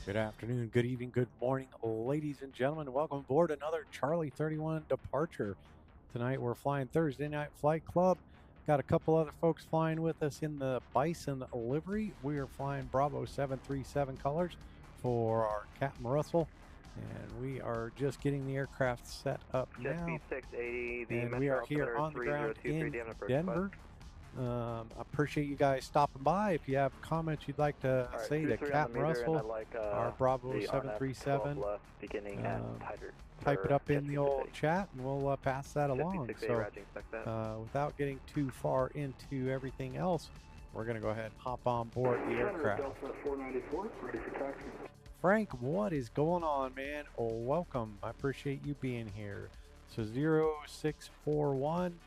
Good afternoon, good evening, good morning, ladies and gentlemen. Welcome aboard another Charlie 31 departure. Tonight we're flying Thursday Night Flight Club. Got a couple other folks flying with us in the Bison livery. We are flying Bravo 737 colors for our Captain Russell, and we are just getting the aircraft set up now. And we are here on the ground in Denver. Appreciate you guys stopping by. If you have comments you'd like to say to Captain Russell, our Bravo 737, type it up in the old chat and we'll pass that along. So without getting too far into everything else, we're going to go ahead and hop on board the aircraft. Frank, what is going on, man? Oh, welcome. I appreciate you being here. So 0641.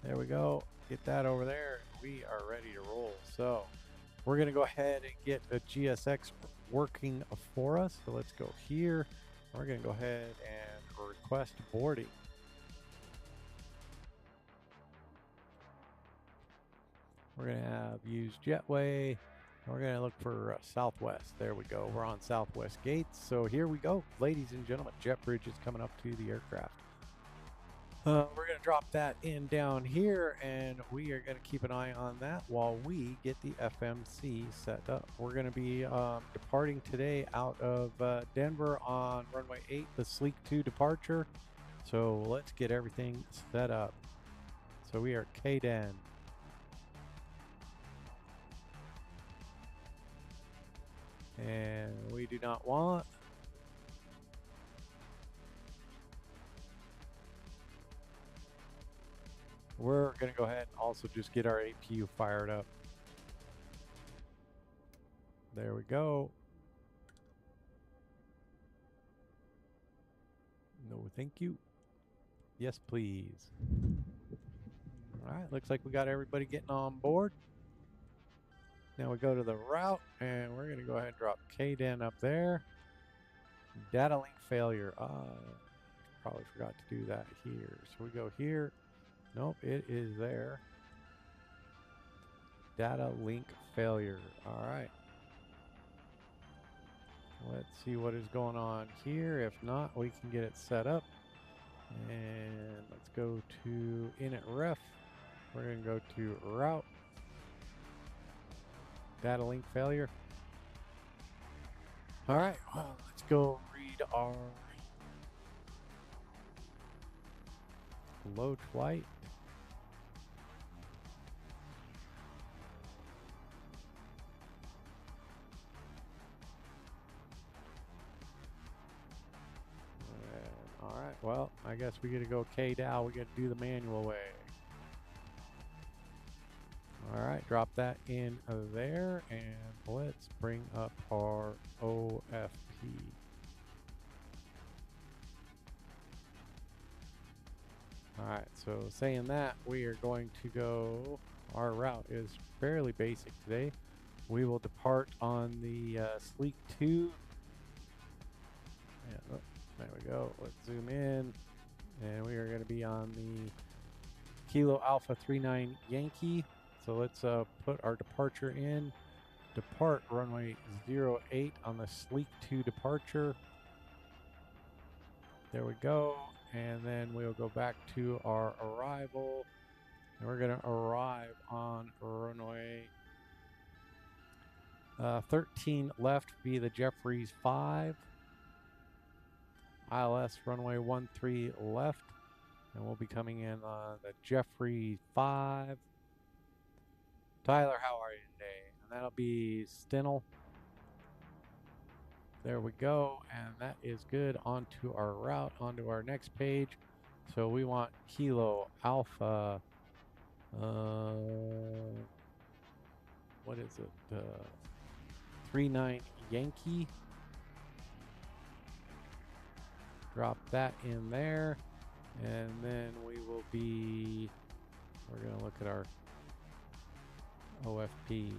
There we go. Get that over there. We are ready to roll. So we're going to go ahead and get a GSX working for us. So let's go here. We're going to go ahead and request boarding. We're going to have use Jetway. We're going to look for Southwest. There we go. We're on Southwest Gates. So here we go. Ladies and gentlemen, jet bridge is coming up to the aircraft. We're going to drop that in down here, and we are going to keep an eye on that while we get the FMC set up. We're going to be departing today out of Denver on runway 8, the Sleek 2 departure. So let's get everything set up. So we are KDEN. And we do not want. We're going to go ahead and also just get our APU fired up. There we go. No, thank you. Yes, please. All right, looks like we got everybody getting on board. Now we go to the route, and we're going to go ahead and drop KDEN up there. Data link failure. Probably forgot to do that here. So we go here. Nope, it is there. Data link failure. All right. Let's see what is going on here. If not, we can get it set up. And let's go to init ref. We're going to go to route. Data link failure. All right, well, let's go read our load flight. All right, well, I guess we got to go KDAL. We got to do the manual way. All right, drop that in there, and let's bring up our OFP. All right, so saying that, we are going to go, our route is fairly basic today. We will depart on the Sleek 2. Yeah, oh, there we go. Let's zoom in, and we are going to be on the Kilo Alpha 39 Yankee. So let's put our departure in. Depart runway 08 on the Sleek 2 departure. There we go. And then we'll go back to our arrival. And we're going to arrive on runway 13 left via the Jeffries 5. ILS runway 13 left. And we'll be coming in on the Jeffries 5. Tyler, how are you today? And that'll be Stennel. There we go, and that is good. Onto our route, onto our next page. So we want Kilo Alpha, what is it? 39 Yankee. Drop that in there, and then we will be, we're gonna look at our OFP.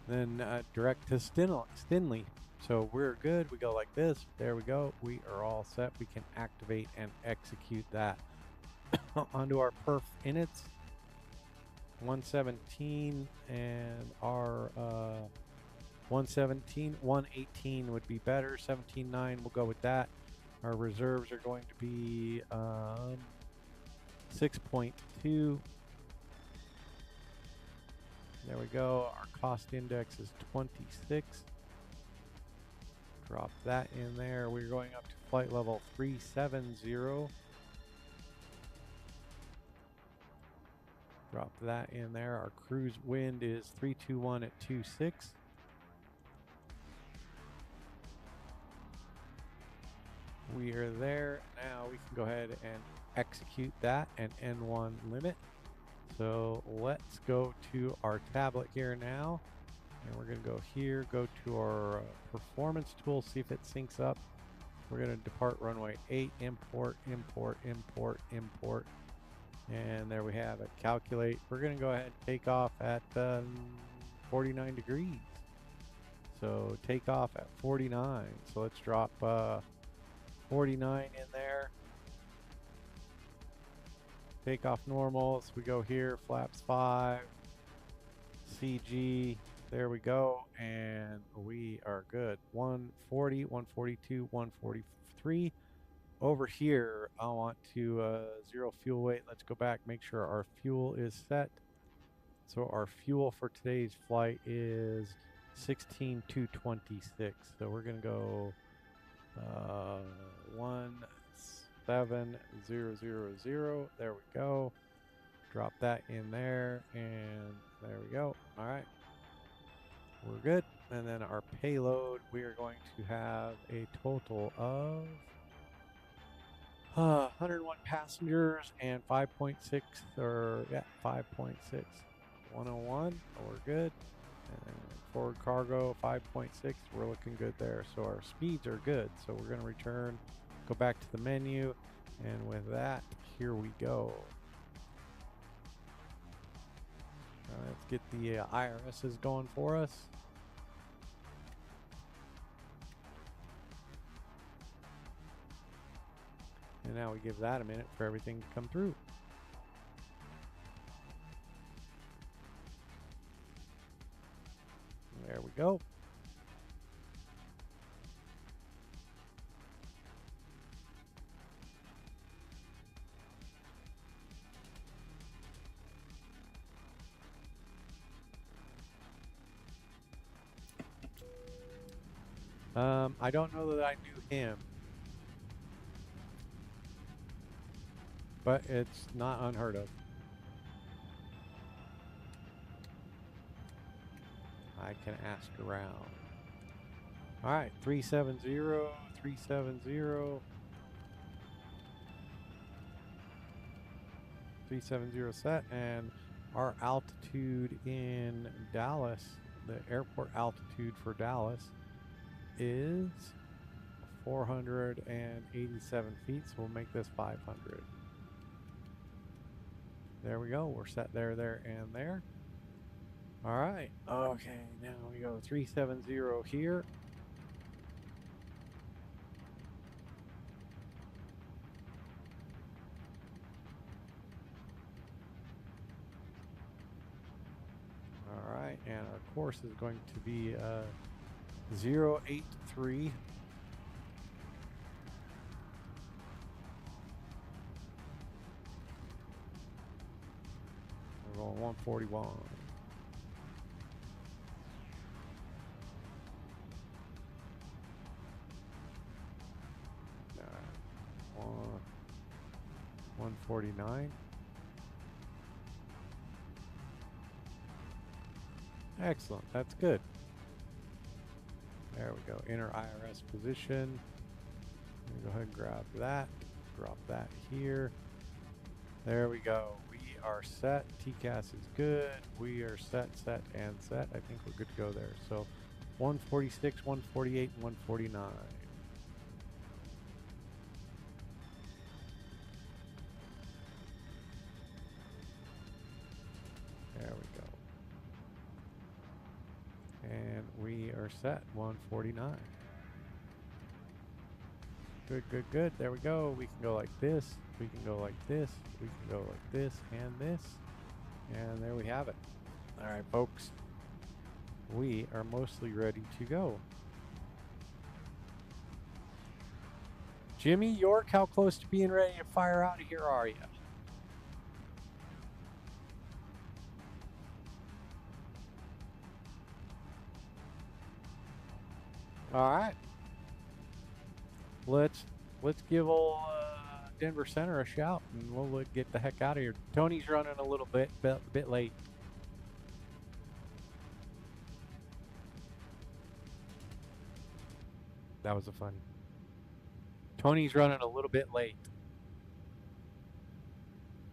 Then direct to Stinley. So we're good. We go like this. There we go. We are all set. We can activate and execute that onto our perf inits. 117, and our 117, 118 would be better. 17.9, we'll go with that. Our reserves are going to be 6.2. There we go. Our cost index is 26. Drop that in there. We're going up to flight level 370. Drop that in there. Our cruise wind is 321 at 26. We are there. Now we can go ahead and execute that and N1 limit. So let's go to our tablet here now. And we're going to go here, go to our performance tool, see if it syncs up. We're going to depart runway 8, import, import, import, import. And there we have it. Calculate. We're going to go ahead and take off at 49 degrees. So take off at 49. So let's drop 49 in there. Take off normal. So we go here, flaps 5, CG. There we go. And we are good. 140, 142, 143. Over here, I want to zero fuel weight. Let's go back, make sure our fuel is set. So our fuel for today's flight is 16,226. So we're going to go 17000. There we go. Drop that in there, and there we go. All right. We're good. And then our payload, we are going to have a total of 101 passengers and 5.6, or yeah, 5.6. 101, we're good. And forward cargo 5.6, we're looking good there. So our speeds are good. So we're going to return, go back to the menu, and with that, here we go. Let's get the IRSs going for us. And now we give that a minute for everything to come through. There we go. I don't know that I knew him, but it's not unheard of. I can ask around. All right, 370, 370. 370 set, and our altitude in Dallas, the airport altitude for Dallas is 487 feet, so we'll make this 500. There we go. We're set there, there, and there. All right. Okay, now we go 370 here. All right, and our course is going to be 083. We're going 141. All right. 149. Excellent. That's good. There we go. Enter IRS position. Go ahead and grab that. Drop that here. There we go. We are set. TCAS is good. We are set, set, and set. I think we're good to go there. So 146, 148, and 149. There we go. And we are set. 149. Good, good, good. There we go. We can go like this. We can go like this. We can go like this and this. And there we have it. All right, folks. We are mostly ready to go. Jimmy York, how close to being ready to fire out of here are you? All right. Let's give old Denver Center a shout, and we'll get the heck out of here. Tony's running a little bit late. That was a funny. Tony's running a little bit late.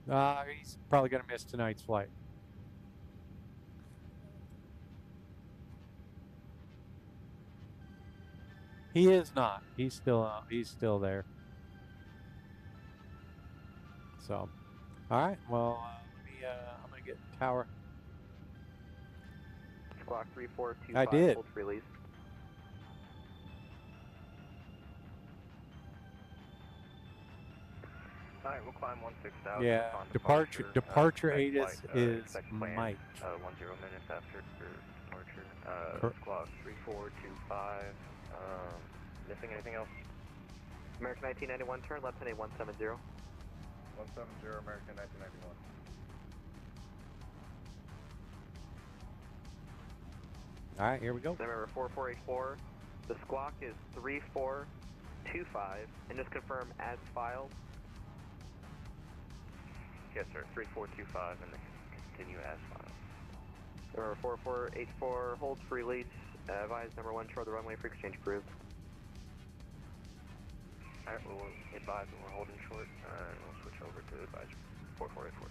He's probably going to miss tonight's flight. He is not. He's still there. So, all right. Well, I'm going to get tower. Squawk 3425. I did. Hold for release. All right, we'll climb 16,000. Yeah. Departure 8 is Mike. 10 minutes after departure. Squawk 3425. Missing anything else? American 1991, turn left heading 170. 170, American 1991. All right, here we go. Number 4484. The squawk is 3425, and just confirm as filed. Yes, sir. 3425, and then continue as filed. Number 4484, hold for release. Advise number 1 short the runway for exchange approved. All right, we'll advise when we're holding short, and we'll switch over to advise 4484.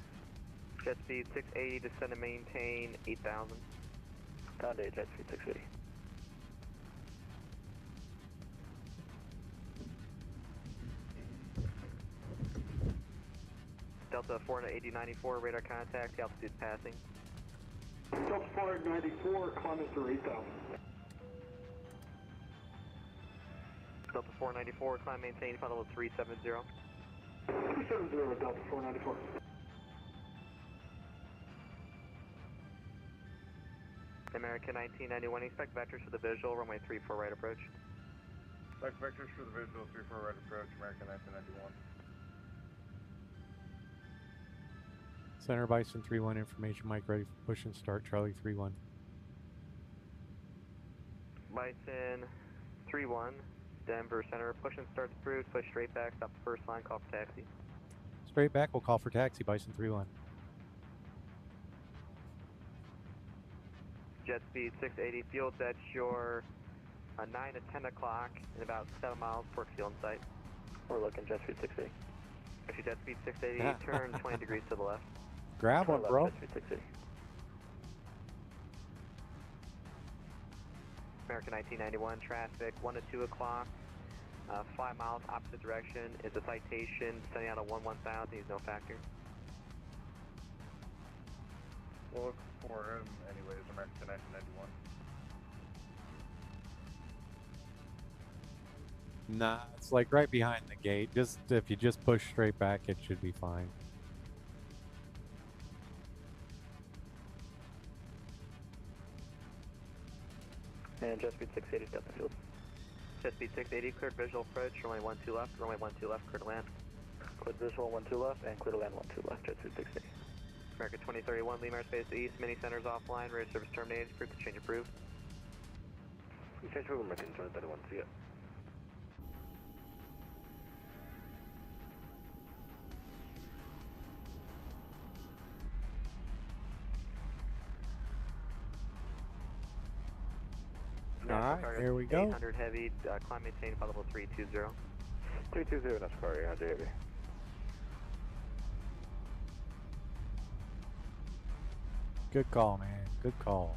Jet speed 680, descend and maintain 8,000. Down to jet speed 680. Delta 480-94, radar contact, altitude passing. Delta 494, climbing through 8,000. Delta 494, climb maintain, final level 370. 370, Delta 494. American 1991, expect vectors for the visual, runway 34 right approach. Expect vectors for the visual, 34 right approach, American 1991. Center Bison 3-1 information. Mike ready for push and start. Charlie 3-1. Bison 3-1, Denver Center, push and start approved, push straight back, stop the first line, call for taxi. Straight back, we'll call for taxi. Bison 3-1. Jet speed 680, fuel at your 9 to 10 o'clock in about 7 miles, port fuel in sight. We're looking jet speed 680. Actually, jet speed 680, turn 20 degrees to the left. Grab one, bro. Jet speed 680. American 1991, traffic 1 to 2 o'clock, 5 miles opposite direction is a citation, sending out a 1-1000, he's no factor. We'll look for him anyways, American 1991. Nah, it's like right behind the gate. Just if you just push straight back, it should be fine. And jet speed 680, Delta Field. Jet speed 680, cleared visual approach, runway 12 left, runway 12 left, clear to land. Cleared visual 12 left, and clear to land 12 left, jet speed 680. American 2031, Lima airspace east, mini centers offline, radio service terminated, approved to change approved. Change approved, American 2031, see ya. Alright, here we go. 800 heavy, climb maintain, flight level 320. 320, that's correct, 800 heavy. Good call, man. Good call.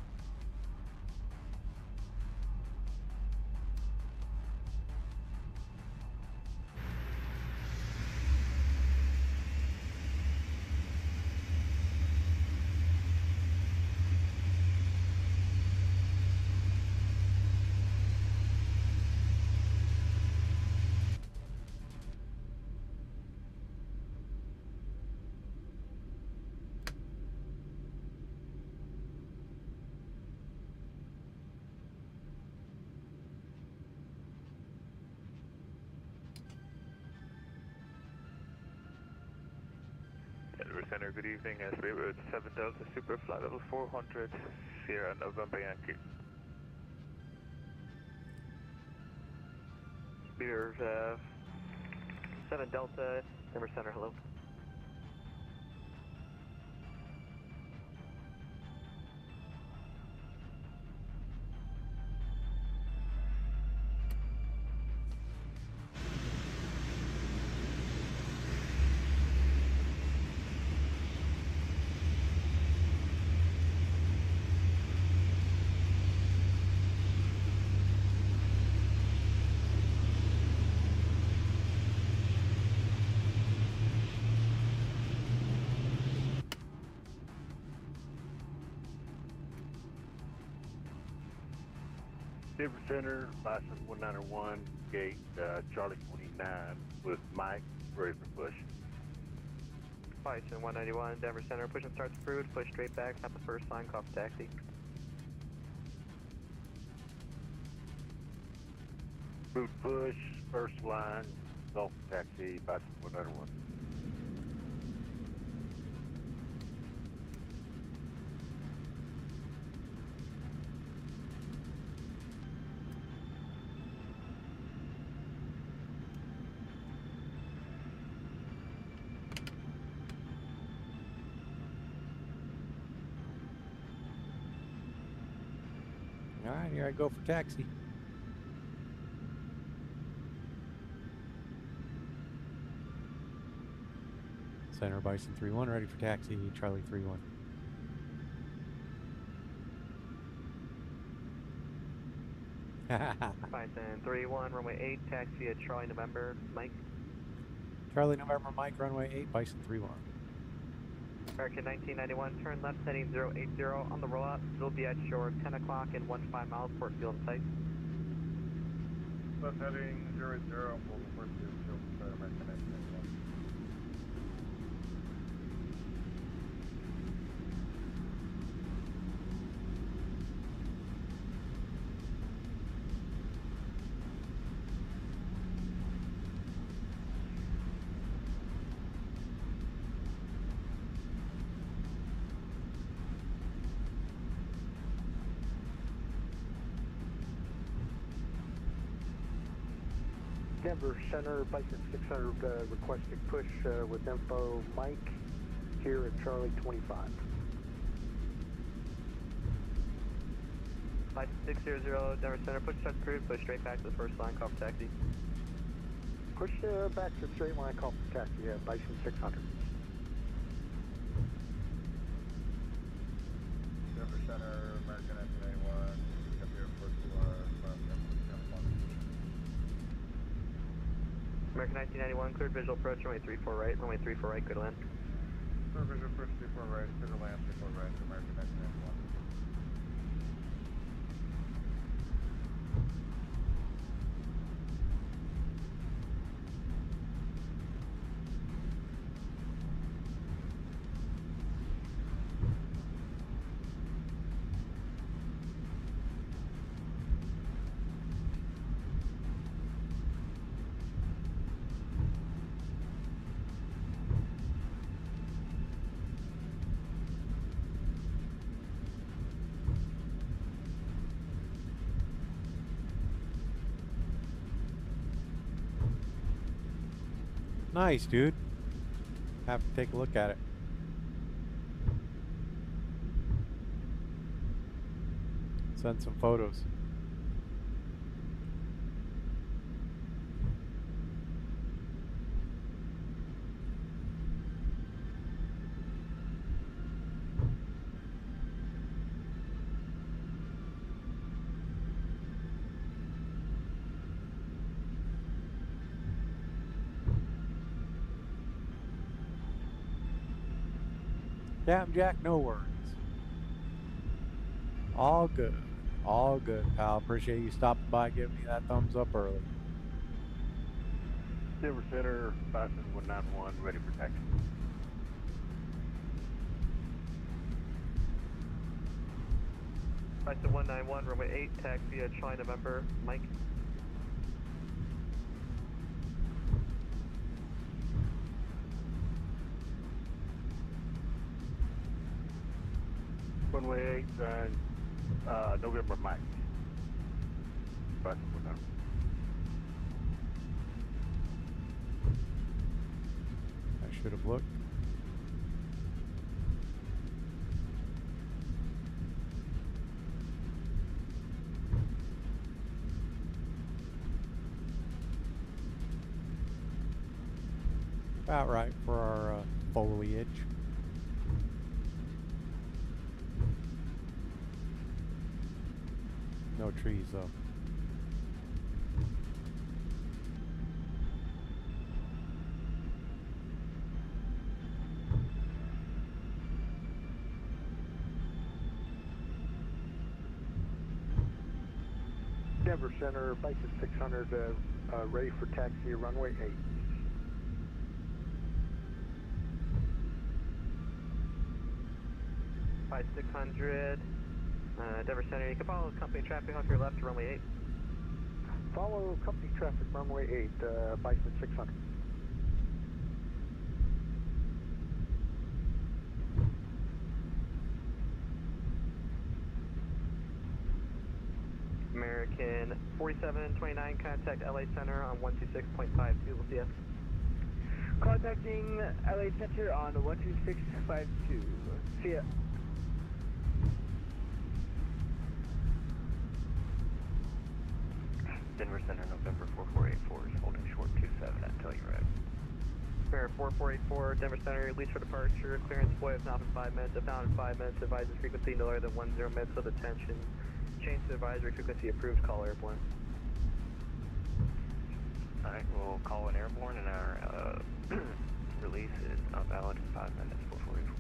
Denver Center, good evening. SBA Road 7 Delta Super Flight Level 400, Sierra November Yankee. Speeder 7 Delta, Denver Center, hello. Denver Center, Bison 191, gate Charlie 29 with Mike, ready for push. Bison 191, Denver Center, push and starts approved, push straight back, at the first line, call for taxi. Route push, first line, Gulf taxi, Bison 191. All right, here I go for taxi. Center Bison 3-1, ready for taxi, Charlie 3-1. Bison 3-1, runway 8, taxi at Charlie November, Mike. Charlie November, Mike, runway 8, Bison 3-1. American 1991, turn left heading 080 on the rollout. Will be at shore 10 o'clock and 15 miles, port field in sight. Left heading 080, we'll report to Tulsa, American 1991. Denver Center, Bison 600 requesting push with info Mike here at Charlie 25. Bison 600, Denver Center, push starts approved, push straight back to the first line, call for taxi. Push back to straight line, call for taxi, Bison 600. Denver Center, American 1991, pick up your airport to American 1991, cleared visual approach, runway 34 right, runway 34 right, good to land. Clear visual approach 34 right, clear to land 34 right, American 1991. Nice, dude. Have to take a look at it. Send some photos. Captain Jack, no worries. All good. All good, pal. Appreciate you stopping by, giving me that thumbs up early. Denver Center, Bison 191, ready for taxi. Bison 191, runway 8, taxi at Charlie November, Mike. runway 8 and November Mike. Bison 600. I should have looked. About right for our foliage. No trees though. Denver Center, Bison 600, ready for taxi, runway 8. Bison 600, Denver Center, you can follow company traffic off your left to runway 8. Follow company traffic, runway 8, Bison 600. American 4729, contact LA Center on 126.52, we'll see ya. Contacting LA Center on 12652. See ya. Denver Center, November 4484 is holding short 27 at Telluride. Fair 4484, Denver Center, release for departure, clearance boy if not in 5 minutes, if not in 5 minutes, advises frequency no lower than 10 minutes of attention. Change to advisory frequency approved, call airborne. Alright, we'll call an airborne and our release is not valid in 5 minutes, 4484.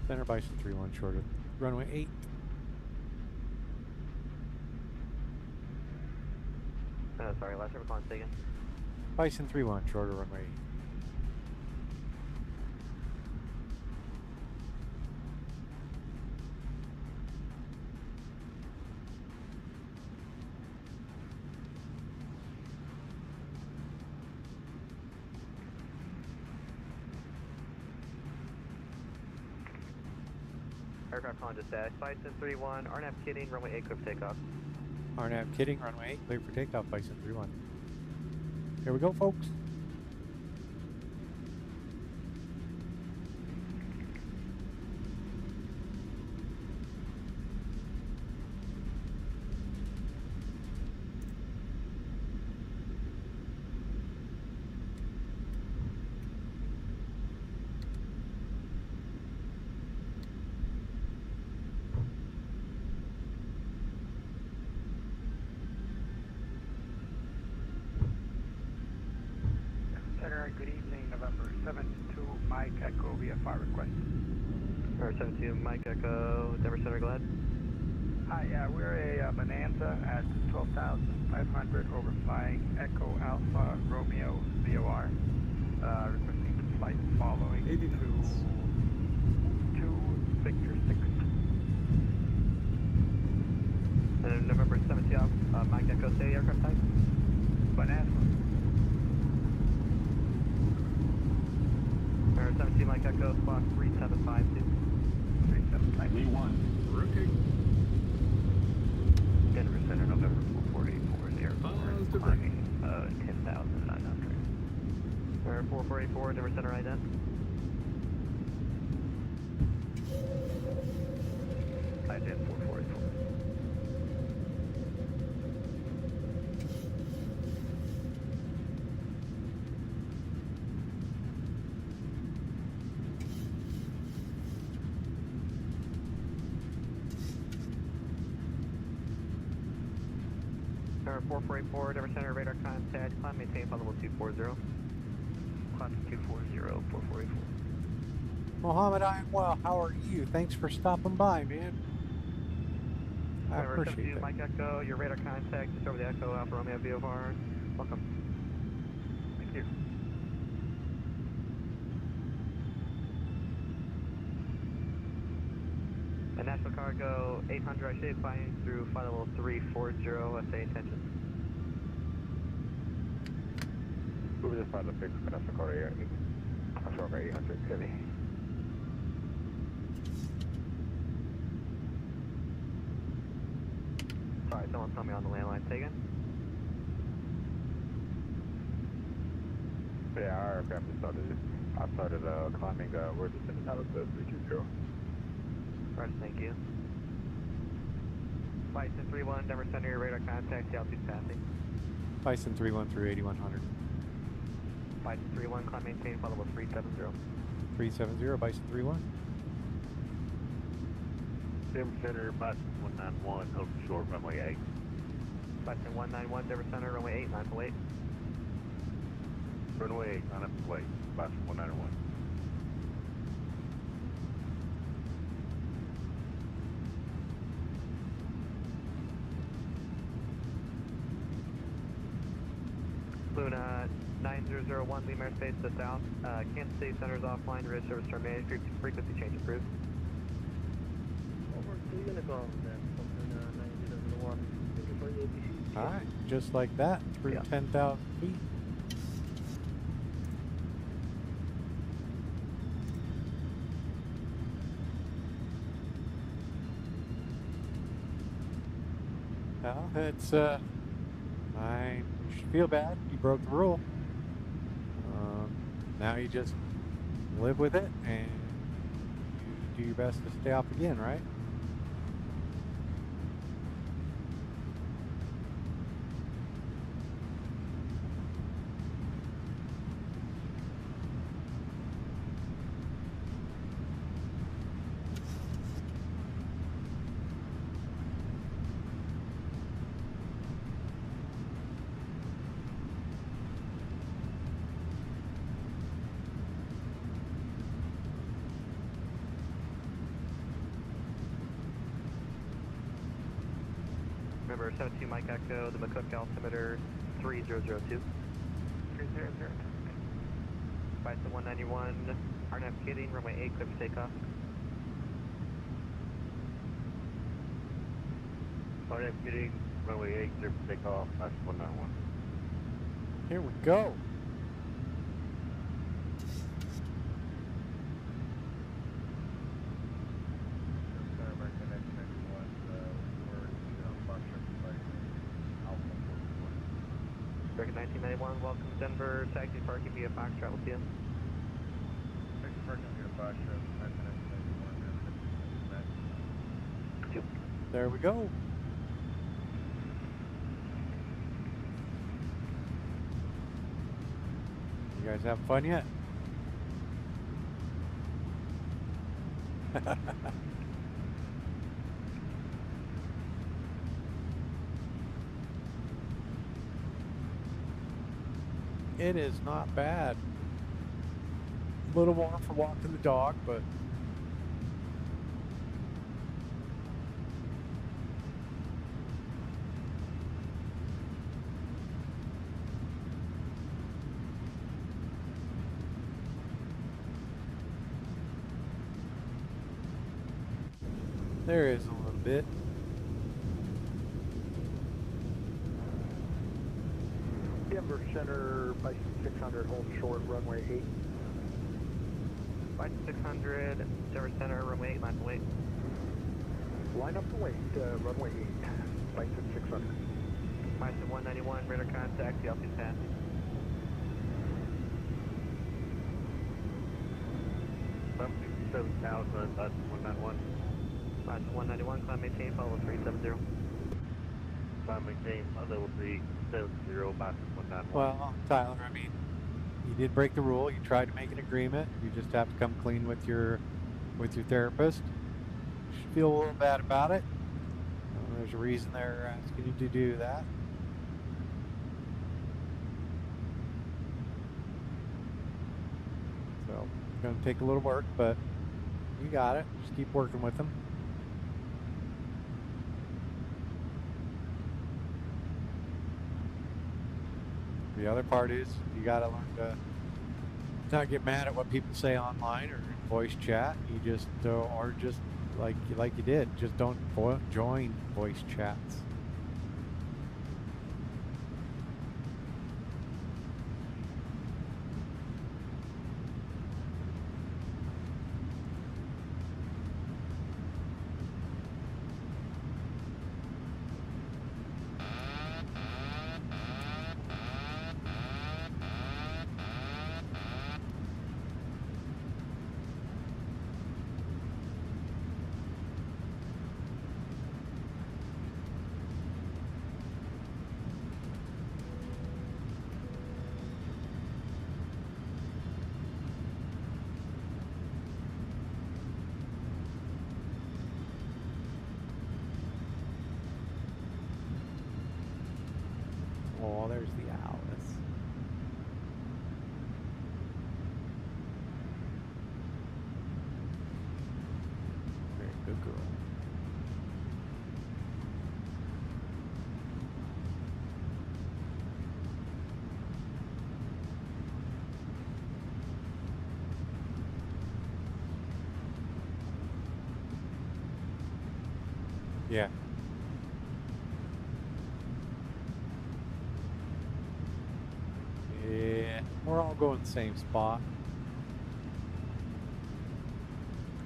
Center Bison 31 shorter. Runway 8. Sorry, last ever call again. Bison 31 shorter, runway 8. Aircraft calling dispatch, Bison 31, RNAV kidding, runway 8 clear for takeoff. RNAV kidding, runway 8 clear for takeoff, Bison 31. Here we go, folks. Good evening, November 72, Mike Echo VFR request. November 72, Mike Echo, Denver Center, go ahead. Hi, we're a Bonanza at 12,500 overflying Echo Alpha Romeo VOR. Requesting the flight following to 2 Victor 6. And November 72, Mike Echo, say aircraft type? Bonanza. November 72, Mike Echo, squawk 3752. 3752. Lee 1, rookie. Denver Center, November 4484 is airborne, climbing 10,900. November 4484, Denver Center, ident. Ident 4484. Number 4484, Denver Center, radar contact, climb maintain level 240. Climb 240, 4484. Mohammed, I am well. How are you? Thanks for stopping by, man. I November appreciate 72 that. Mike Echo, your radar contact just over the Echo Alpha Romeo VOR. Welcome. Thank you. And National Cargo 800, I should be flying through flight level 340, SA intention. Over this side of the 6, National Cargo 800, heavy. Sorry, someone tell me on the landline. Say again? Yeah, our aircraft just started. I started climbing. We're descending out of the 320. Roger, thank you. Bison 31, Denver Center, your radar contact, the altitude passing. Bison 31 through 8100. Bison 31, climb maintain, flight level 370. 370, Bison 31. Denver Center, Bison 191, hold short, runway 8. Bison 191, Denver Center, runway 8, 9 Runway 8, 9 up to wait. Bison 191. Luna 9001, Lima airspace to the south. Kansas City Center is offline, radio service terminated, frequency change approved. Over to Unicorn then, something 9001. Thank you for the ABC. All right, just like that, through Yeah. 10,000 feet. Well, it's, I should feel bad. You broke the rule. Now you just live with it and you do your best to stay off again, right? Remember, 72 Mike Echo, the McCook altimeter 3002. 300. Bison 191, RNF kidding, runway 8, clear for takeoff. RNF getting runway 8, clear for takeoff, Bison 191. Here we go. American 1991, welcome to Denver, taxi parking via Fox Travel TM. Taxi parking via Fox Travel, 1991. There we go. You guys having fun yet? It is not bad. A little warm for walking the dog, but there is a little bit. Denver Center, Bison 600, hold short, runway 8. Bison 600, Denver Center, runway 8, line to wait. Line up to wait, runway 8, Bison 600. Bison 191, radar contact, the altitude pass. Something 7,000, Bison 191. Bison 191, climb maintain, follow 370. Climb maintain, level 370, Bison 191. Well, Tyler, I mean, you did break the rule. You tried to make an agreement. You just have to come clean with your therapist. You should feel a little bad about it. There's a reason they're asking you to do that. So, it's going to take a little work, but you got it. Just keep working with them. The other part is you got to learn to not get mad at what people say online or in voice chat. You just or just like you did, just don't join voice chats. Oh, there's the Alice. Very good girl. Yeah. Yeah, we're all going the same spot.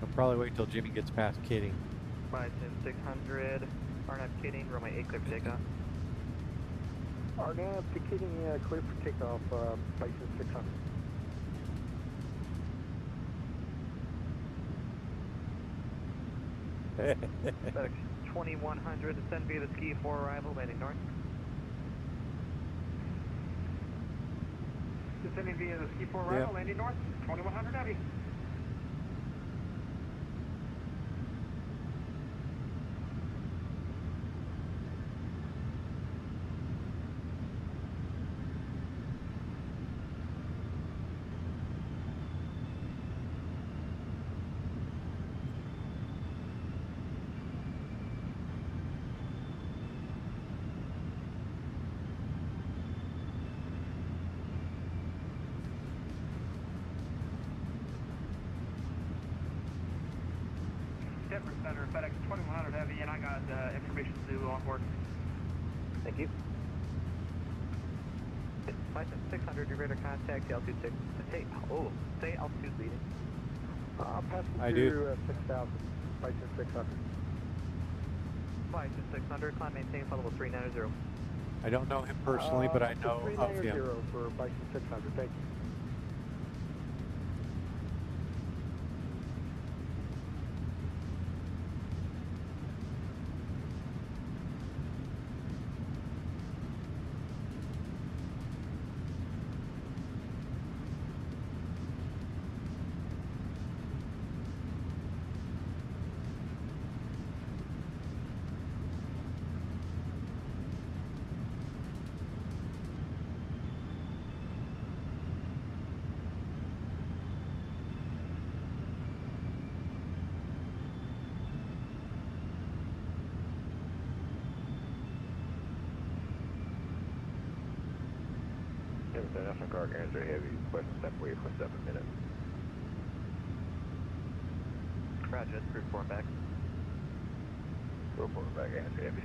I'll probably wait till Jimmy gets past kidding. Bison 600, RNF kidding, runway 8 clear for takeoff. RNAV to kidding, clear for takeoff, Bison 600. FedEx 2100, descend via the ski for arrival, landing north. Descending via the ski 4 arrival, landing north, 2100 heavy. Denver Center, FedEx 2100 heavy, and I got information Zulu on board. Thank you. Bison 600, your radar contact, altitude 6. Say altitude leading. Passing I through do. 6,000, Bison 600. Bison 600, climb maintain flight level 390. I don't know him personally, but I know of him. 390 for Bison 600, thank you. National Guard answer heavy, question step away for 7 minutes. Roger, that's crew form back. Go for it back, answer heavy.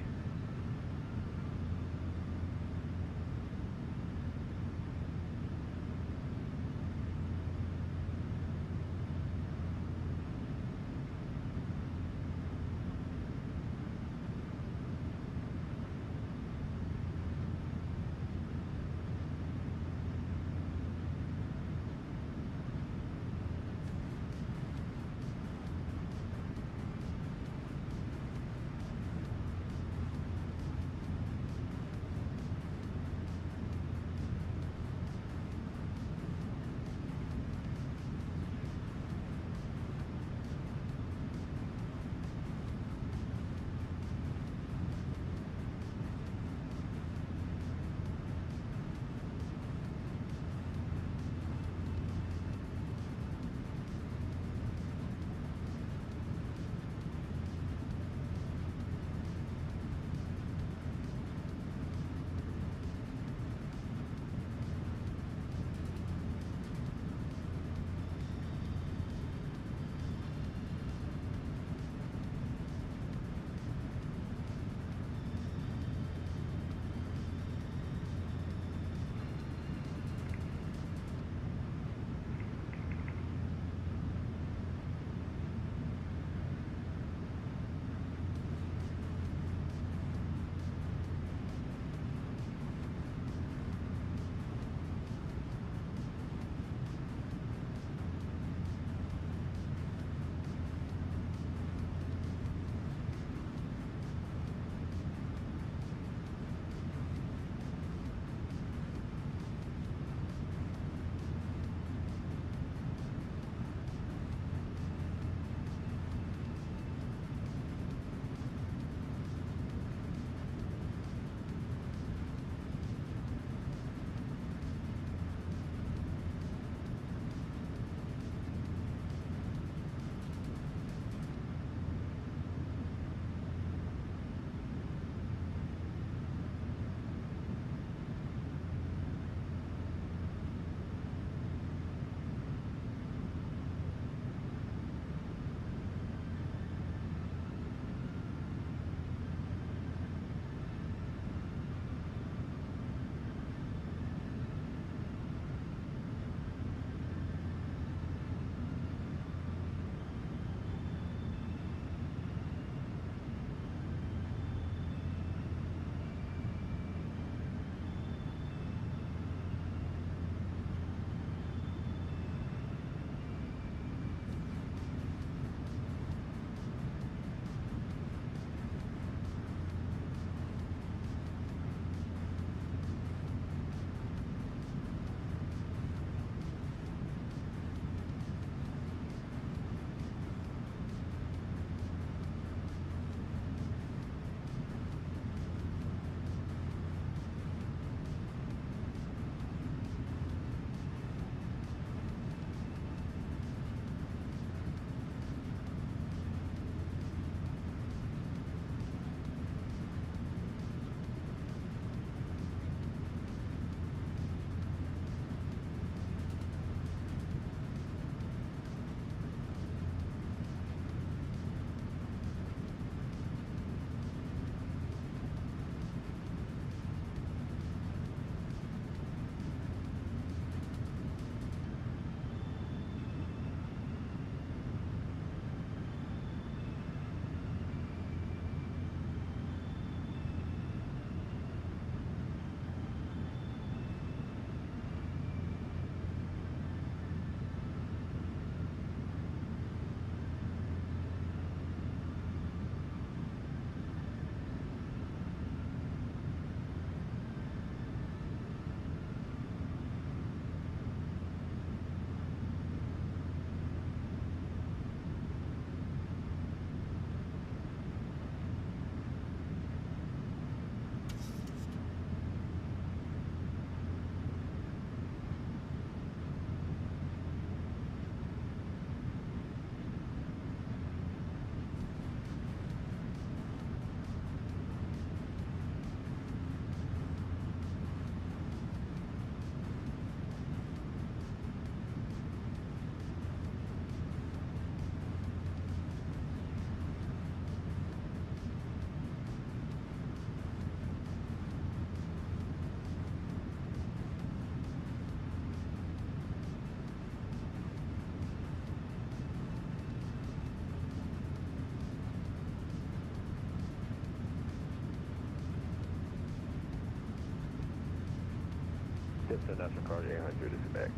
send out some car 800 is back.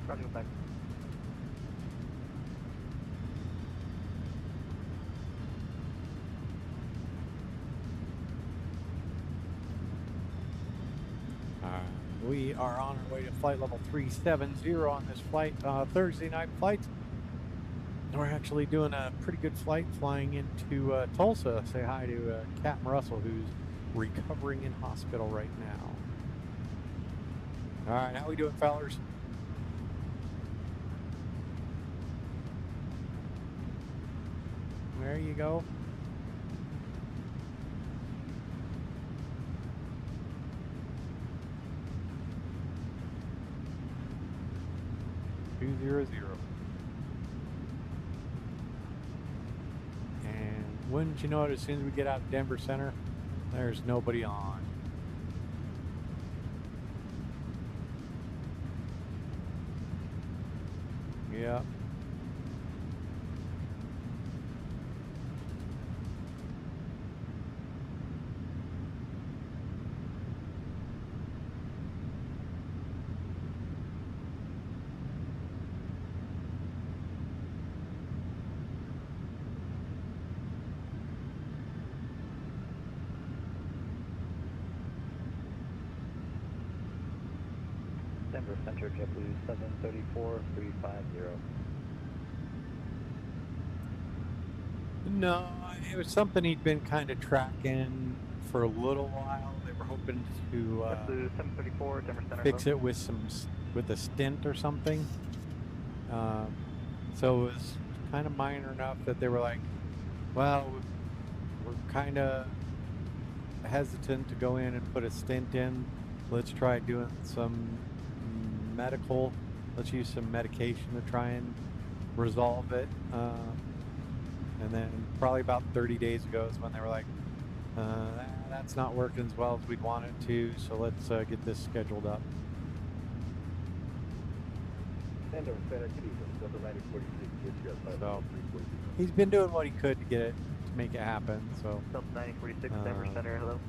Roger, back. We are on our way to flight level 370 on this flight, Thursday night flight. We're actually doing a pretty good flight flying into Tulsa. Say hi to Captain Russell, who's recovering in hospital right now. All right, how we doing, fellers? There you go. And wouldn't you know it, as soon as we get out of Denver Center, there's nobody on. Yep. Denver Center, JetBlue 734-350. No, it was something he'd been kind of tracking for a little while. They were hoping to JetBlue 734, Denver Center. fix it with a stint or something. So it was kind of minor enough that they were like, well, we're kind of hesitant to go in and put a stint in. Let's try doing some medical. Let's use some medication to try and resolve it. And then probably about 30 days ago is when they were like, that's not working as well as we'd want it to, so let's get this scheduled up. So he's been doing what he could to get it, to make it happen. So Delta 9046, Denver Center, hello.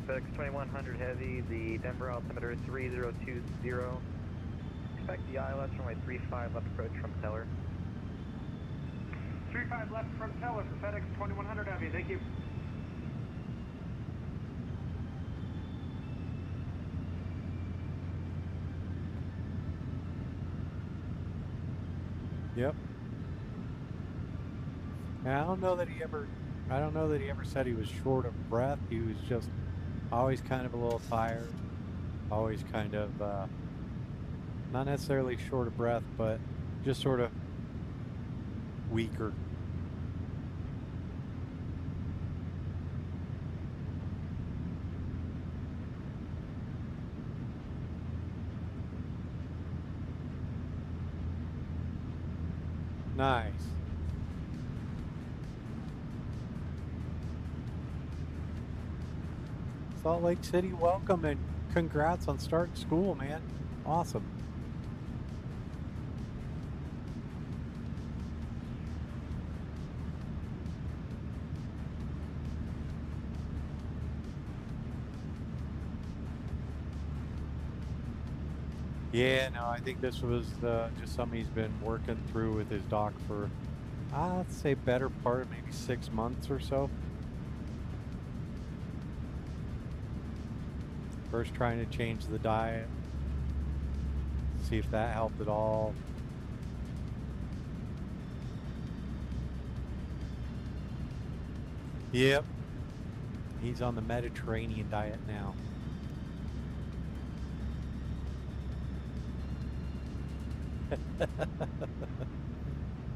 FedEx 2100 Heavy, the Denver altimeter 3020. Expect the ILS runway 35 left approach from Teller. 35 left from Teller for FedEx 2100 Heavy, thank you. Yep. And I don't know that he ever said he was short of breath. He was just always kind of a little tired, always kind of not necessarily short of breath, but just sort of weaker. Nice. Salt Lake City, welcome and congrats on starting school, man. Awesome. Yeah, no, I think this was just something he's been working through with his doc for, I'd say, better part of maybe 6 months or so. First trying to change the diet, see if that helped at all. Yep, he's on the Mediterranean diet now.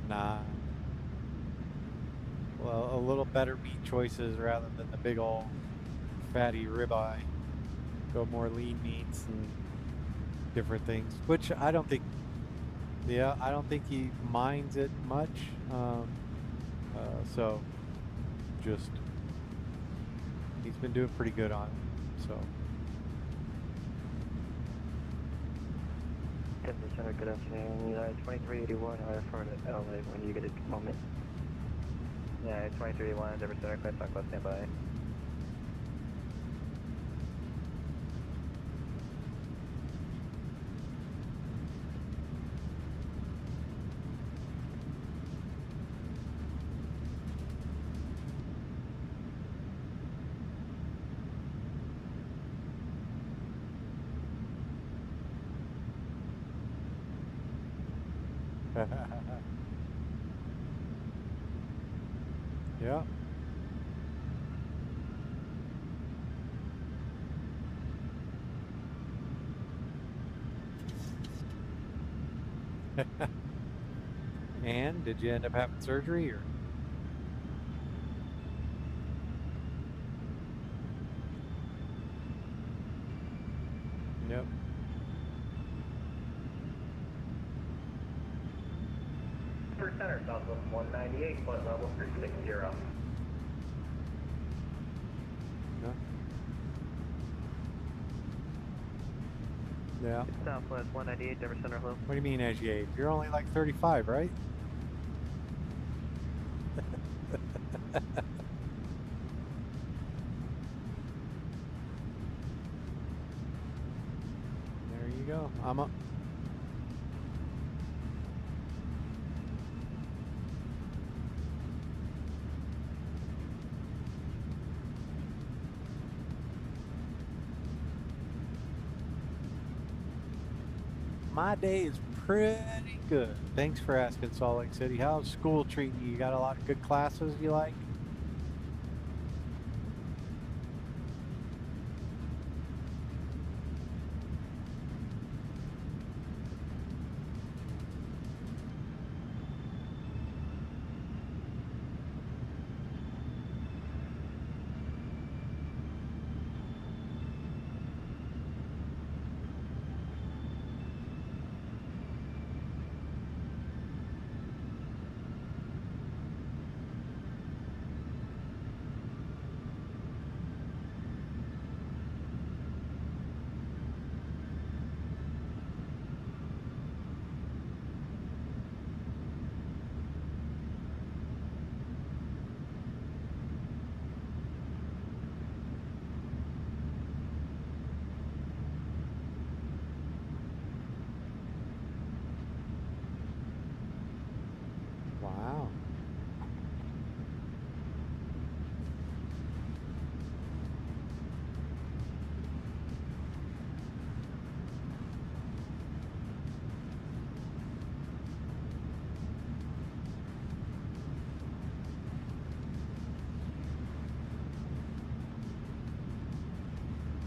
Nah. Well, a little better meat choices rather than the big old fatty ribeye. Go more lean meats and different things, which I don't think, I don't think he minds it much. So just He's been doing pretty good on it. So. Denver Center, good afternoon. 2381, for LA when you get a moment. Yeah, 2381, Denver Center, class on class, stand by. Yeah. And did you end up having surgery or? Yep. For center, Southwest 198, flight level 360. No. Yeah. Southwest 198, Denver Center, hello. What do you mean as you age? You're only like 35, right? There you go. I'm up. My day is pretty good. Thanks for asking, Salt Lake City. How's school treating you? You got a lot of good classes you like? Wow.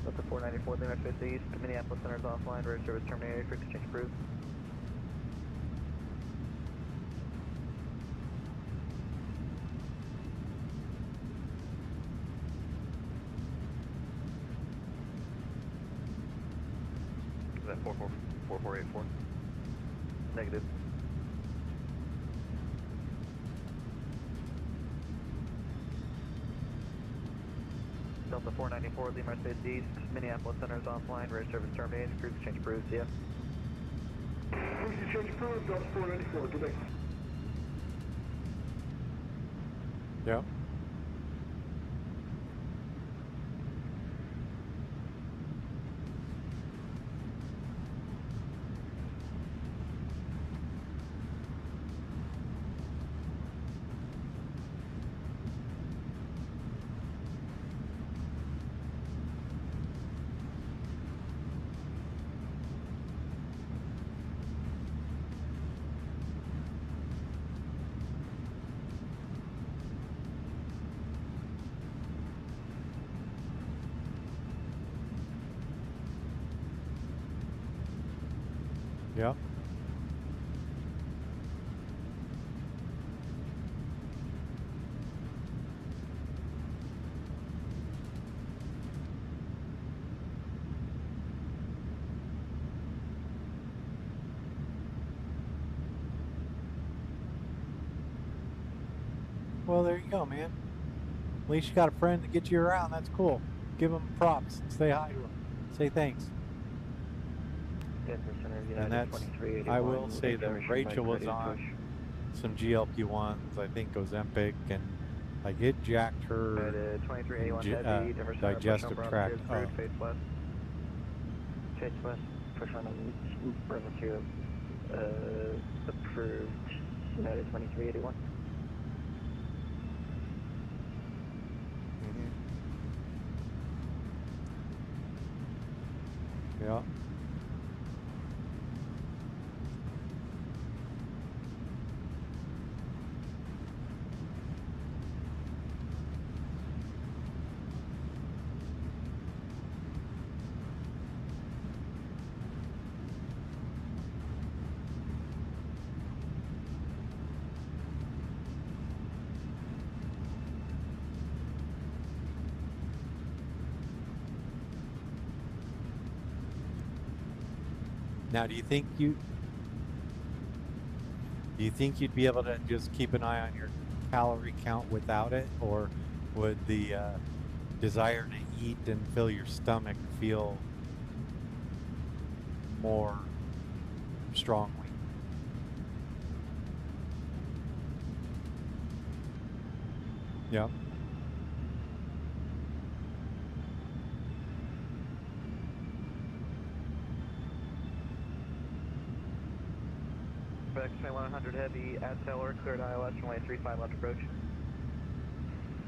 Delta 494, Lima Space East, Minneapolis Center is offline, road service terminated, for exchange approved. Is that 4484? Negative. Delta 494, Lima Space East, Minneapolis Center is offline, road service terminated, cruise exchange approved, see ya. Cruise exchange approved, Delta 494, good day. Yep. Yep. Well, there you go, man. least you got a friend to get you around. That's cool. Give them props. Say hi to them. Say thanks. Denver Center, And United that's, 2381. I will say that information Rachel bike was ready to on push. some GLP-1s, I think Ozempic, and like it jacked her United 2381 heavy, Denver Center, push digestive on tract Bravo 2, up. face west. Face west, push on Bravo 2, approved, United 2381. Yeah. Now, do you think you'd be able to just keep an eye on your calorie count without it, or would the desire to eat and fill your stomach feel more strongly? Yeah. FedEx 2100 heavy at Taylor, cleared ILS, runway 35 left approach.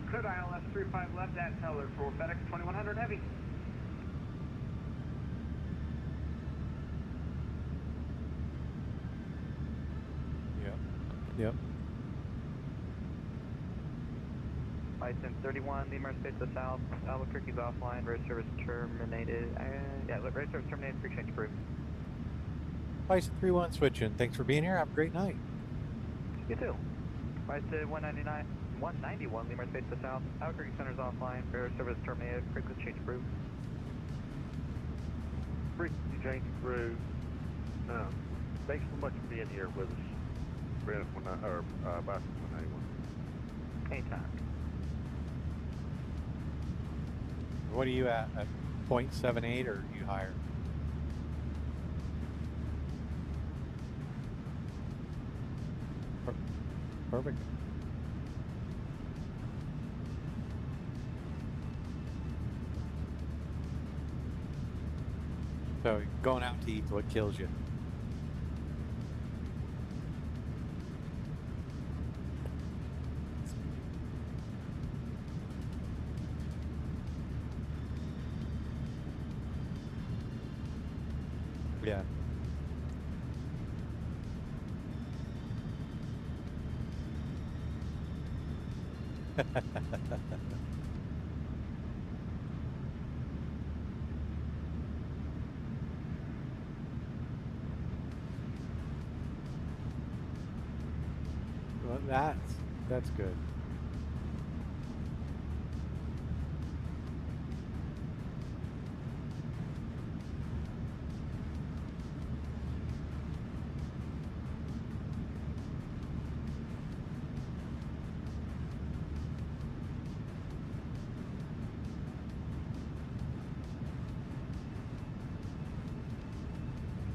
Cleared ILS 35 left at Teller for FedEx 2100 heavy. Yep. Yep. Bison 31, Lima space to south, Albuquerque's offline, road service terminated. Yeah, road service terminated, pre-change approved. Bison 31 switching. Thanks for being here. Have a great night. You too. Bison 191, Lima space to south, Albuquerque center's offline, road service terminated, frequency change approved. Frequency change approved. Thanks so much for being here with us. Bison 191. Anytime. What are you at 0.78 or are you higher? Perfect. So going out to eat is what kills you. Yeah. Well, that's good.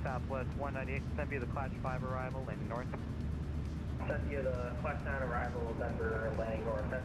Southwest 198, send via the Class 5 arrival, landing north. Send via the Class 9 arrival, Denver, landing north.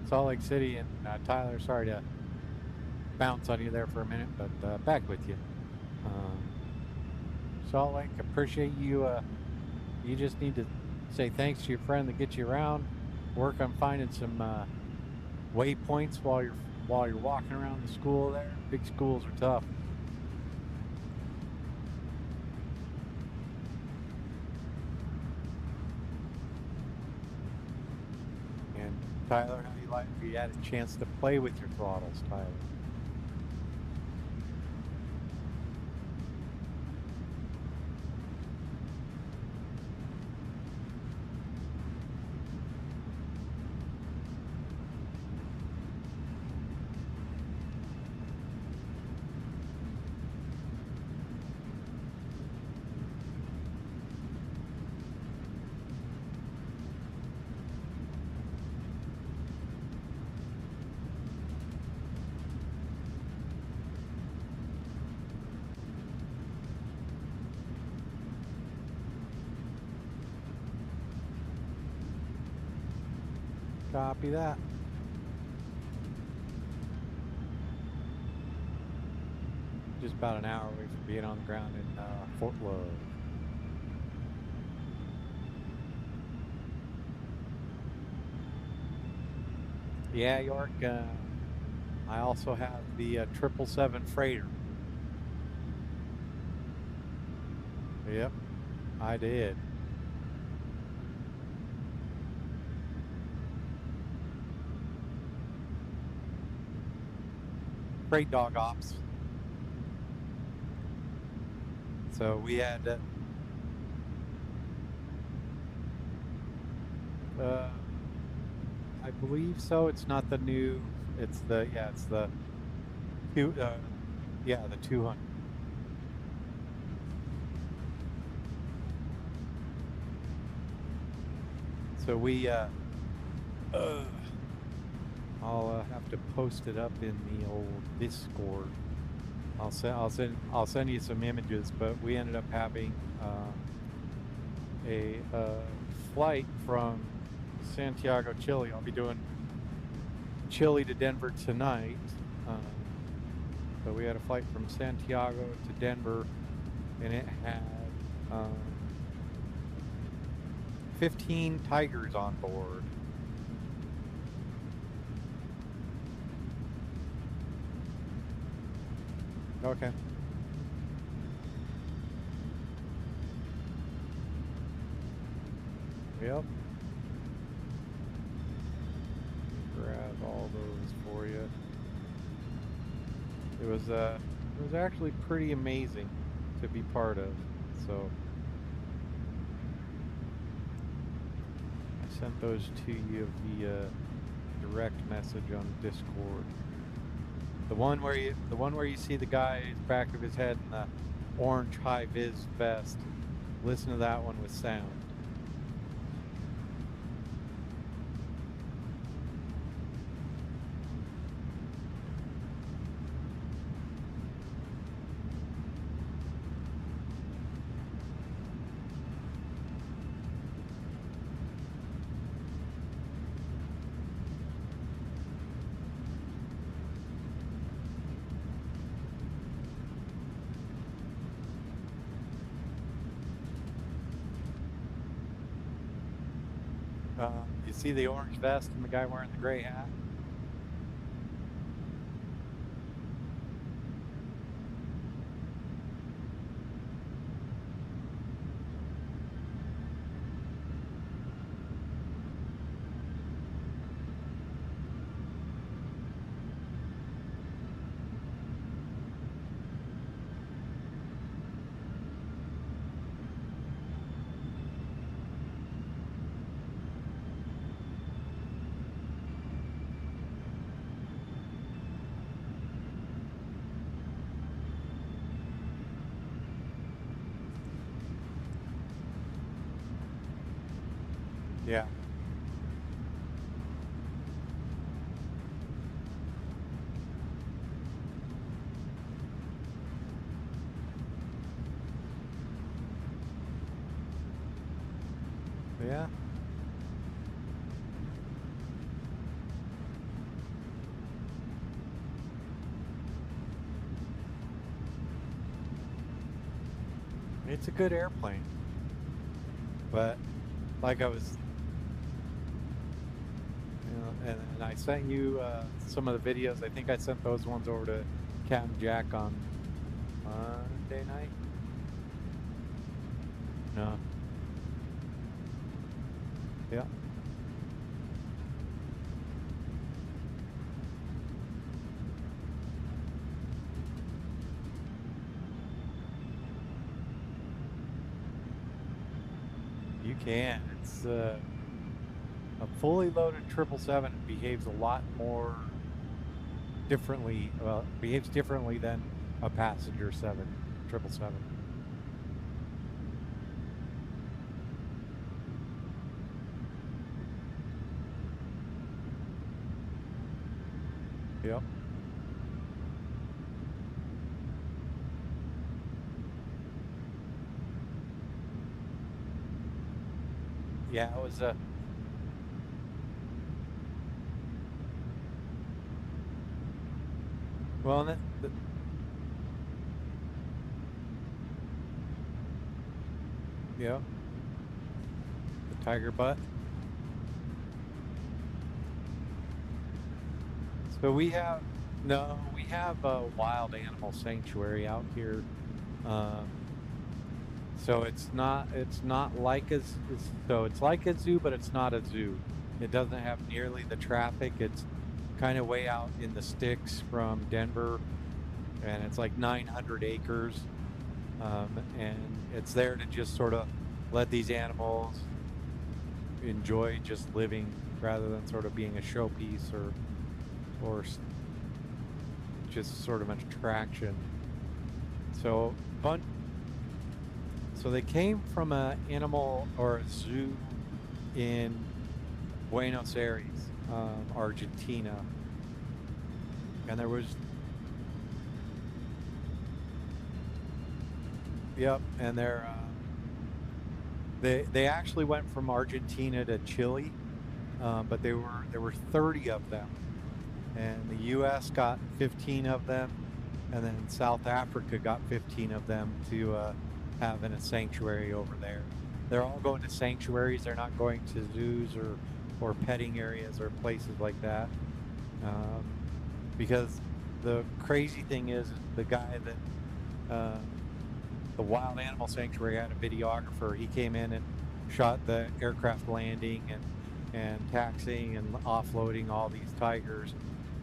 Salt Lake City and Tyler, sorry to bounce on you there for a minute, but back with you. Salt Lake, appreciate you. You just need to say thanks to your friend that gets you around. Work on finding some waypoints while you're walking around the school there. Big schools are tough. And Tyler, how you you had a chance to play with your throttles, Tyler. Copy that. Just about an hour away from being on the ground in Fort Love. Yeah, York. I also have the 777 freighter. Yep, I did. Freight dog ops. So we had I believe so. It's not the new. It's the it's the two. The 200. So we I'll have to post it up in the old Discord. I'll send you some images. But we ended up having a flight from Santiago, Chile. I'll be doing Chile to Denver tonight. So we had a flight from Santiago to Denver, and it had 15 tigers on board. Okay. Yep. Grab all those for you. It was actually pretty amazing to be part of. So I sent those to you via direct message on Discord. The one where you see the guy's back of his head in the orange high-vis vest. Listen to that one with sound. You see the orange vest and the guy wearing the gray hat? Yeah. Yeah. It's a good airplane. But like I was, and I sent you some of the videos. I think I sent those ones over to Captain Jack on Monday night. No. Yeah. can. It's a fully loaded 777 behaves a lot more differently. Well, behaves differently than a passenger 777. Yep. Yeah, it was a. Well, yeah, the tiger butt. So we have a wild animal sanctuary out here. So it's not like so it's like a zoo, but it's not a zoo. It doesn't have nearly the traffic. It's kind of way out in the sticks from Denver, and it's like 900 acres, and it's there to just sort of let these animals enjoy just living rather than sort of being a showpiece or just sort of an attraction. So they came from an animal or a zoo in Buenos Aires, Argentina, and there was. Yep, and they actually went from Argentina to Chile, but there were 30 of them, and the U.S. got 15 of them, and then South Africa got 15 of them to have in a sanctuary over there. They're all going to sanctuaries. They're not going to zoos or petting areas or places like that, because the crazy thing is the guy that the wild animal sanctuary had a videographer. He came in and shot the aircraft landing and taxiing and offloading all these tigers.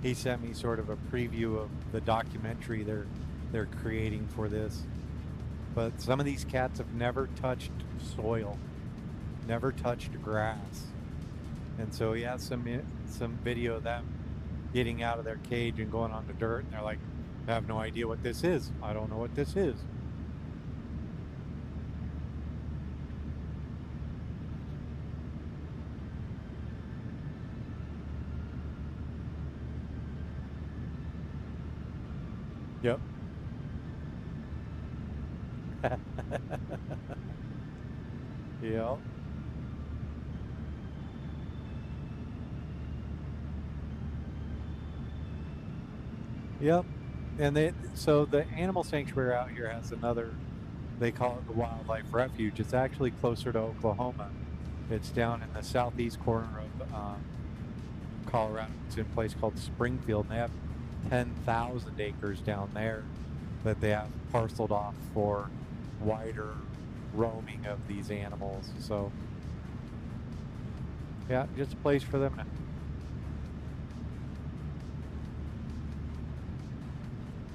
He sent me sort of a preview of the documentary they're creating for this. But some of these cats have never touched soil, never touched grass. And so he has some video of them getting out of their cage and going on the dirt, and they're like, I have no idea what this is. I don't know what this is. Yep. Yep. Yep. And so the animal sanctuary out here has another, they call it the wildlife refuge. It's actually closer to Oklahoma. It's down in the southeast corner of Colorado. It's in a place called Springfield, and they have 10,000 acres down there that they have parceled off for wider roaming of these animals. So yeah, just a place for them to.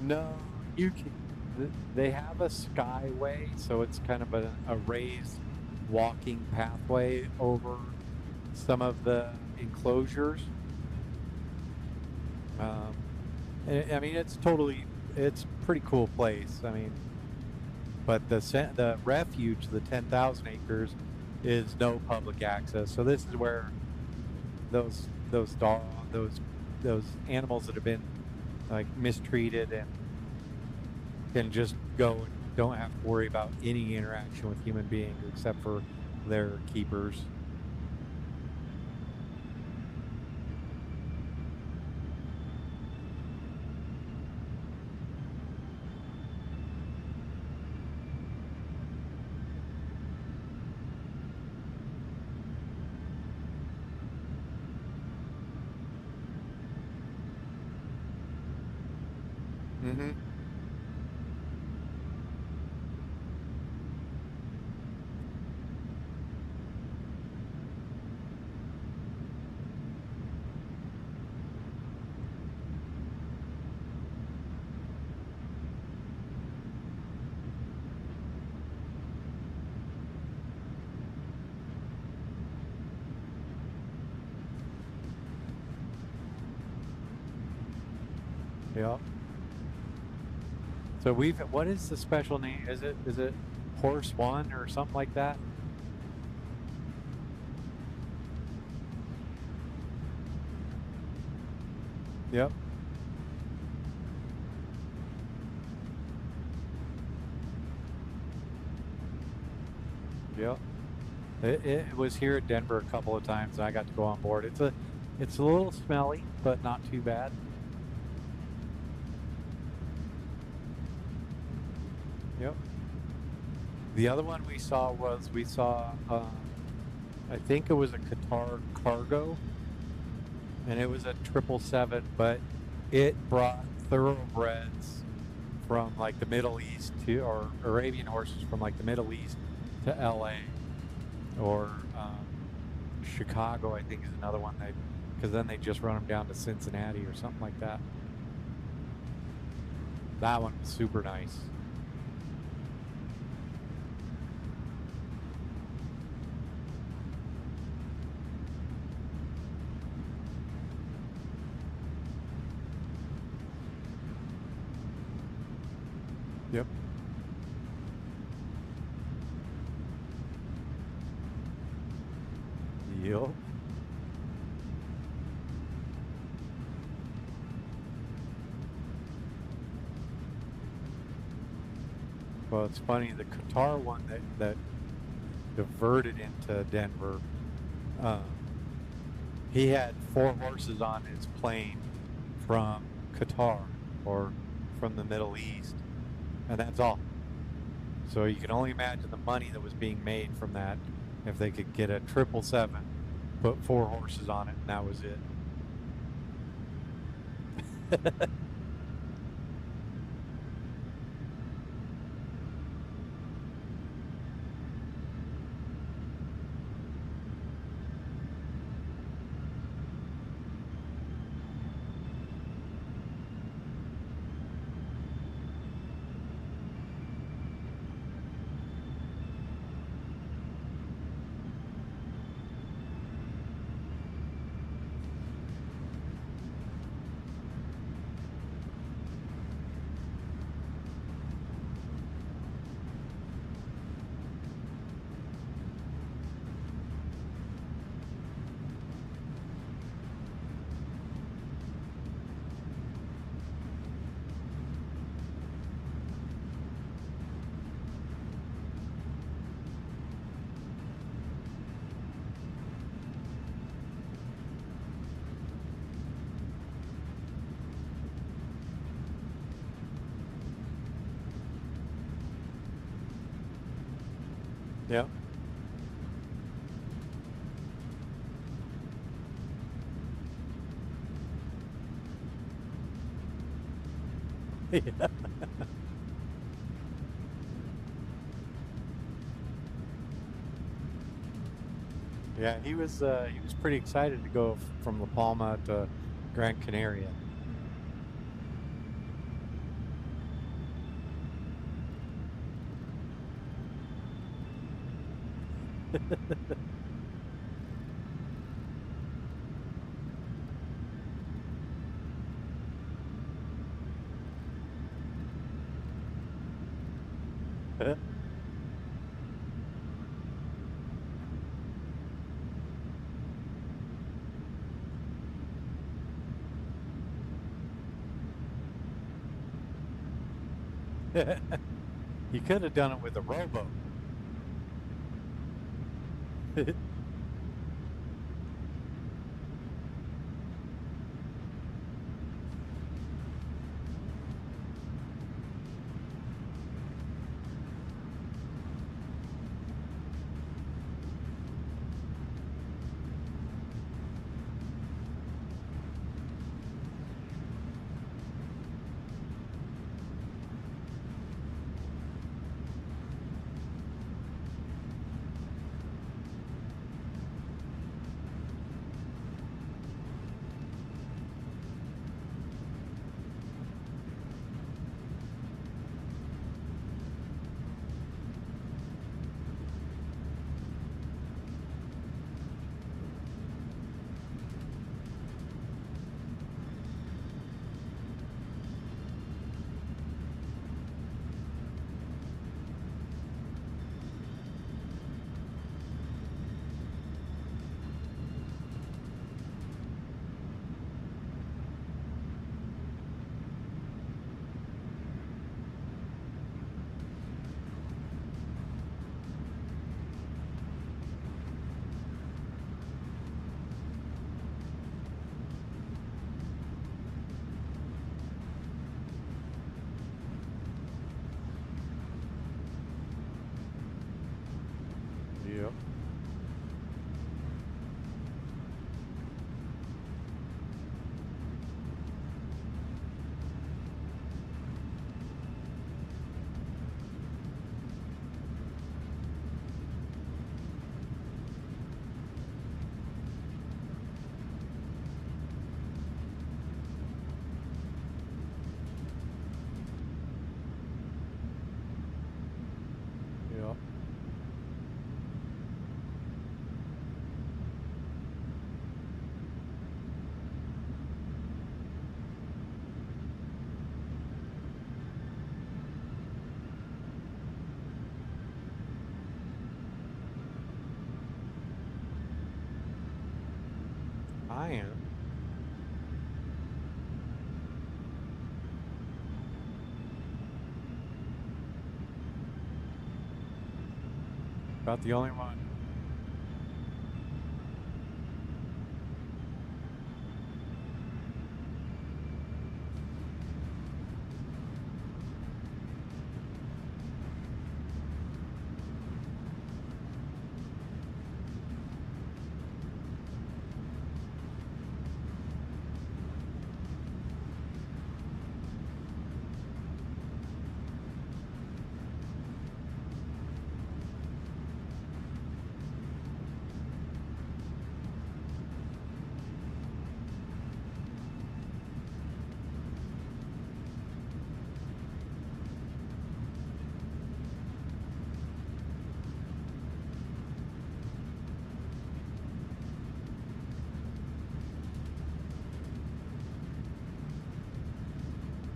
No, you can. They have a skyway, so it's kind of a raised walking pathway over some of the enclosures. I mean, it's a pretty cool place. I mean, but the refuge, the 10,000 acres, is no public access. So this is where those animals that have been like mistreated and can just go and don't have to worry about any interaction with human beings except for their keepers. Mm-hmm. Yeah. So what is the special name? Is it Horse One or something like that? Yep. Yep. It was here at Denver a couple of times, and I got to go on board. It's a little smelly, but not too bad. Yep. The other one we saw I think it was a Qatar cargo, and it was a 777, but it brought thoroughbreds from like the Middle East or Arabian horses from like the Middle East to LA, or Chicago, I think is another one, because then they just run them down to Cincinnati or something like that. That one was super nice. Yep. Yep. Well, it's funny, the Qatar one that diverted into Denver, he had 4 horses on his plane from Qatar or from the Middle East, and that's all. So you can only imagine the money that was being made from that if they could get a 777, put 4 horses on it, and that was it. Yep. Yeah. Yeah, he was pretty excited to go from La Palma to Gran Canaria. You could have done it with a rowboat. Yep. Yep. I am. About the only one.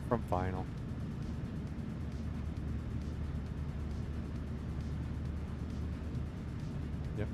From final. Yep.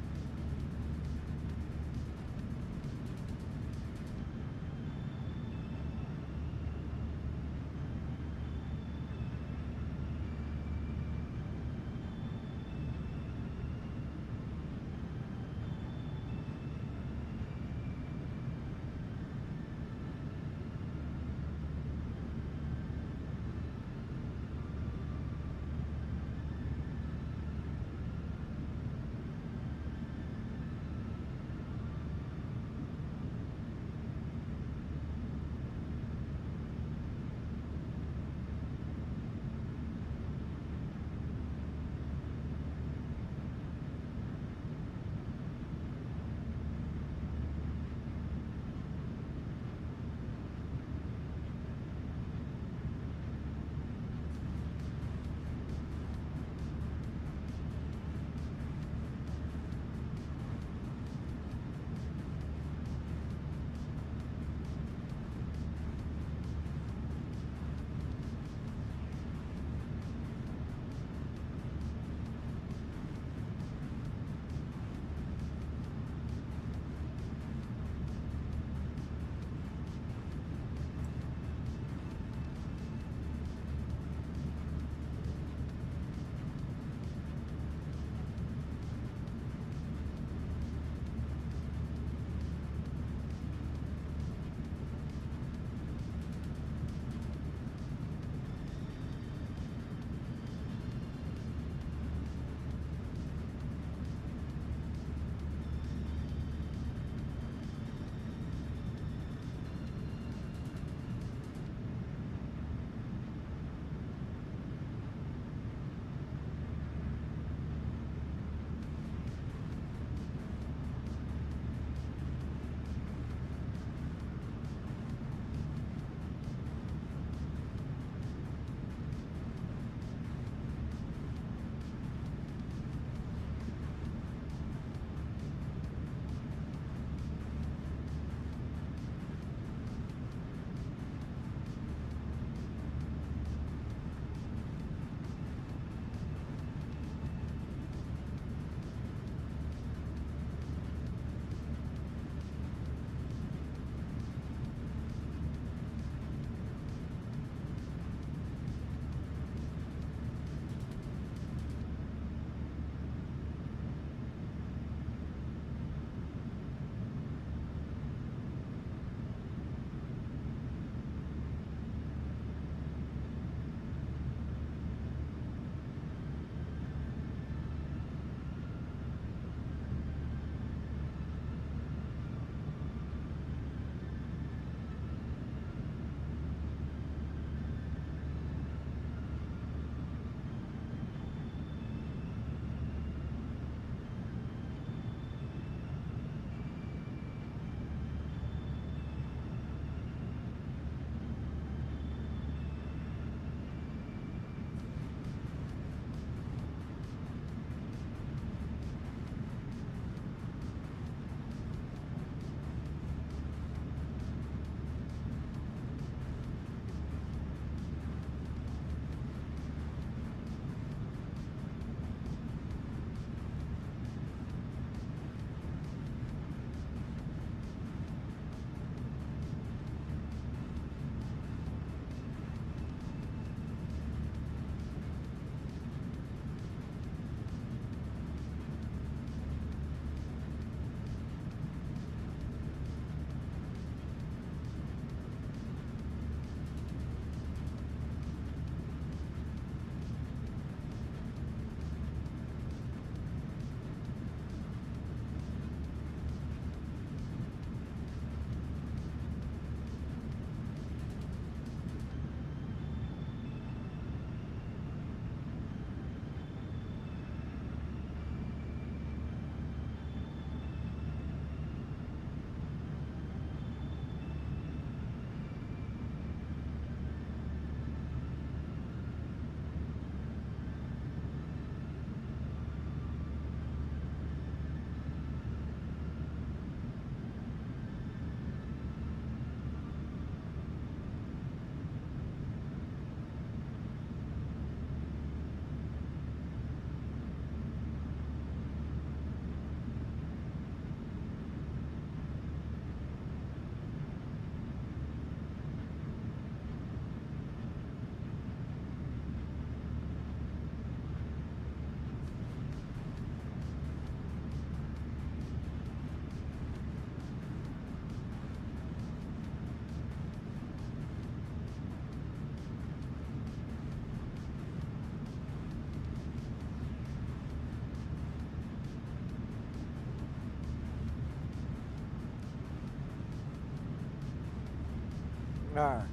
Alright.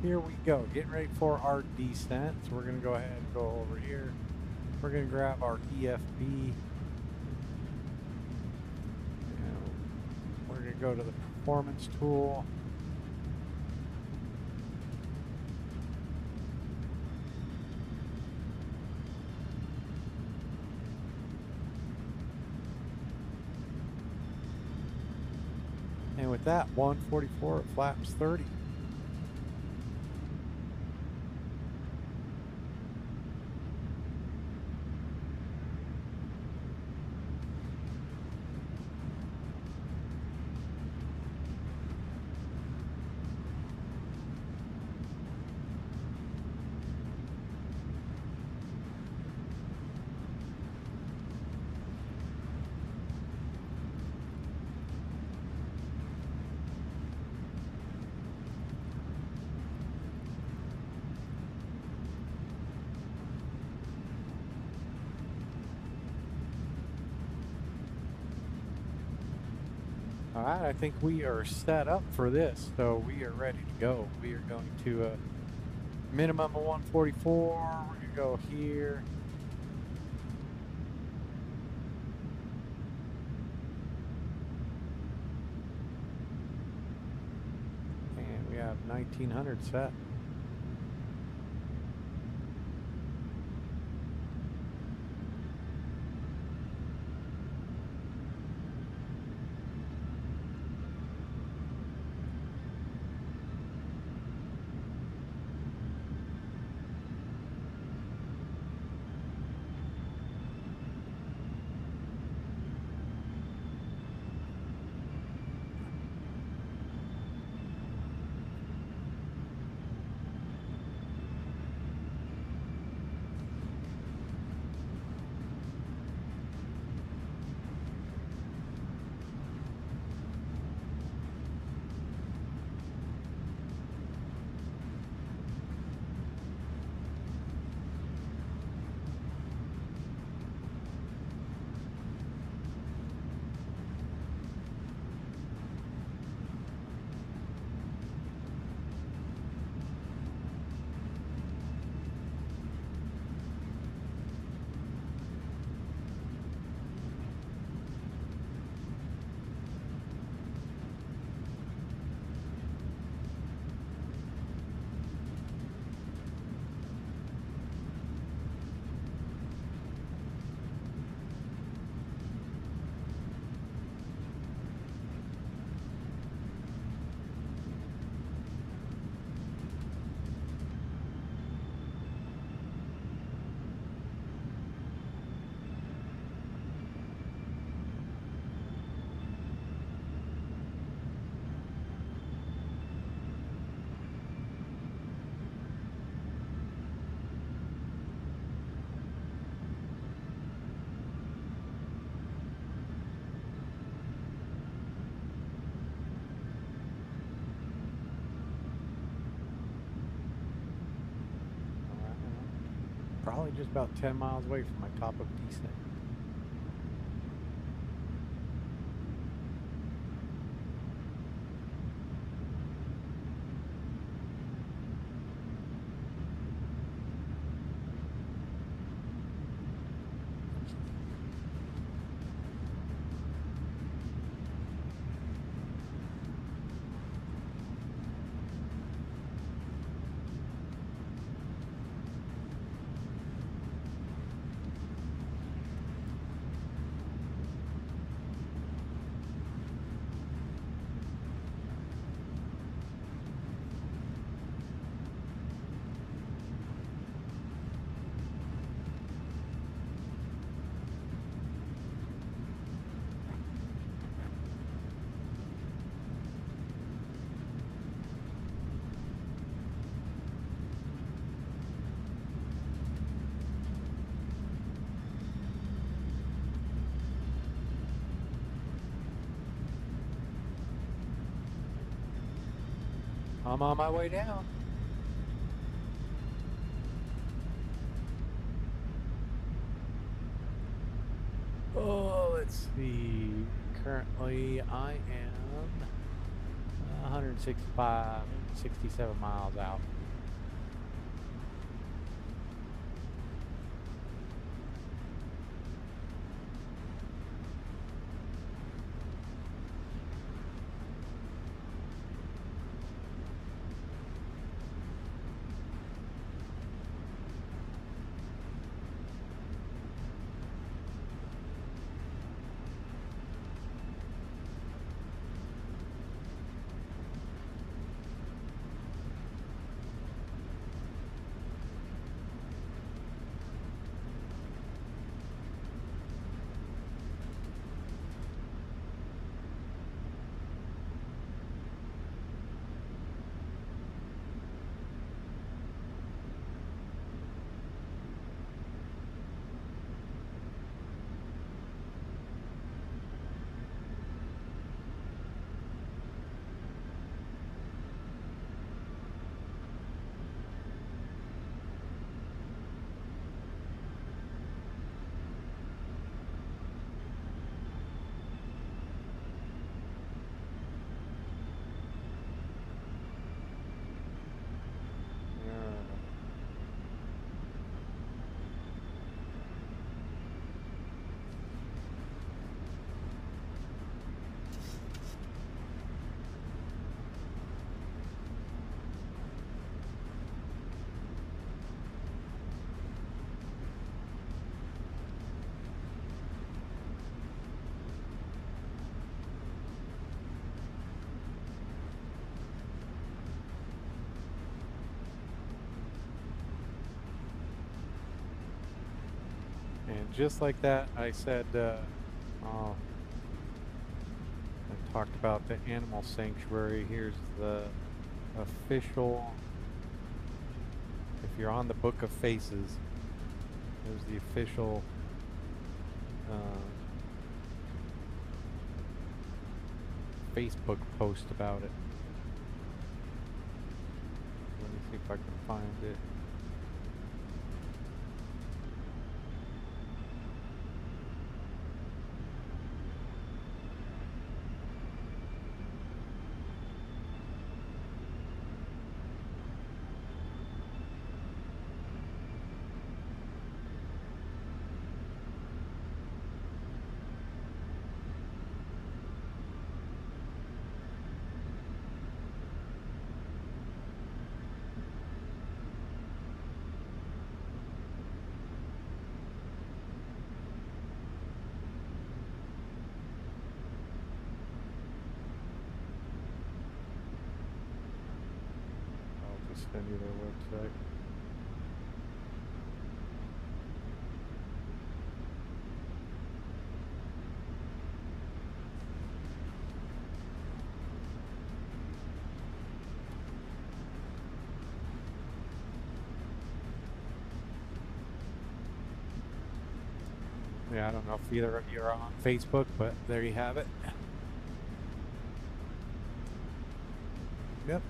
Here we go. Getting ready for our descent. So we're going to go ahead and go over here. We're going to grab our EFB. And we're going to go to the performance tool. And with that, 144 flaps 30. All right, I think we are set up for this, so we are ready to go. We are going to a minimum of 144. We're going to go here. And we have 1900 set. Probably just about 10 miles away from my top of descent. I'm on my way down. Oh, let's see. Currently, I am 165, 67 miles out. And just like that, I said, I talked about the animal sanctuary. Here's the official, if you're on the Book of Faces, there's the official Facebook post about it. Let me see if I can find it. Send you their website. Yeah, I don't know if either of you are on Facebook, but there you have it. Yep.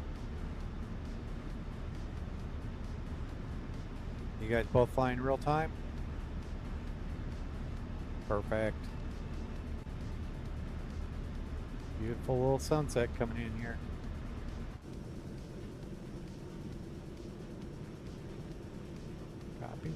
You guys both flying real time? Perfect. Beautiful little sunset coming in here. Copy.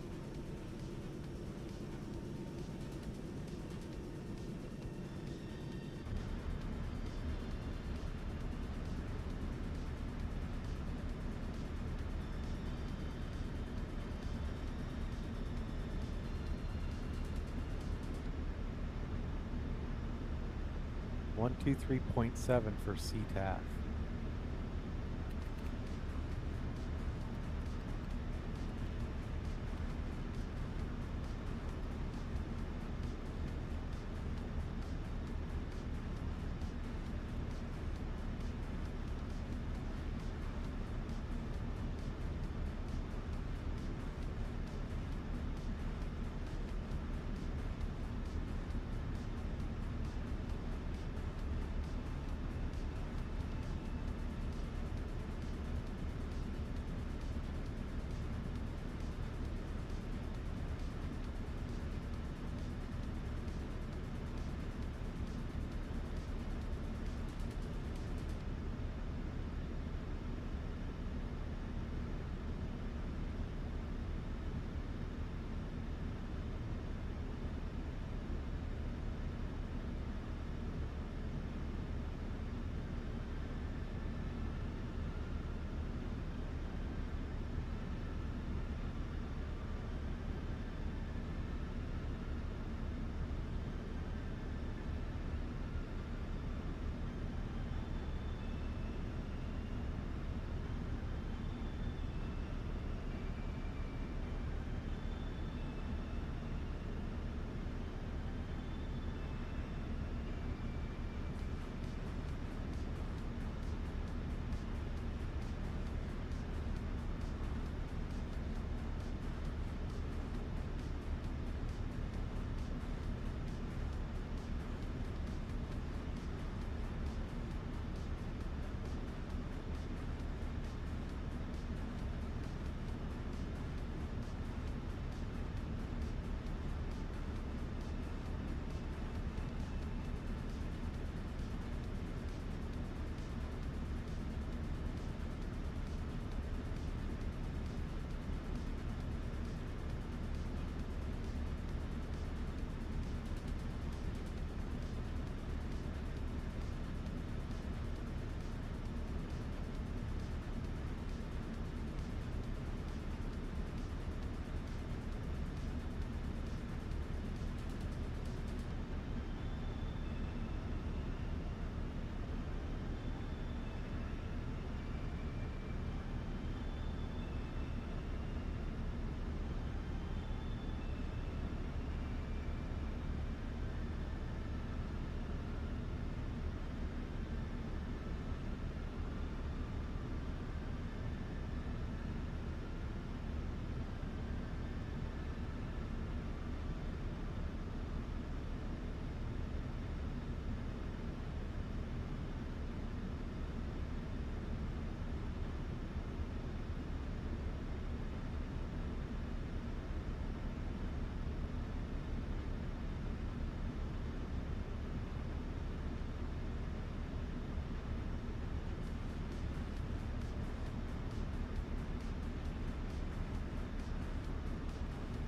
One, 2, 3.7 for CTAF.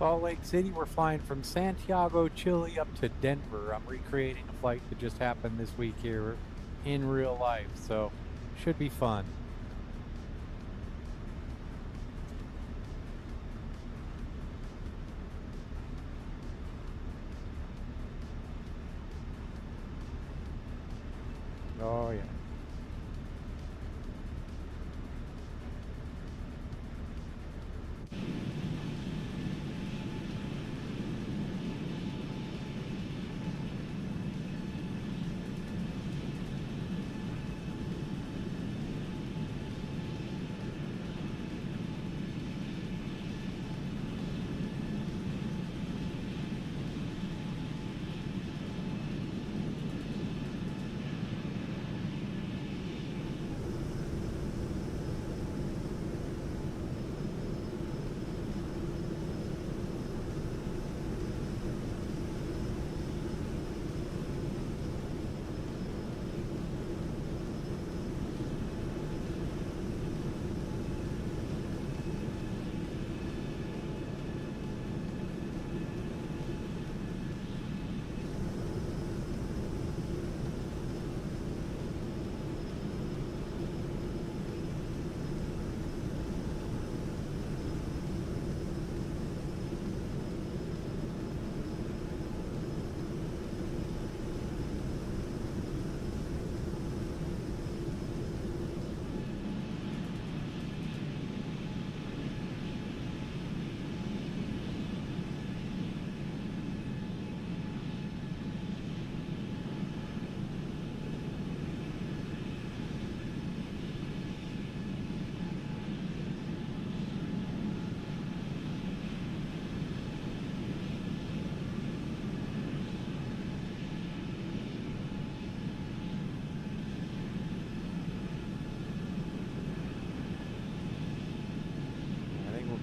Salt Lake City, we're flying from Santiago, Chile up to Denver. I'm recreating a flight that just happened this week here in real life, so should be fun. Oh, yeah.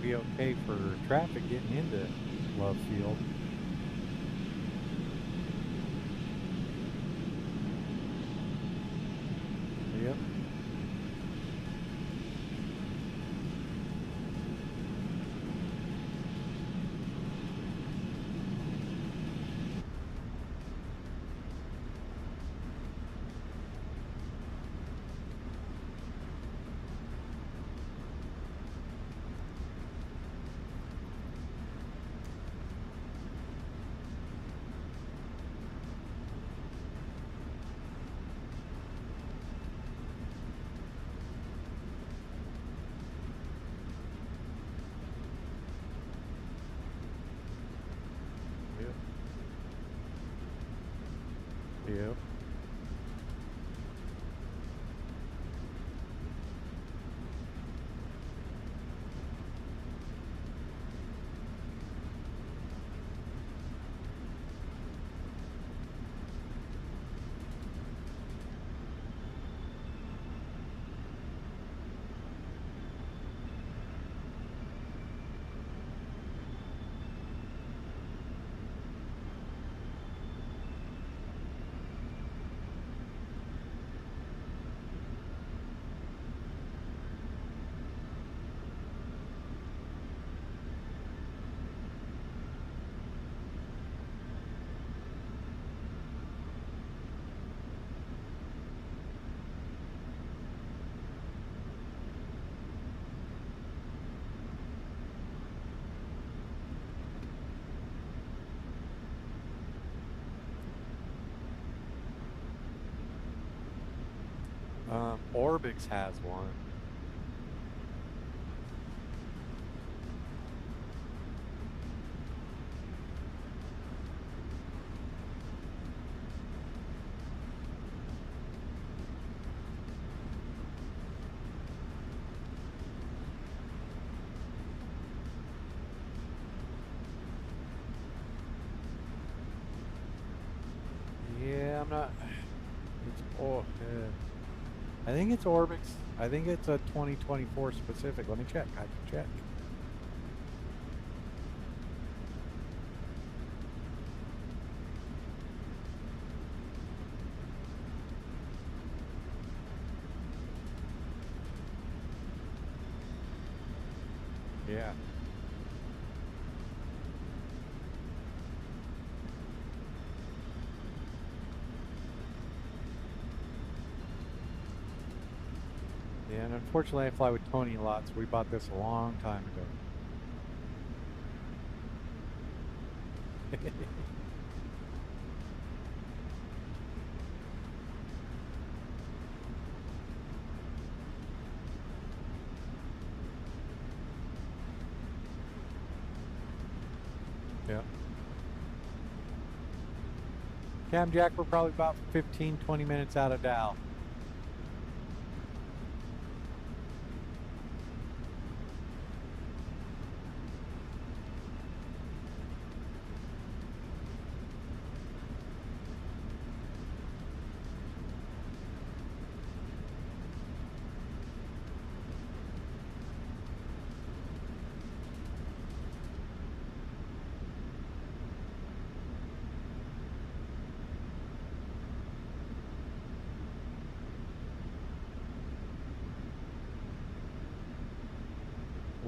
Be okay for traffic getting into Love Field. Yep. Yep. Orbix has one. Yeah, I'm not. I think it's Orbix. I think it's a 2024 specific. Let me check. I can check. Yeah. Yeah, and unfortunately I fly with Tony a lot, so we bought this a long time ago. Yeah. Cam Jack, we're probably about 15-20 minutes out of Dow.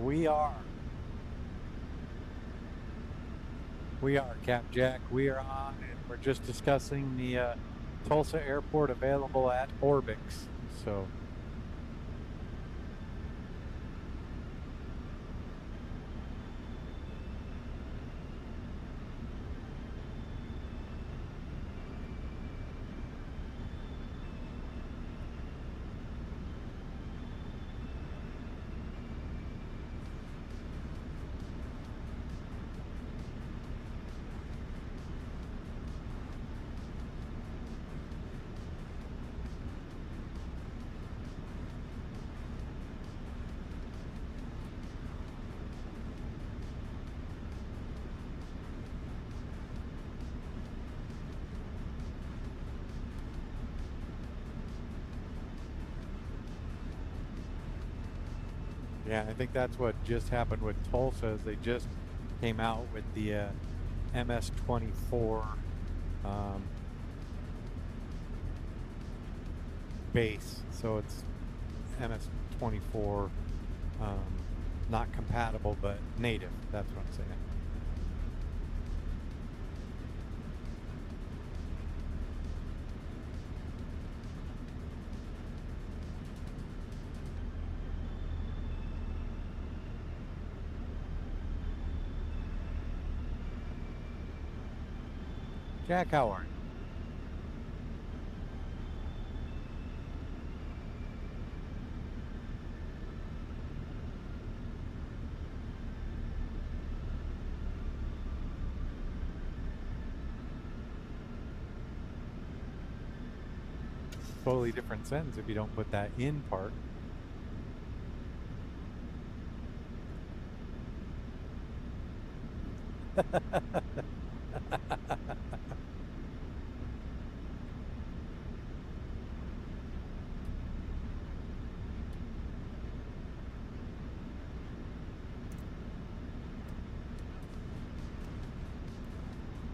We are, Cap Jack. We are on, and we're just discussing the Tulsa Airport available at Orbix. So, yeah, I think that's what just happened with Tulsa. Is they just came out with the MS-24 base. So it's MS-24 not compatible, but native. That's what I'm saying. Jack, how are you? Totally different sentence if you don't put that in part.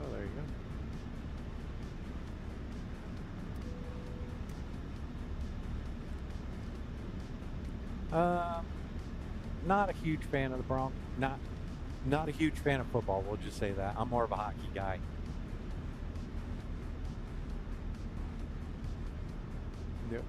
Oh, there you go. Not a huge fan of the Broncos. Not a huge fan of football. We'll just say that. I'm more of a hockey guy. Yep.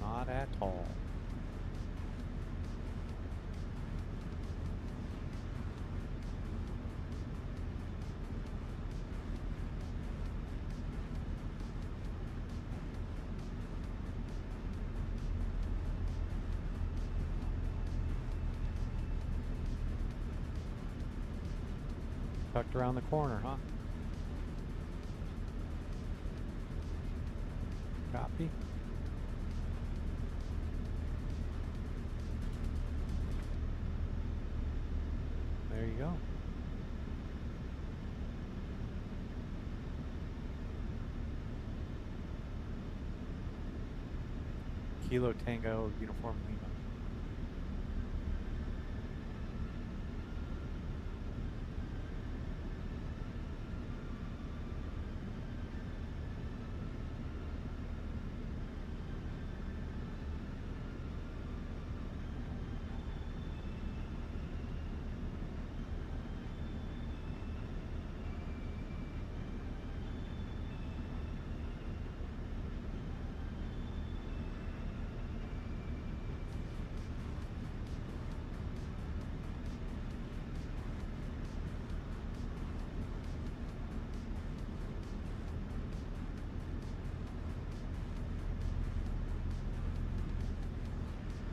Not at all. Tucked around the corner, huh? Copy. There you go. Kilo Tango Uniform Lima.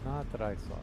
Not that I saw.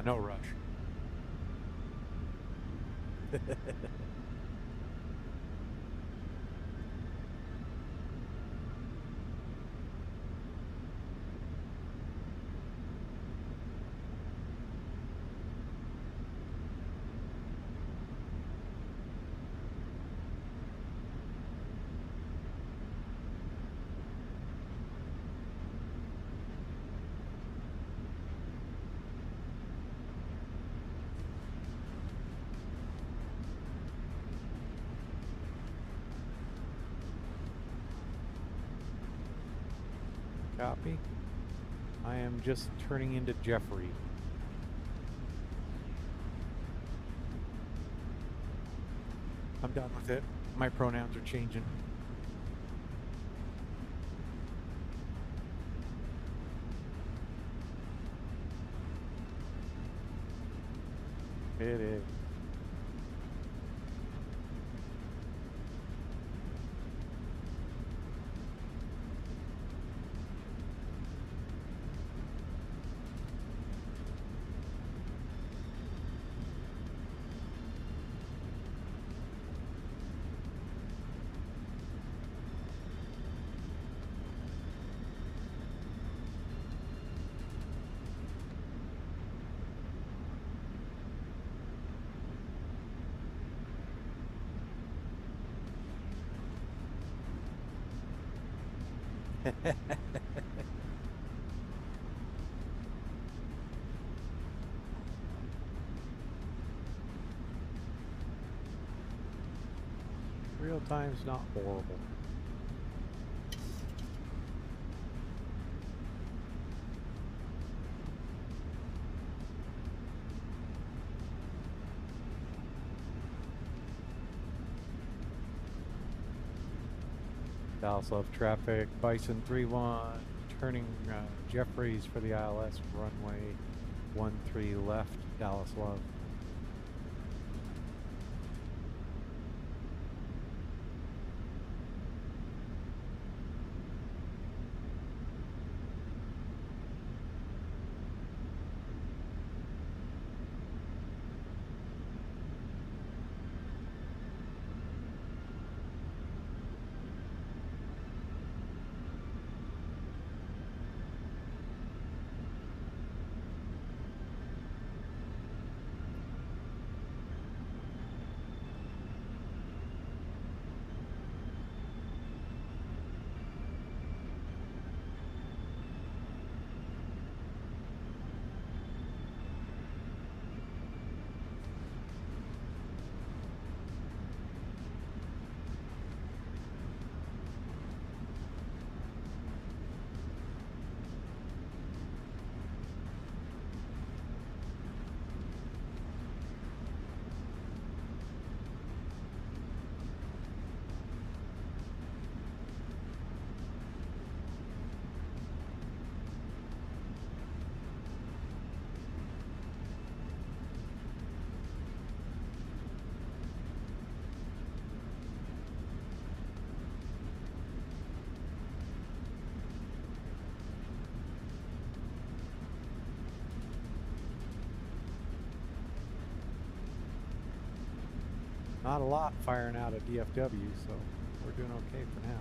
No rush. Copy. I am just turning into Jeffrey. I'm done with it. My pronouns are changing. It is. Real time's not horrible. Dallas Love traffic, Bison 3-1, turning Jeffries for the ILS, runway 13 left, Dallas Love. Not a lot firing out of DFW, so we're doing okay for now.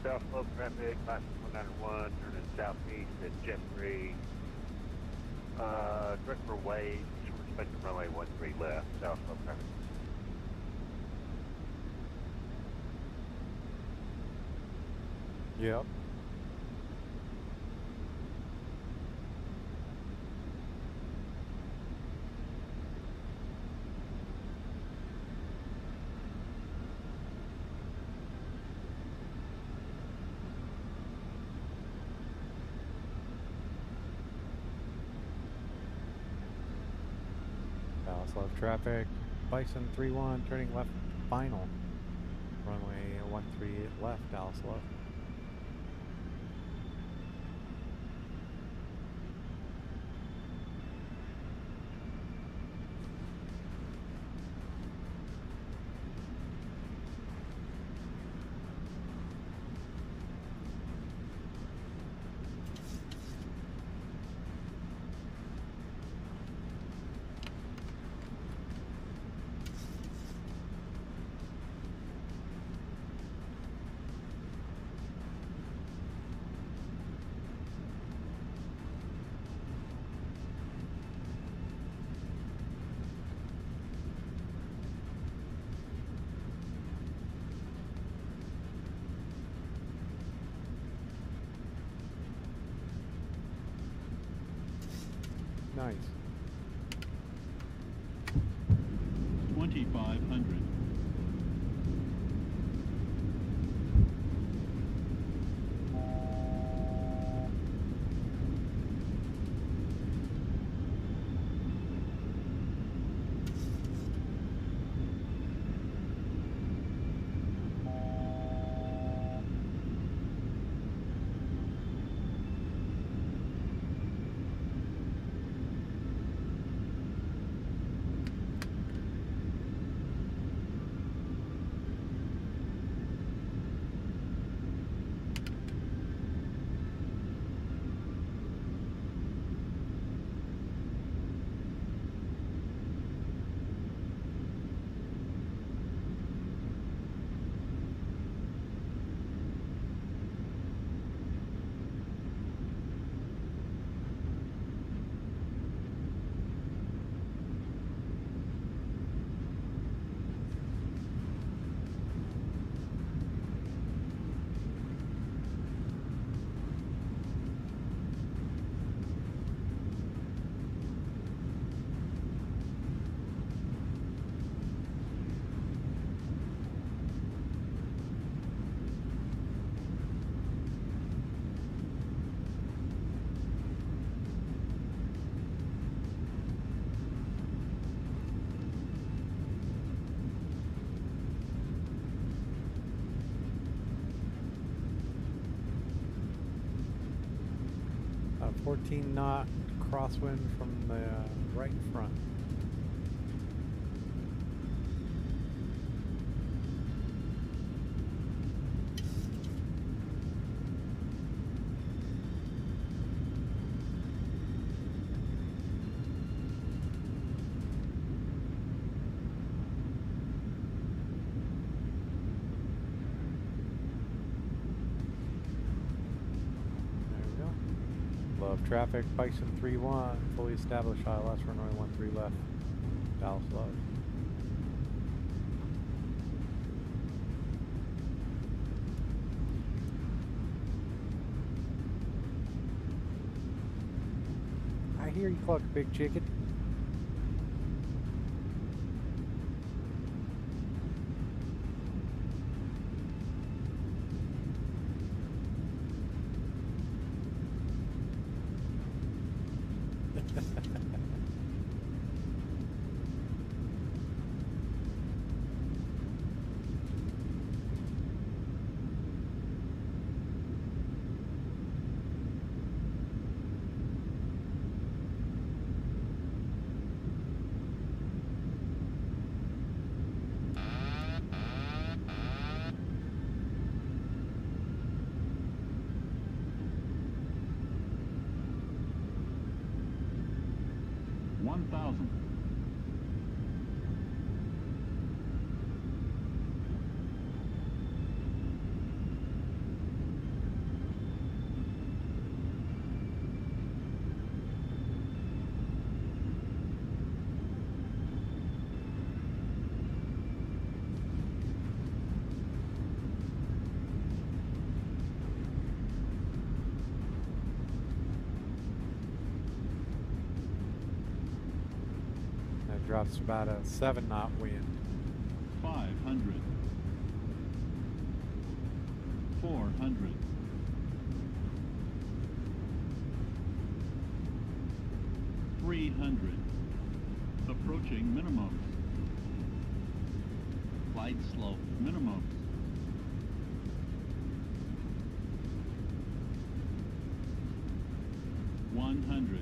South slope traffic, Bison 191, turning southeast at Jeffrey. Direct for waves, respecting runway 13 left, south slope traffic. Yep. Slow traffic, Bison 31, turning left final. Runway 13 left, Dallas Love. Nice. 2500. 14 knot crosswind from the right front. Traffic, Bison 3-1, fully established ILS, runway 13 left, Dallas Love. I hear you cluck, big chicken. Drops about a 7 knot wind. 500. 400. 300. Approaching minimums. Glide slope minimums. 100.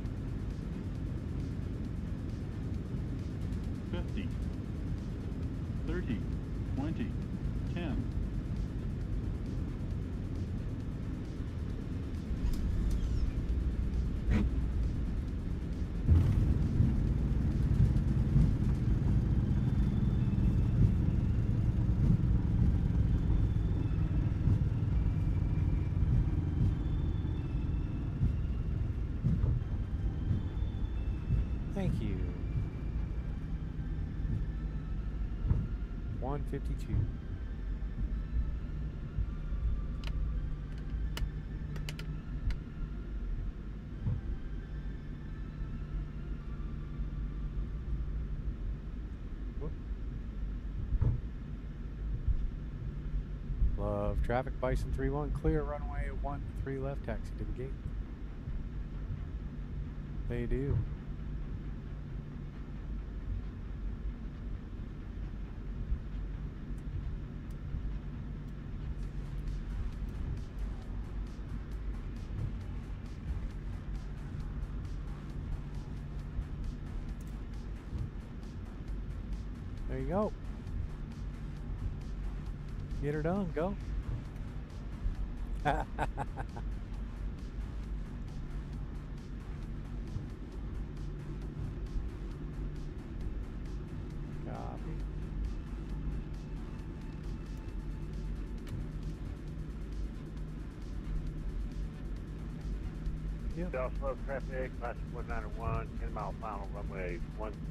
50, 30, 20, 10. Thank you. 152. Whoop. Love traffic, Bison 3-1, clear runway 13 left, taxi to the gate. They do. There you go. Get her done. Go. Copy. Yep. Dallas Love traffic, Bison 191, 10 mile final, runway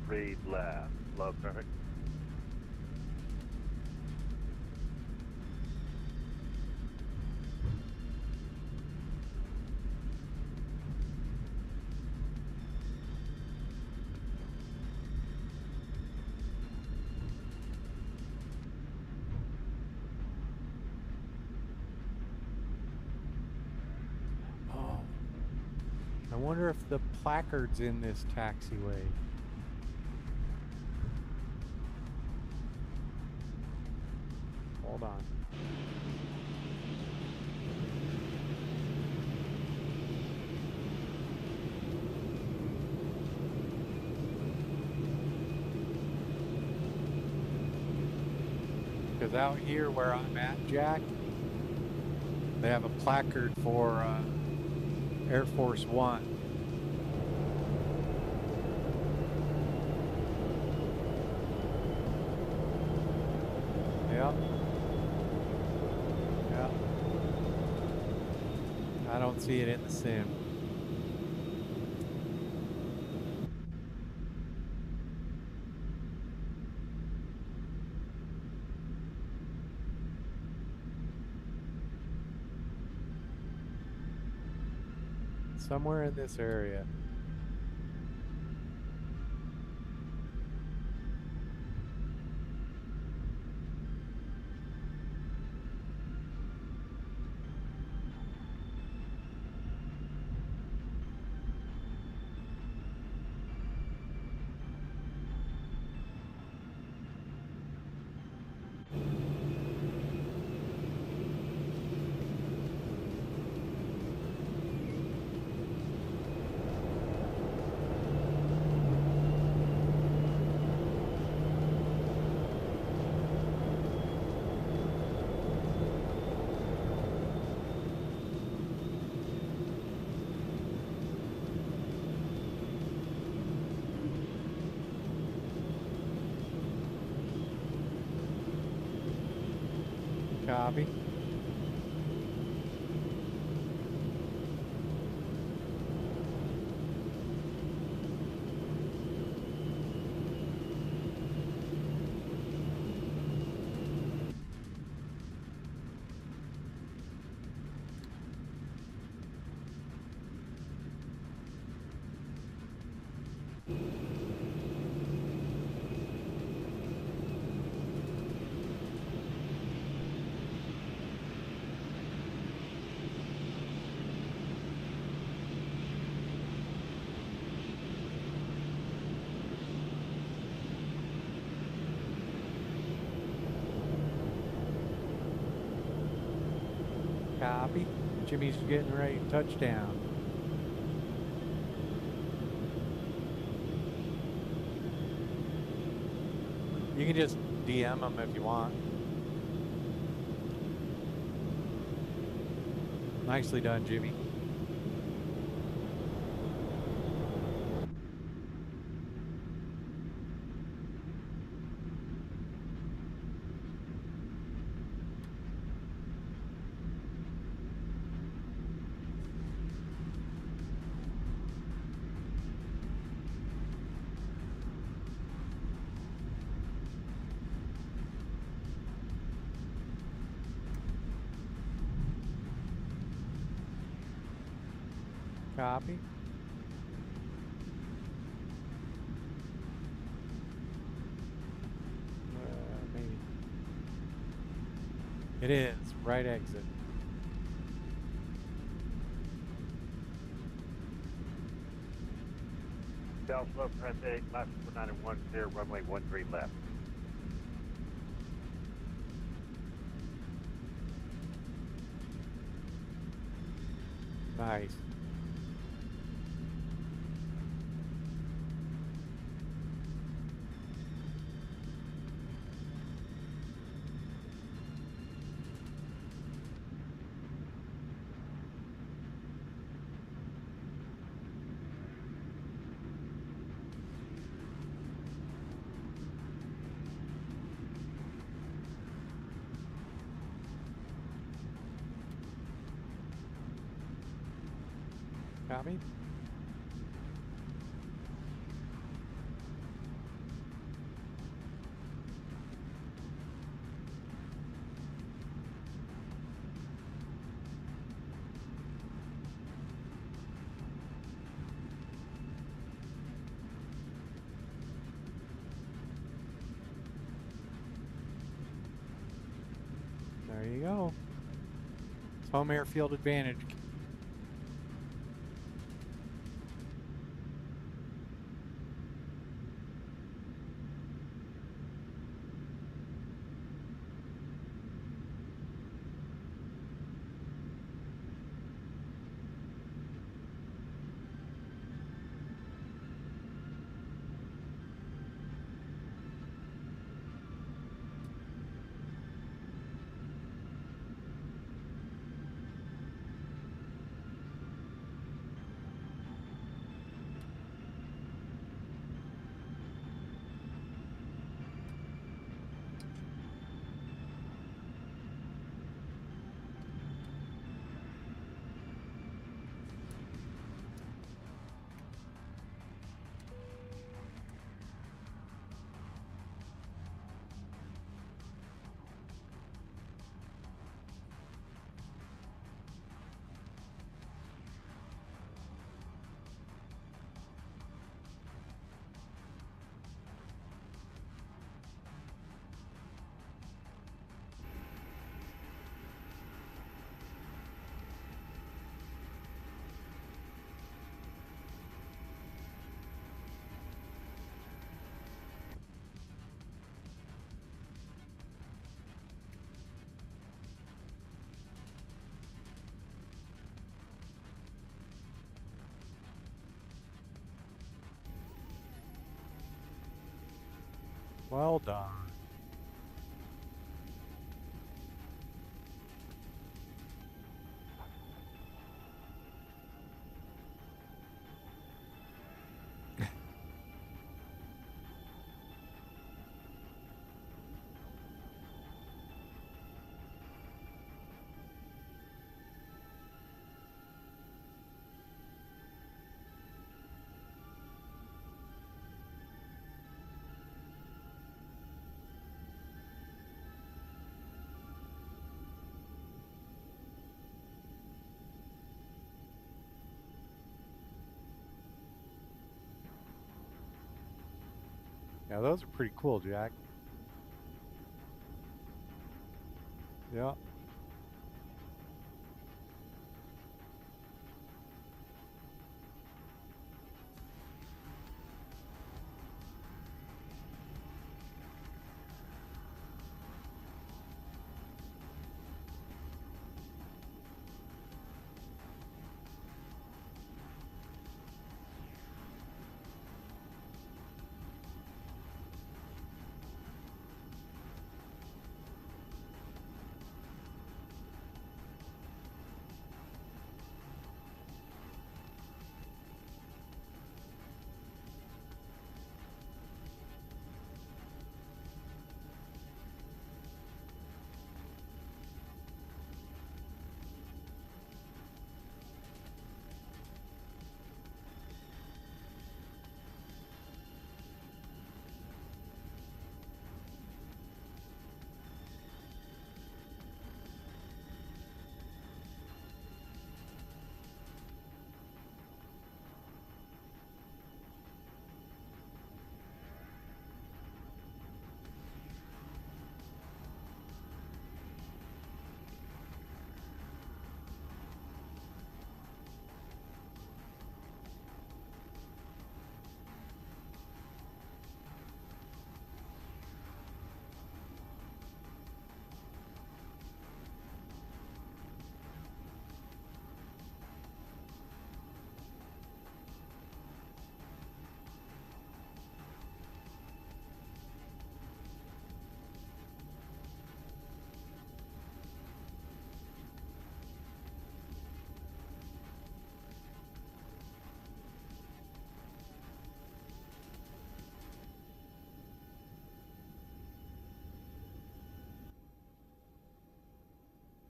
13 left. Love traffic. I wonder if the placard's in this taxiway. Hold on. Because out here where I'm at, Jack, they have a placard for Air Force One. Yep. Yep. I don't see it in the sim. Somewhere in this area. Copy. Copy. Jimmy's getting ready to touchdown. You can just DM him if you want. Nicely done, Jimmy. Copy. Maybe. It is. Right exit. South slope, press 8, left 491, runway 13 left. Nice. Copy. There you go. It's home airfield advantage. Well done. Yeah, those are pretty cool, Jack. Yeah.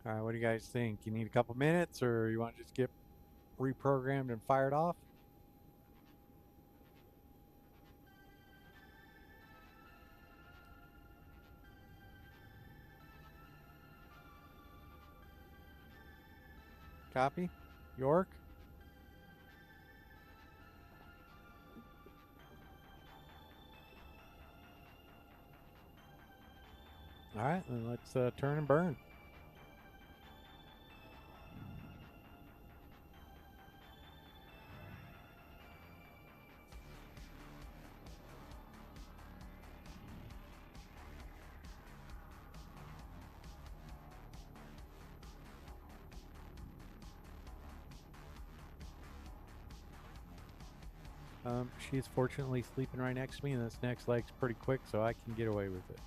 All right, what do you guys think? You need a couple minutes, or you want to just get reprogrammed and fired off? Copy? York? All right, then let's turn and burn. She's fortunately sleeping right next to me, and this next leg's pretty quick, so I can get away with it.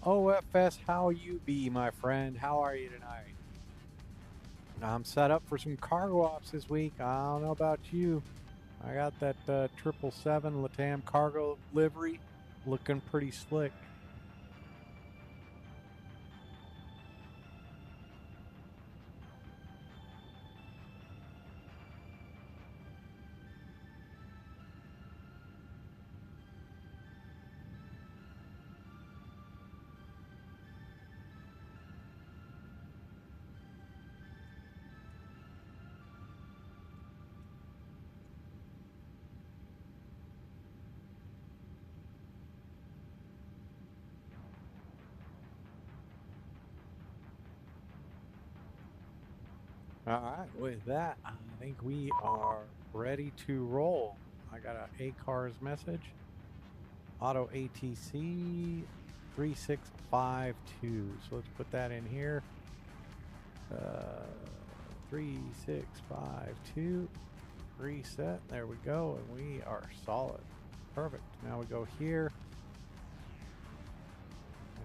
OFS, how you be, my friend? How are you tonight? I'm set up for some cargo ops this week. I don't know about you. I got that 777 Latam cargo livery looking pretty slick. All right, with that, I think we are ready to roll. I got a ACARS message. Auto ATC 3652. So let's put that in here. 3652. Reset. There we go. And we are solid. Perfect. Now we go here.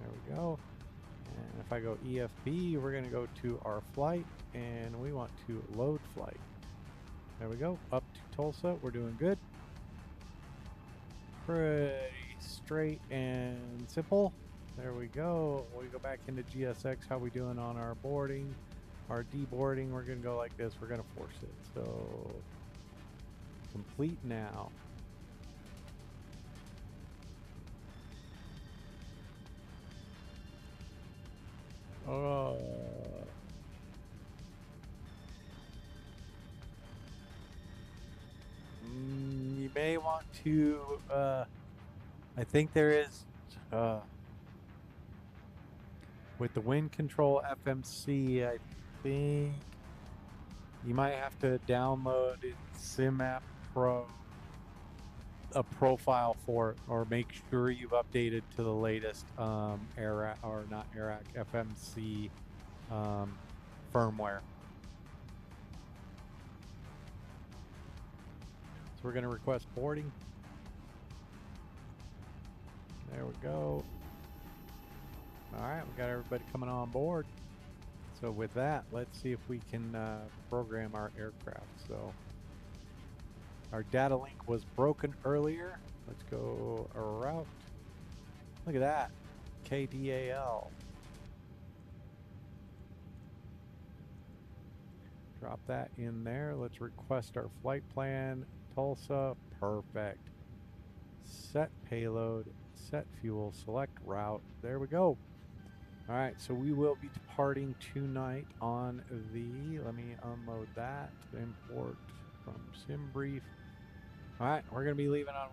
There we go. And if I go EFB, we're going to go to our flight. And we want to load flight. There we go. Up to Tulsa. We're doing good. Pretty straight and simple. There we go. We go back into GSX. How we doing on our boarding? Our deboarding, we're going to go like this. We're going to force it. So complete now. You may want to, I think there is, with the wind control FMC, I think you might have to download in SimApp Pro a profile for it, or make sure you've updated to the latest ARAC, or not ARAC, FMC firmware. So we're going to request boarding. There we go. All right, we got everybody coming on board. So with that, let's see if we can program our aircraft. So our data link was broken earlier. Let's go a route. Look at that, KDAL. Drop that in there. Let's request our flight plan. Tulsa, perfect. Set payload, set fuel, select route. There we go. All right, so we will be departing tonight on the, let me unload that, import from SimBrief. All right, we're going to be leaving on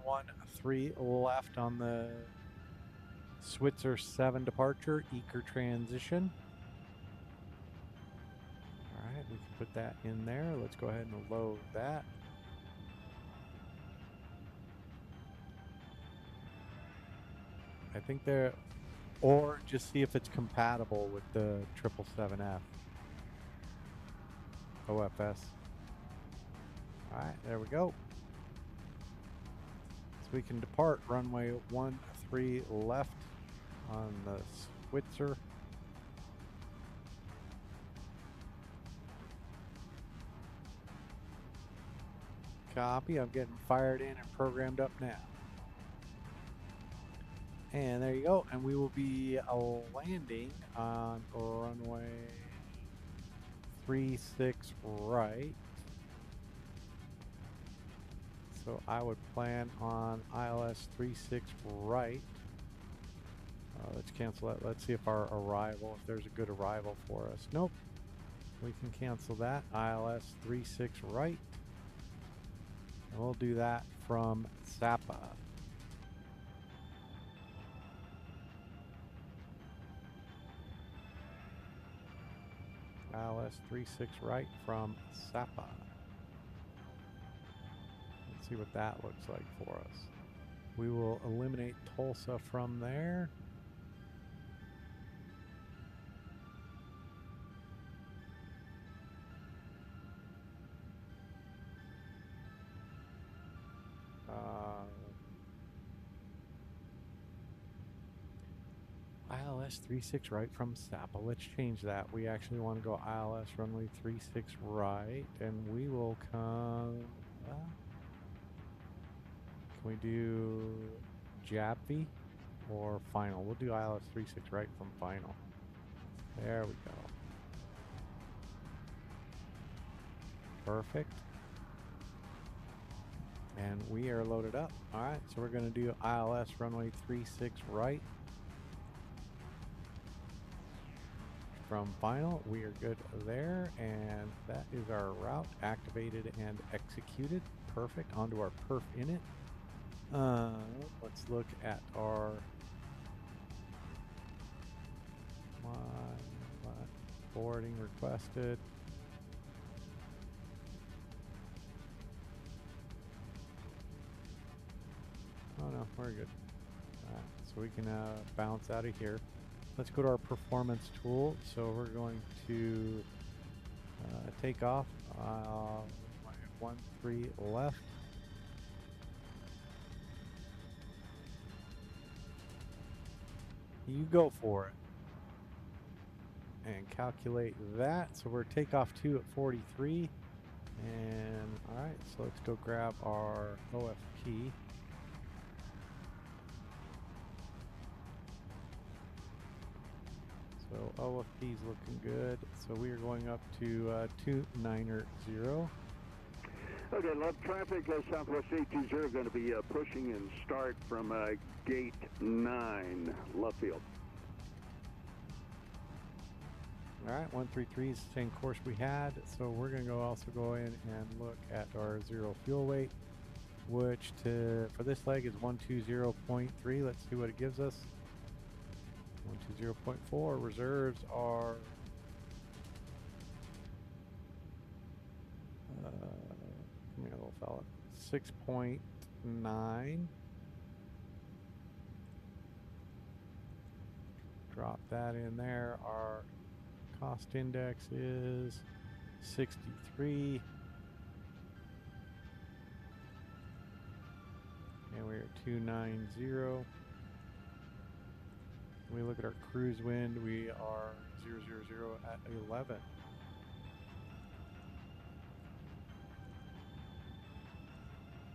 13 left on the Switzer 7 departure, Eker transition. All right, we can put that in there. Let's go ahead and load that. I think they're, or just see if it's compatible with the 777F OFS. All right, there we go. So we can depart runway 13 left on the Switzer. Copy. I'm getting fired in and programmed up now. And there you go. And we will be landing on runway 36 right. So I would plan on ILS 36 right. Let's cancel that. Let's see if our arrival, if there's a good arrival for us. Nope. We can cancel that. ILS 36 right. And we'll do that from Sapa. ILS 36 right from Sapa. Let's see what that looks like for us. We will eliminate Tulsa from there. ILS 36 right from Sapa. Let's change that. We actually want to go ILS runway 36 right, and we will come. Can we do JABV or final? We'll do ILS 36 right from final. There we go. Perfect. And we are loaded up. All right, so we're going to do ILS runway 36 right. From final, we are good there, and that is our route activated and executed. Perfect. Onto our perf init. Let's look at our boarding requested. No, we're good. So we can bounce out of here. Let's go to our performance tool. So we're going to take off 13 left. You go for it. And calculate that. So we're takeoff 2 at 43. And all right, so let's go grab our OFP. So OFP is looking good. So we are going up to 290. Okay, left traffic, Southwest 820 going to be pushing and start from gate 9, left field. All right, 133 is the same course we had. So we're going to also go in and look at our zero fuel weight, which for this leg is 120.3. Let's see what it gives us. 120.4. Reserves are come here, little fella. 6.9. Drop that in there. Our cost index is 63. And we're at 290. We look at our cruise wind, we are 000 at 11.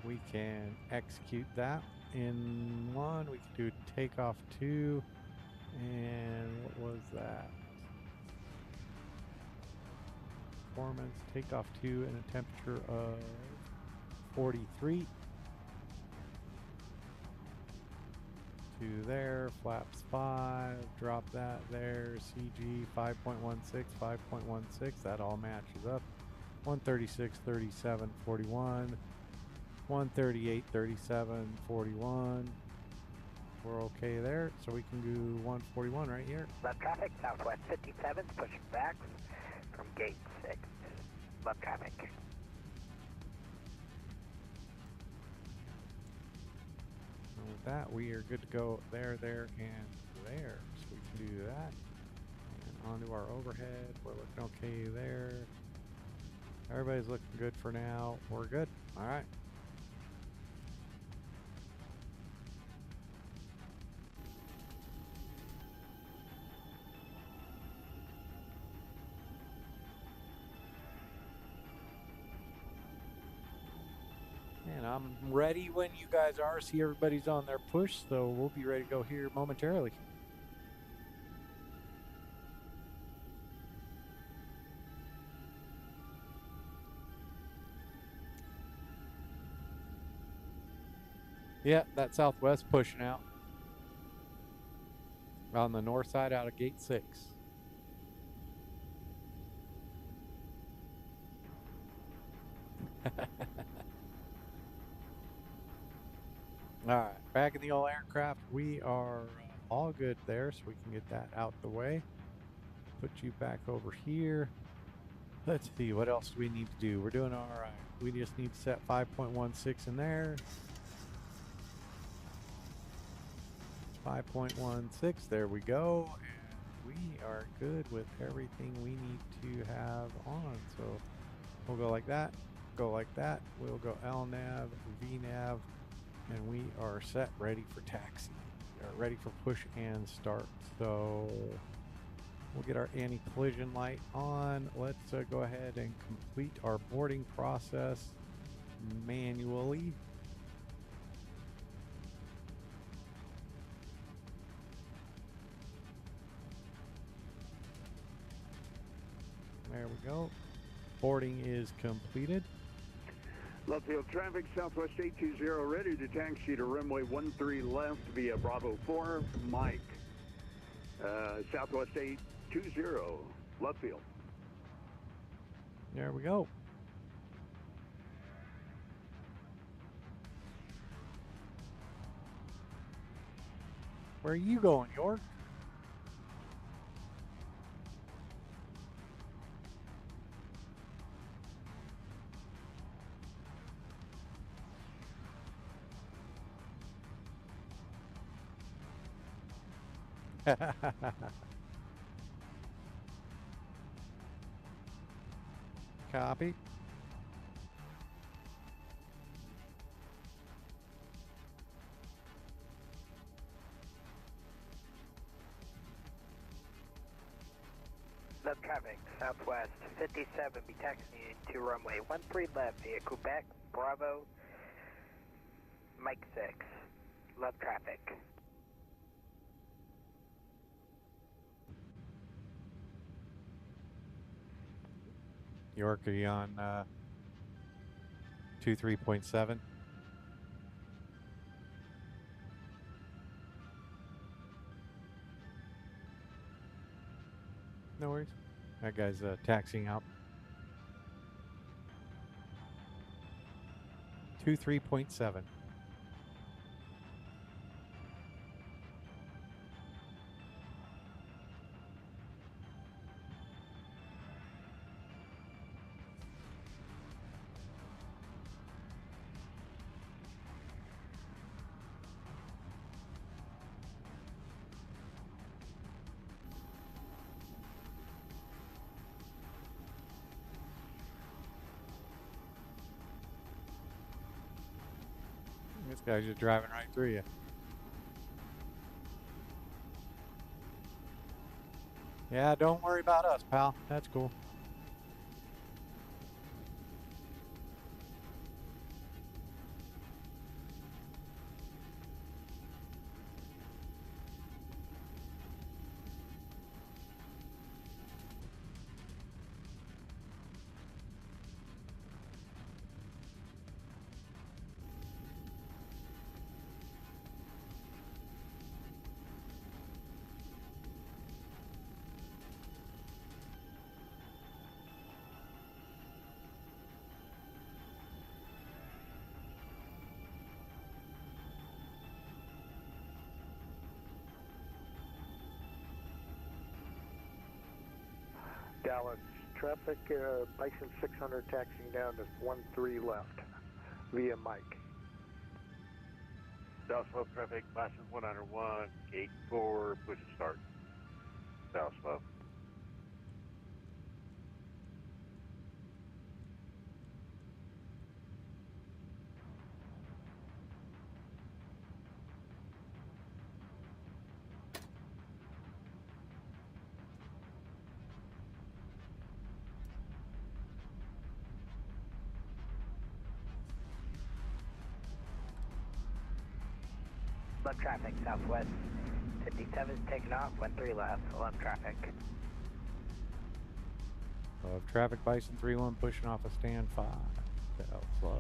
We can execute that in one. We can do takeoff 2. And what was that? Performance, takeoff 2 and a temperature of 43. To there, flaps 5, drop that there, CG 5.16, 5.16, that all matches up. 136, 37, 41, 138, 37, 41. We're okay there, so we can do 141 right here. Left traffic, Southwest 57, pushing back from gate 6. Left traffic. And with that, we are good to go there, there, and there. So we can do that. And onto our overhead. We're looking okay there. Everybody's looking good for now. We're good. All right. And I'm ready when you guys are. See, everybody's on their push, so we'll be ready to go here momentarily. Yeah, that Southwest pushing out. On the north side out of gate 6. All right, back in the old aircraft, we are all good there, so we can get that out the way. Put you back over here. Let's see, what else do we need to do? We're doing all right. We just need to set 5.16 in there. 5.16, there we go. And we are good with everything we need to have on. So we'll go like that, go like that. We'll go LNAV, VNAV, and we are set, ready for taxi. We are ready for push and start. So we'll get our anti-collision light on. Let's go ahead and complete our boarding process manually. There we go. Boarding is completed. Left field traffic, Southwest 820, ready to taxi to runway 13 left via Bravo 4, Mike. Southwest 820, left field. There we go. Where are you going, York? Copy. Left traffic, southwest, 57, be taxiing to runway 13 left via Quebec, Bravo, Mike 6. Left traffic. York, are you on 23.7? No worries. That guy's taxiing out. 23.7. This guy's just driving right through you. Yeah, don't worry about us, pal. That's cool. Dallas traffic, Bison 600 taxiing down to 13 left via Mike. South slope traffic, Bison 101, gate 4, push and start. South slope. Left traffic, southwest, 57 is taking off, 13 left, left traffic. Traffic Bison 3-1 pushing off a stand 5. That was slow.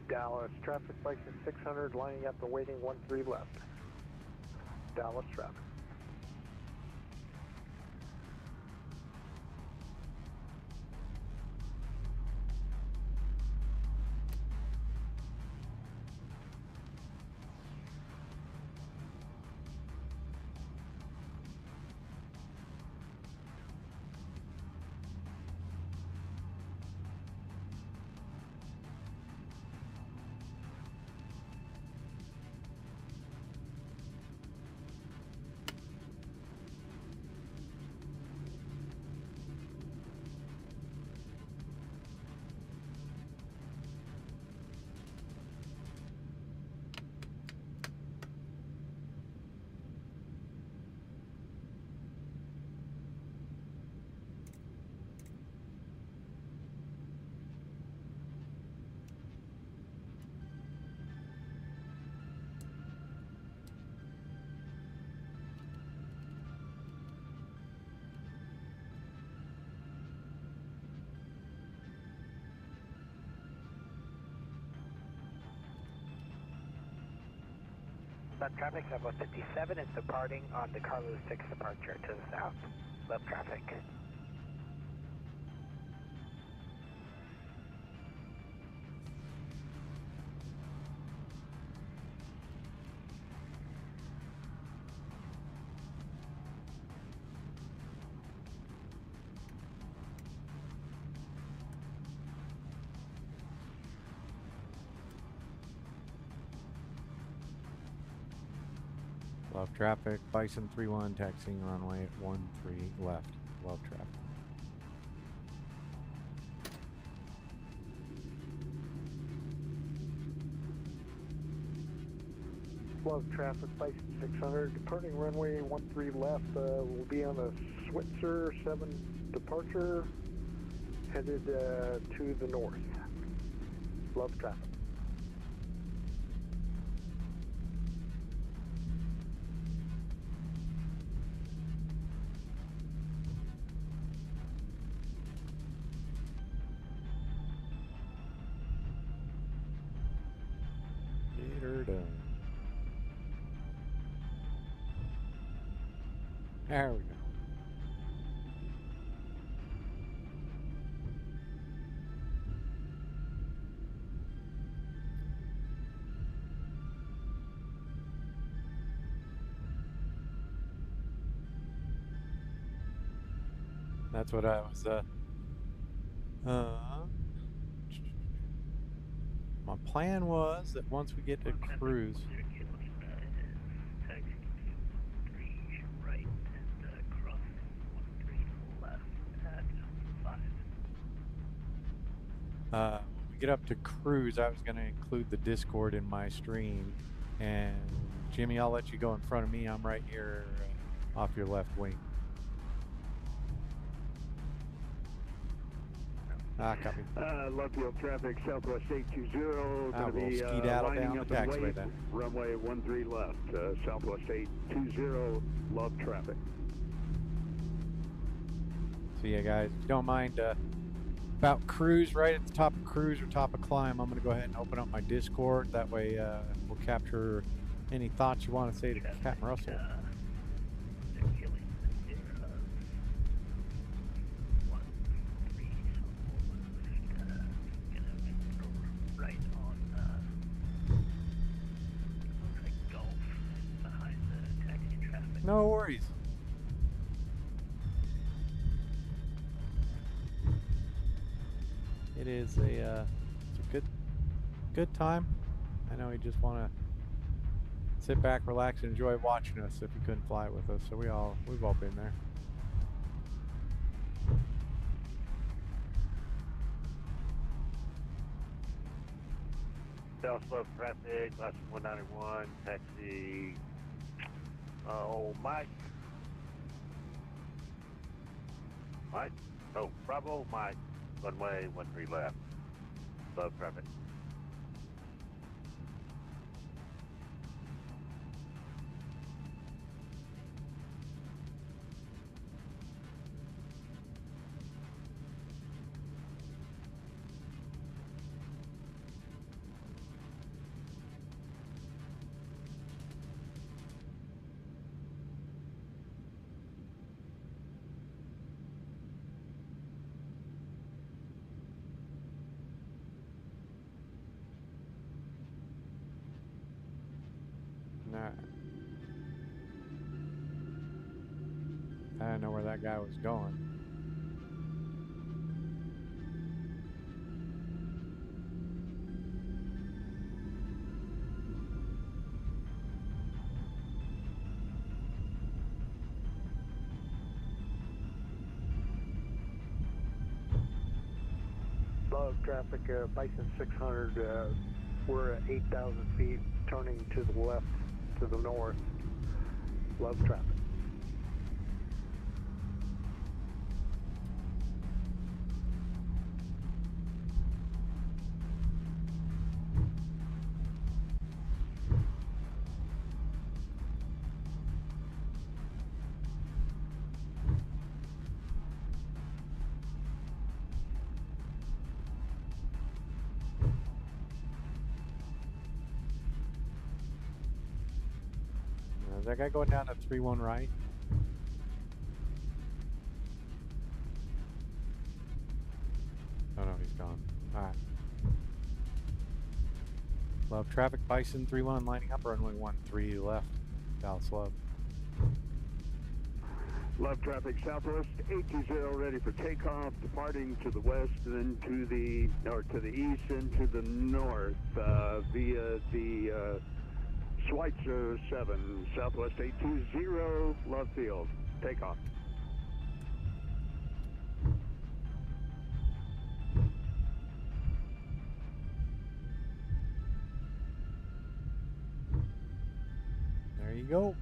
Dallas traffic, Bison 600 lining up and waiting 13 left. Dallas traffic. Left traffic, Southwest 57 is departing on the Carlos 6 departure to the south. Left traffic. Love traffic, Bison 31 taxiing runway 13 left. Love traffic. Love traffic, Bison 600, departing runway 13 left. We'll be on a Switzer 7 departure, headed to the north. Love traffic. Get her done. There we go. That's what I was, my plan was that once we get to cruise, when we get up to cruise, I was going to include the Discord in my stream. And Jimmy, I'll let you go in front of me. I'm right here off your left wing. Copy. Love field traffic, Southwest 820. Going to we'll be skedaddle lining down up the and taxiway wait. then. Runway 13 left, Southwest 820. Love traffic. So yeah, guys, if you don't mind, about cruise, right at the top of cruise or top of climb, I'm going to go ahead and open up my Discord. That way we'll capture any thoughts you want to say to Captain Russell. No worries. It is it's a good time. I know you just want to sit back, relax, and enjoy watching us if you couldn't fly with us. So we've all been there. South slope traffic, last 191, taxi. Oh, Mike. Mike? Oh, Bravo, Mike. Runway 13 left. Love traffic. I didn't know where that guy was going. Love traffic, Bison 600. We're at 8,000 feet, turning to the left, to the north. Love traffic. Is that guy going down at 3-1 right? Oh no, he's gone. Alright. Love traffic, Bison 3-1 lining up, runway 13 left, Dallas Love. Love traffic southwest 820 ready for takeoff, departing to the west, then to the east and to the north via the Schweitzer 7, southwest 820, Love Field, takeoff. There you go.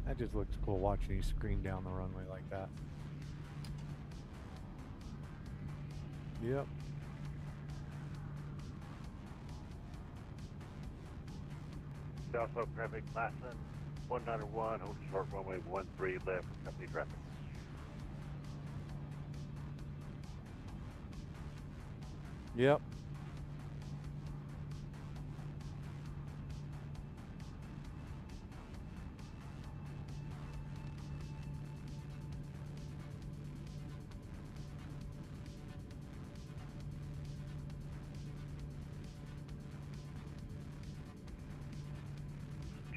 That just looks cool watching you scream down the runway like that. Yep. Southwest traffic, Bison 191, hold short runway 13 left for company traffic. Yep.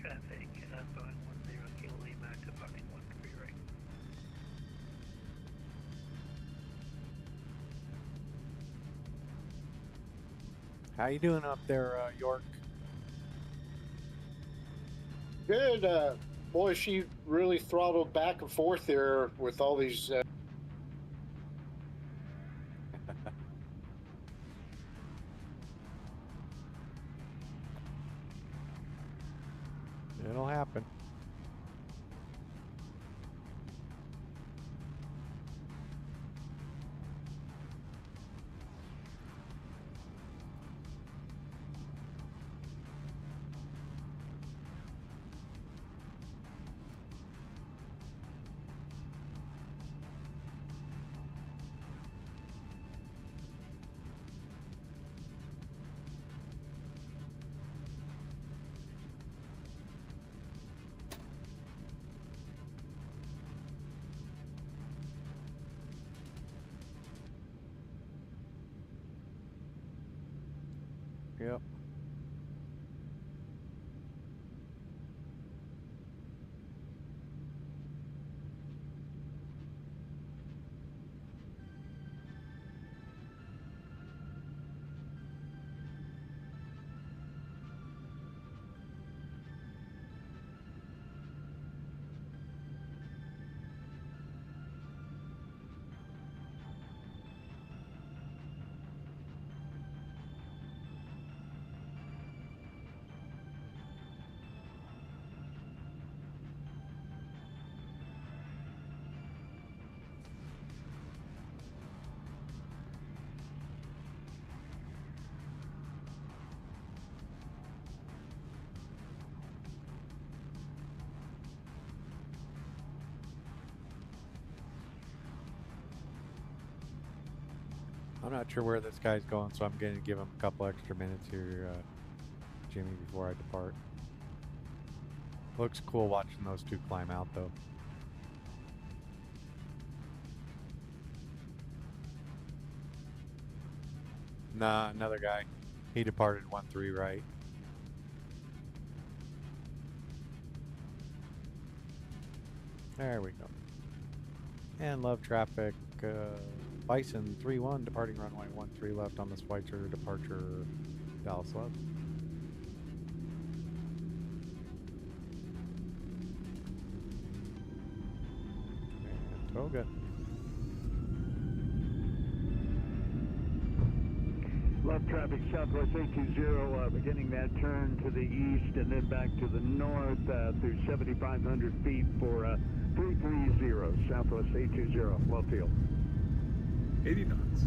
Traffic, Boeing 10 Kilo Lima, departing 13 right. How you doing up there, York? Good. Boy, she really throttled back and forth there with all these. It'll happen. Yep. I'm not sure where this guy's going, so I'm going to give him a couple extra minutes here, Jimmy, before I depart. Looks cool watching those two climb out, though. Nah, another guy. He departed 13 right. There we go. And love traffic. Bison 3-1 departing runway 13 left on the Schweitzer departure Dallas Love. And Toga. left traffic, Southwest 820, beginning that turn to the east and then back to the north through 7,500 feet for 330, Southwest 820, well field. 80 knots.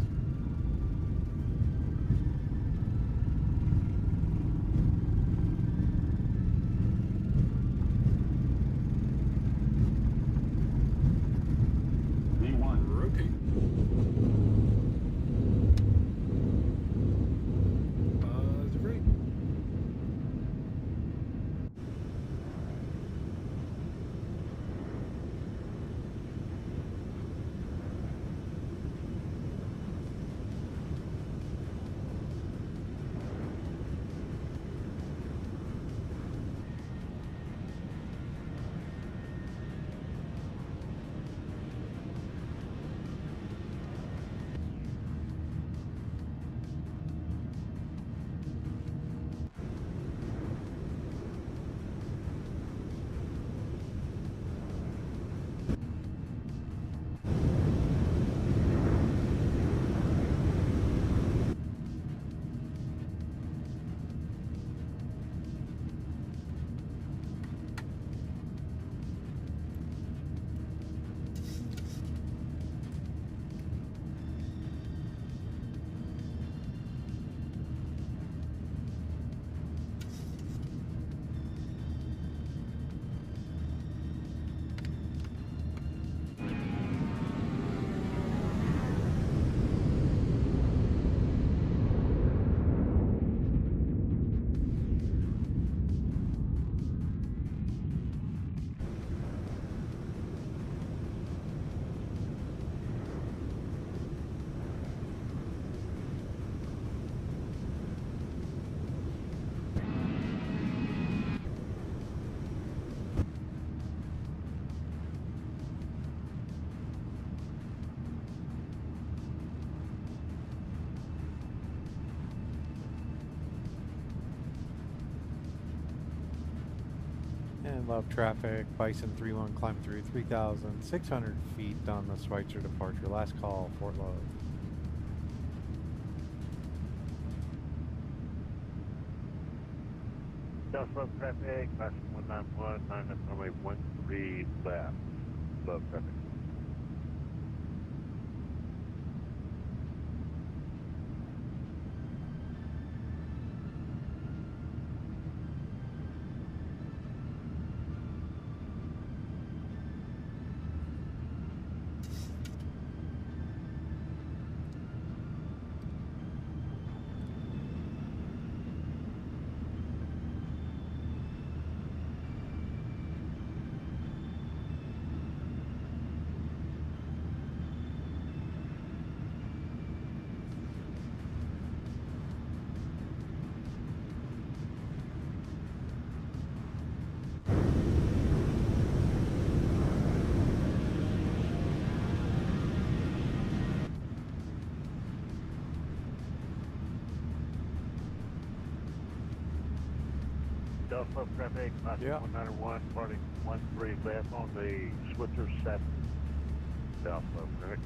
V1. Rotate. Positive rate. And left traffic, Bison 31 climb through 3,600 feet on the Schweitzer departure. Last call, Fort Love. Southwest traffic, Bison 191, minus runway 13 left. Love traffic. Southwest traffic, Bison Yeah. 191, departing 13 left on the Switzer 7. Southwest traffic.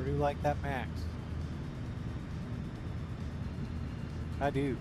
Sure do like that max. I do.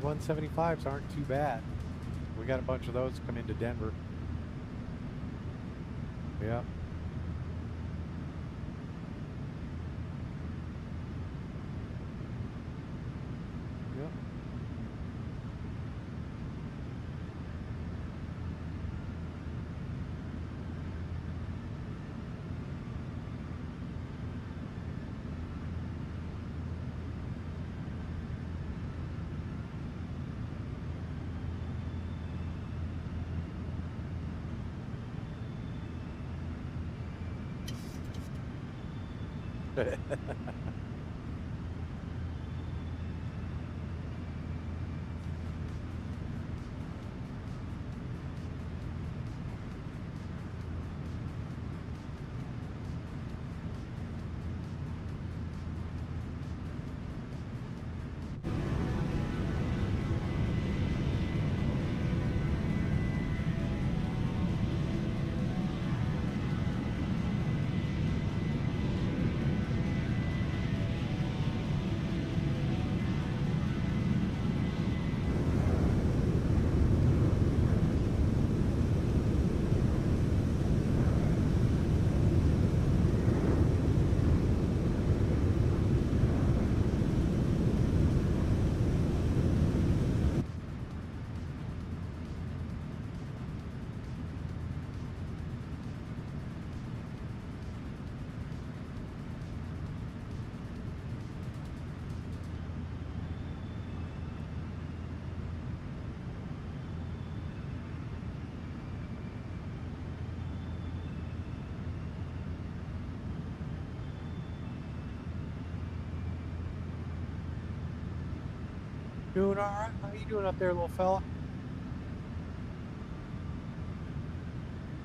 Those 175s aren't too bad. We got a bunch of those come into Denver. Yeah. Yep. Doing all right? How you doing up there, little fella?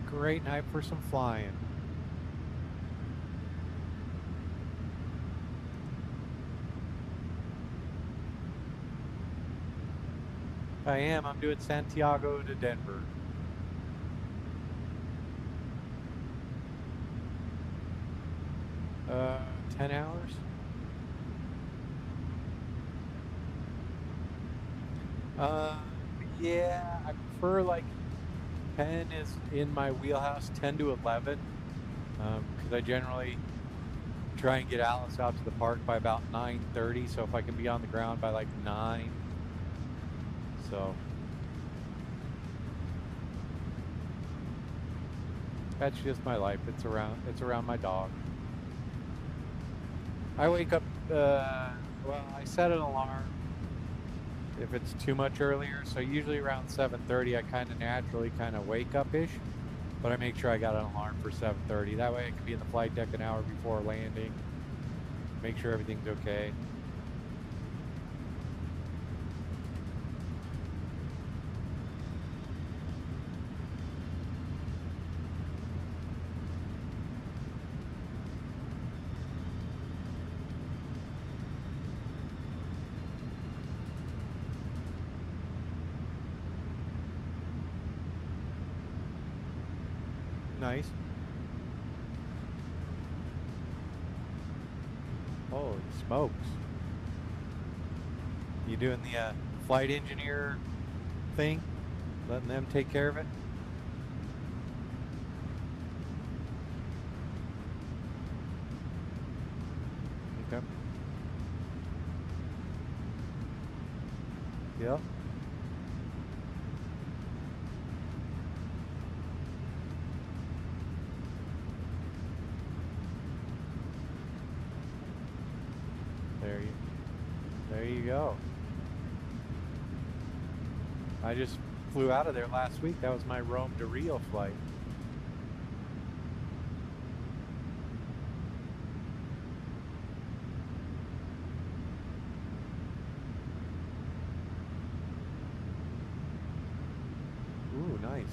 Great night for some flying. I am. I'm doing Santiago to Denver. Uh, 10 hours? Yeah, I prefer like 10 is in my wheelhouse, 10 to 11, because I generally try and get Alice out to the park by about 9:30. So if I can be on the ground by like 9, so that's just my life. It's around my dog. I wake up. Well, I set an alarm if it's too much earlier. So usually around 7:30, I kind of naturally kind of wake up-ish, but I make sure I got an alarm for 7:30. That way I can be in the flight deck an hour before landing, make sure everything's okay. Nice. Holy smokes. You doing the flight engineer thing? Letting them take care of it? Okay. Yep. There you go. I just flew out of there last week. That was my Rome to Rio flight. Ooh, nice.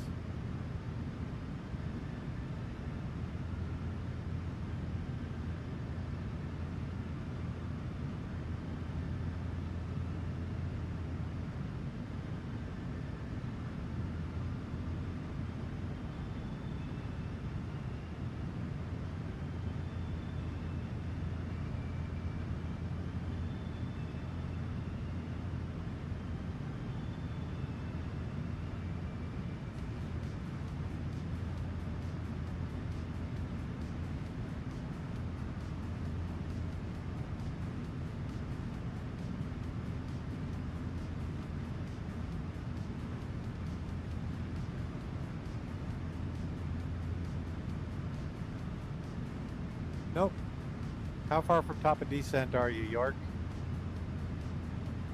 Nope. How far from top of descent are you, York?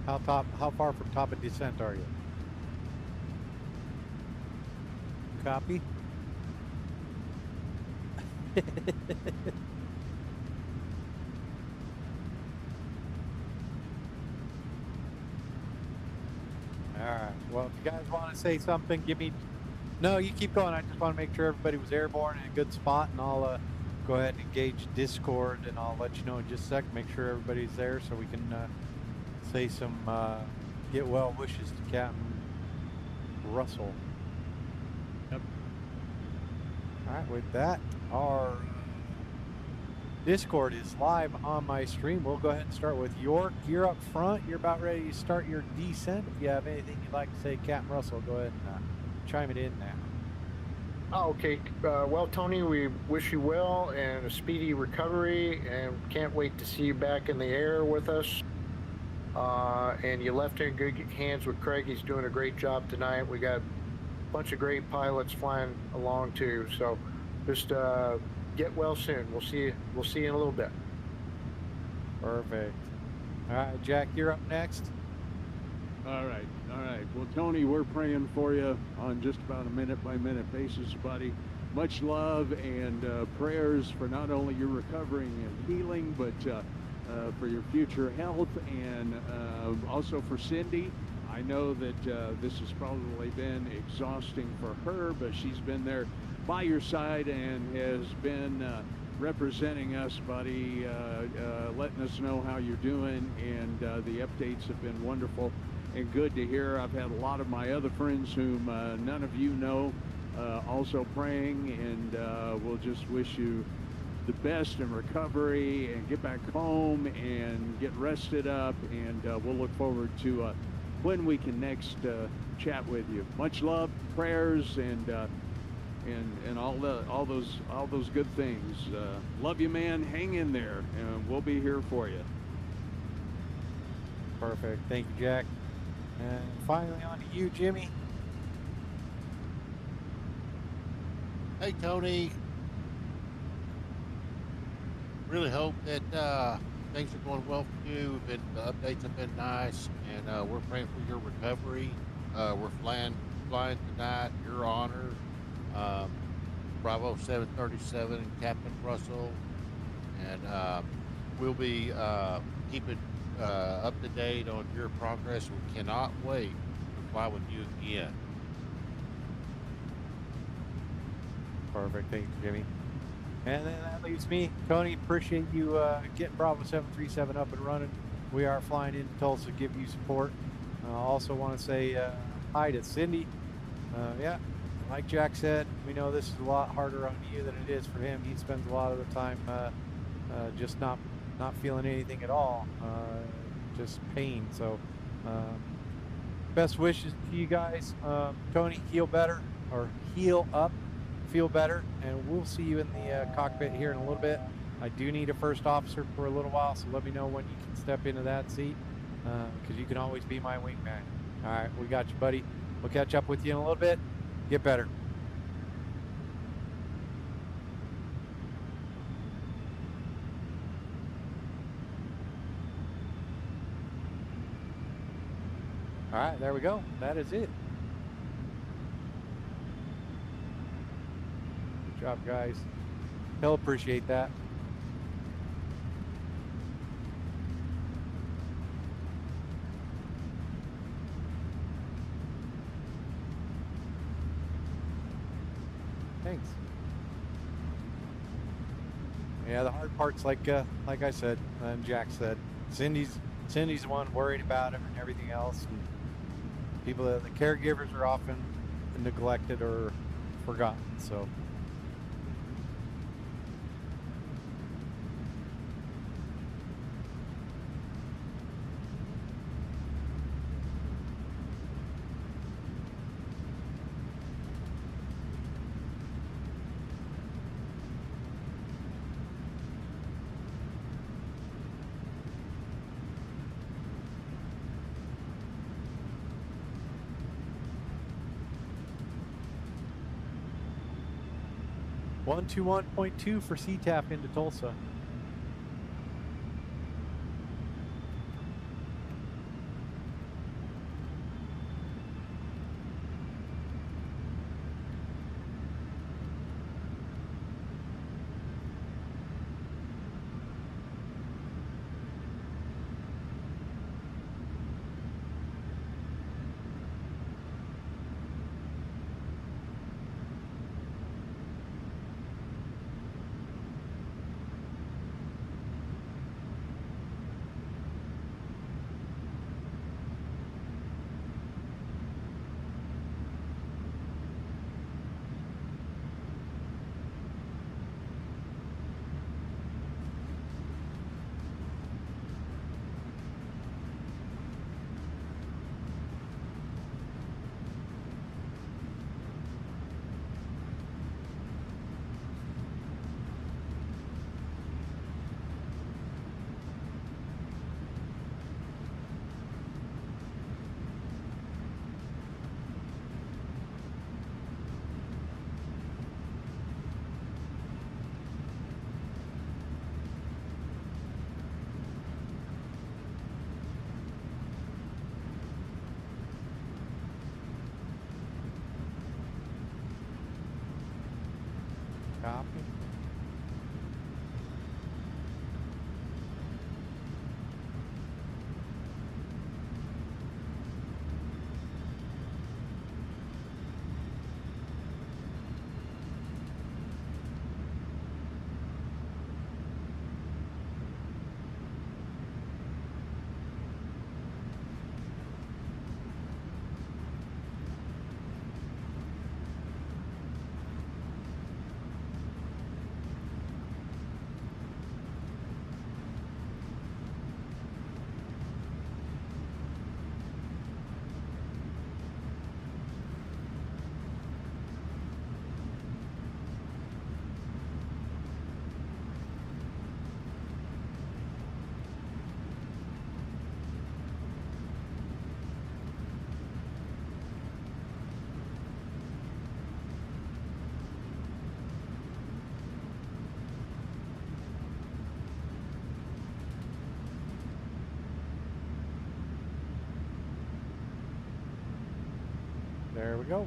How far from top of descent are you? Copy. All right. Well, if you guys want to say something, give me. No, you keep going. I just want to make sure everybody was airborne in a good spot, and I'll go ahead and engage Discord, and I'll let you know in just a sec. Make sure everybody's there so we can say some get well wishes to Captain Russell. Yep. All right, with that, our Discord is live on my stream. We'll go ahead and start with York. You're up front. You're about ready to start your descent. If you have anything you'd like to say, Captain Russell, go ahead and chime it in now. Oh, okay. Well, Tony, we wish you well and a speedy recovery, and can't wait to see you back in the air with us. And you left in good hands with Craig. He's doing a great job tonight. We got a bunch of great pilots flying along too. So just get well soon. We'll see you in a little bit. Perfect. All right, Jack, you're up next. All right. Well, Tony, we're praying for you on just about a minute-by-minute basis, buddy. Much love and prayers for not only your recovering and healing, but for your future health, and also for Cindy. I know that this has probably been exhausting for her, but she's been there by your side and has been representing us, buddy, letting us know how you're doing, and the updates have been wonderful and good to hear. I've had a lot of my other friends whom none of you know also praying, and we'll just wish you the best in recovery and get back home and get rested up, and we'll look forward to when we can next chat with you. Much love, prayers, and all those good things. Love you, man. Hang in there, and we'll be here for you. Perfect. Thank you, Jack. And finally on to you, Jimmy. Hey, Tony. Really hope that things are going well for you. The updates have been nice, and we're praying for your recovery. We're flying tonight, your honor. Bravo 737 and Captain Russell, and we'll be keeping up to date on your progress. We cannot wait to fly with you again. Perfect. Thank you, Jimmy. And then that leaves me. Tony, appreciate you getting Bravo 737 up and running. We are flying into Tulsa to give you support. Also want to say hi to Cindy. Yeah, like Jack said, we know this is a lot harder on you than it is for him. He spends a lot of the time just not feeling anything at all, just pain. So best wishes to you guys. Tony, heal better, or heal up, feel better, and we'll see you in the cockpit here in a little bit. I do need a first officer for a little while, so let me know when you can step into that seat, because you can always be my wingman. All right, we got you, buddy. We'll catch up with you in a little bit. Get better. All right, there we go. That is it. Good job, guys. He'll appreciate that. Thanks. Yeah, the hard part's like I said, and Jack said, Cindy's the one worried about him and everything else. And people, the caregivers are often neglected or forgotten. So. (121.2) for CTAP into Tulsa. Copy. There we go.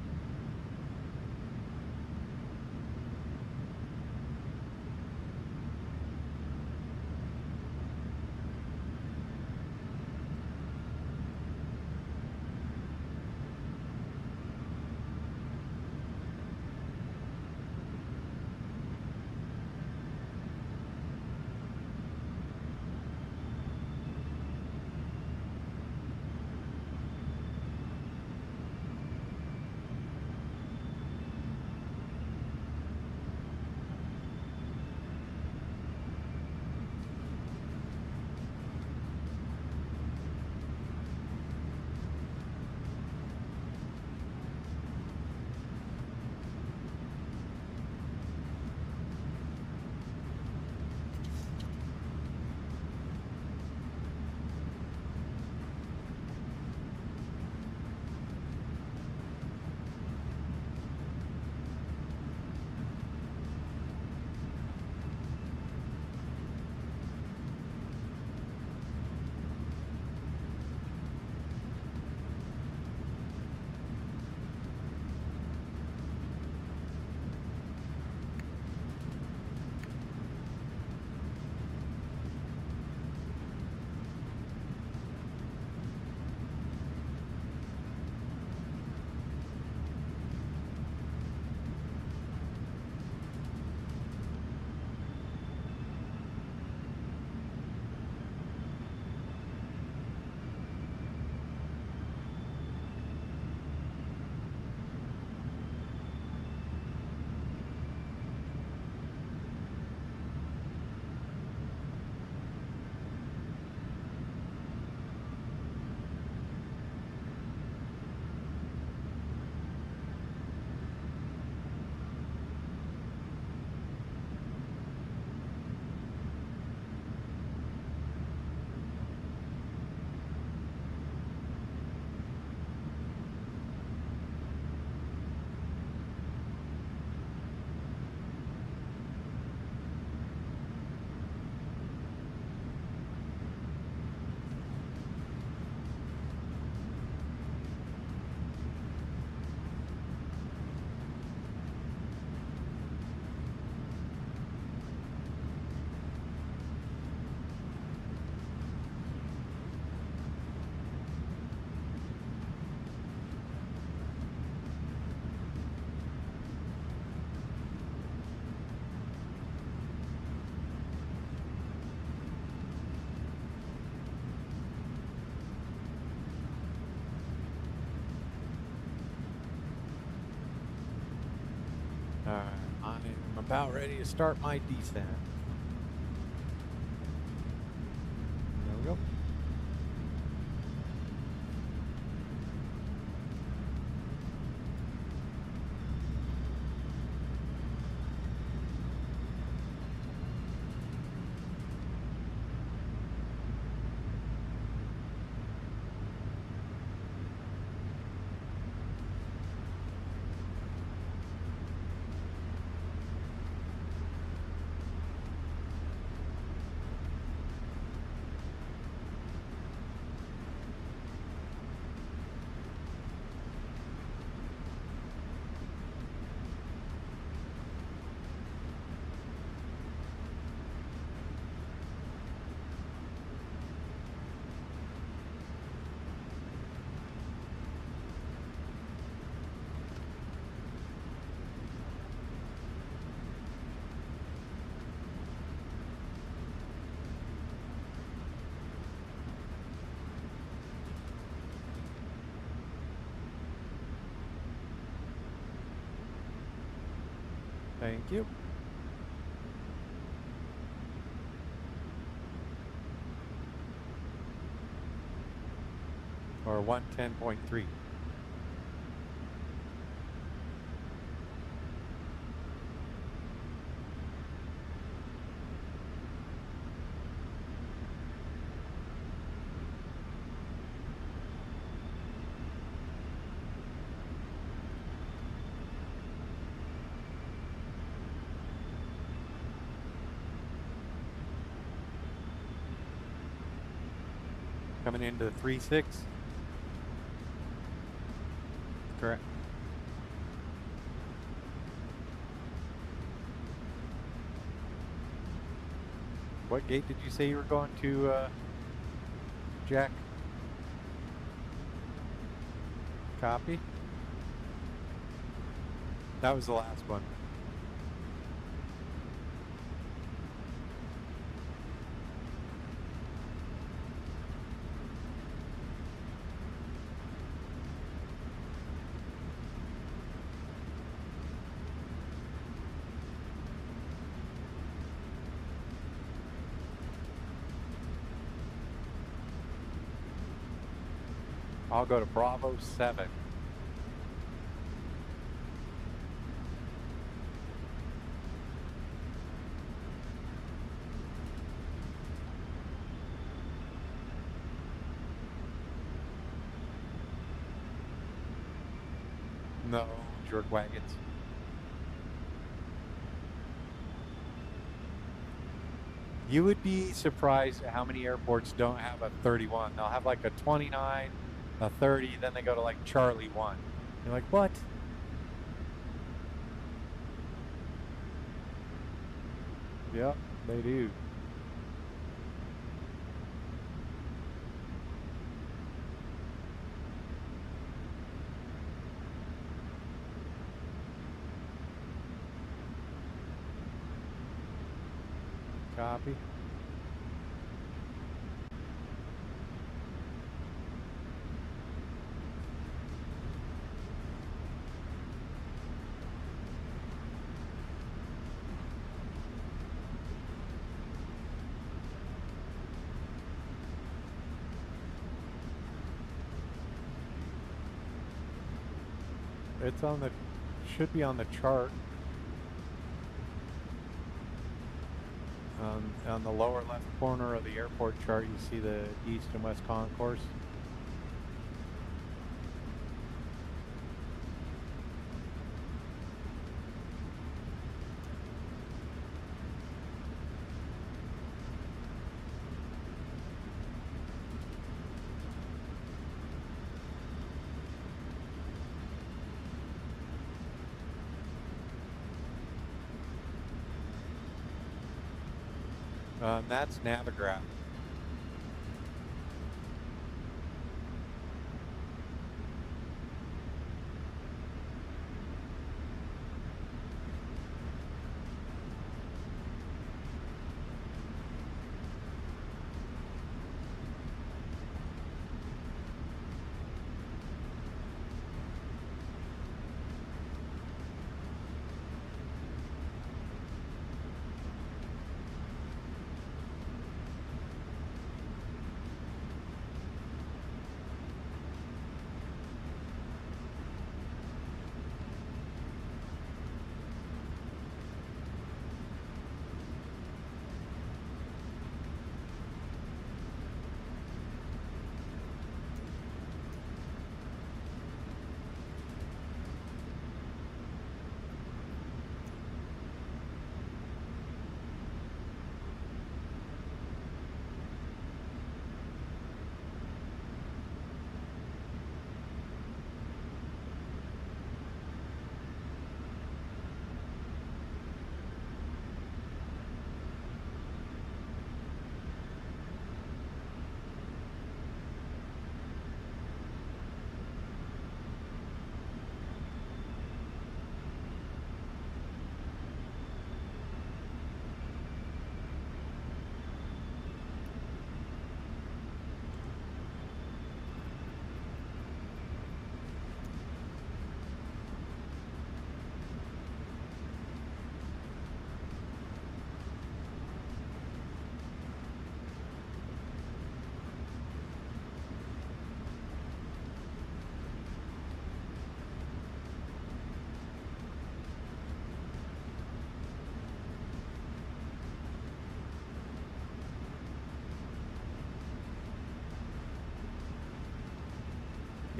About ready to start my descent. There we go. Thank you. Or 110.3. Coming into 3.6. Correct. What gate did you say you were going to, Jack? Copy. That was the last one. I'll go to Bravo 7. No, jerk wagons. You would be surprised at how many airports don't have a 31. They'll have like a 29, a 30, then they go to like Charlie 1. You're like, what? Yep, they do. Copy. It's on the, should be on the chart. On the lower left corner of the airport chart, you see the east and west concourse. That's Navigraph.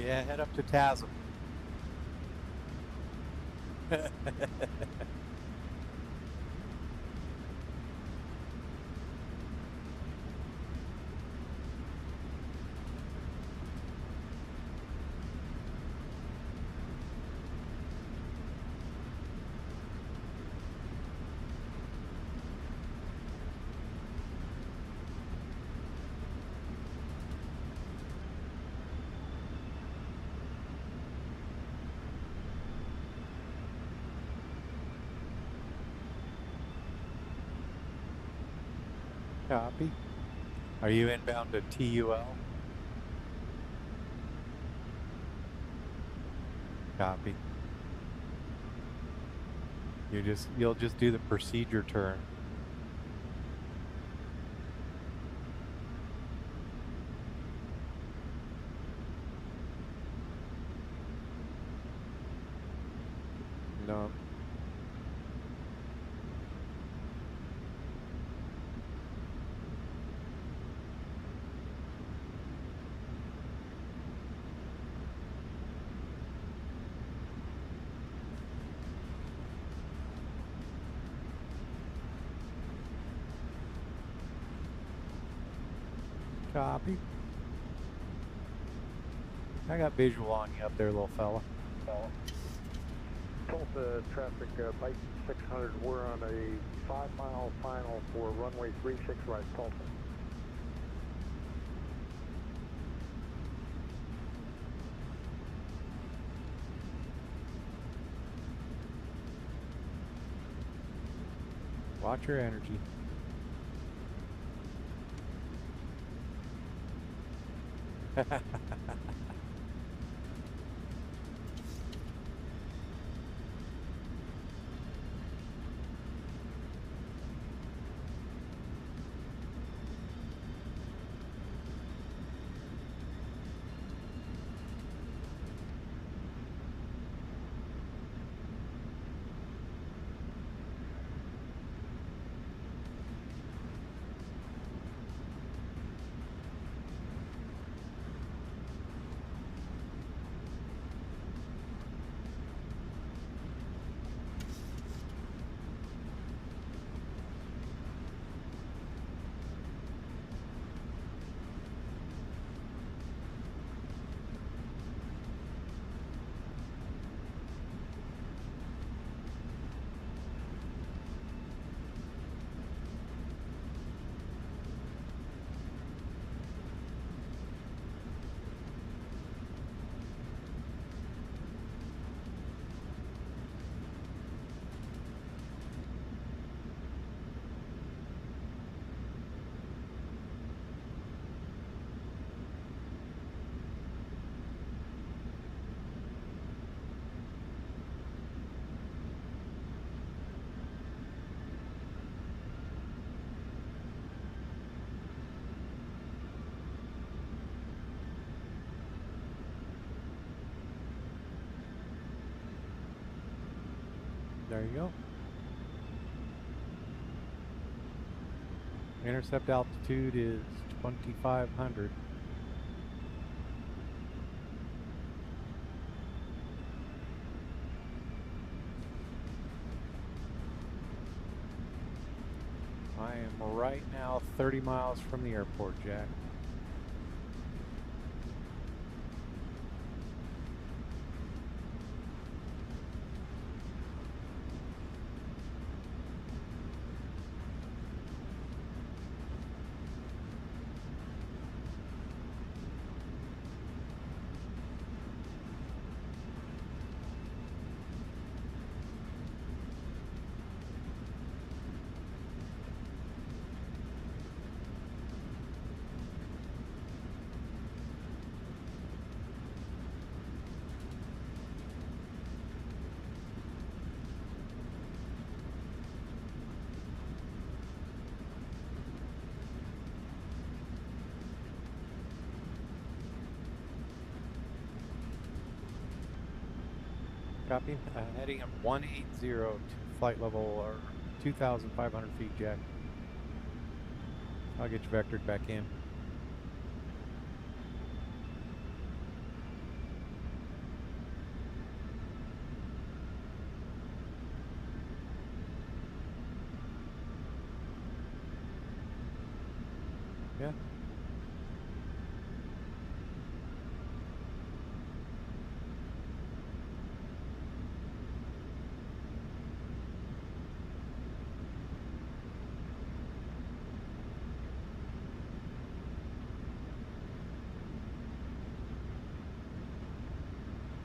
Yeah, head up to Tasm. Copy. Are you inbound to TUL? Copy. You'll just do the procedure turn. No. Copy. I got visual on you up there, little fella. Tulsa traffic, Bison 600. We're on a 5-mile final for runway 36 right, Tulsa. Watch your energy. There you go. Intercept altitude is 2,500. I am right now 30 miles from the airport, Jack. Copy. Heading at 180 to flight level or 2,500 feet, Jack. I'll get you vectored back in. Yeah.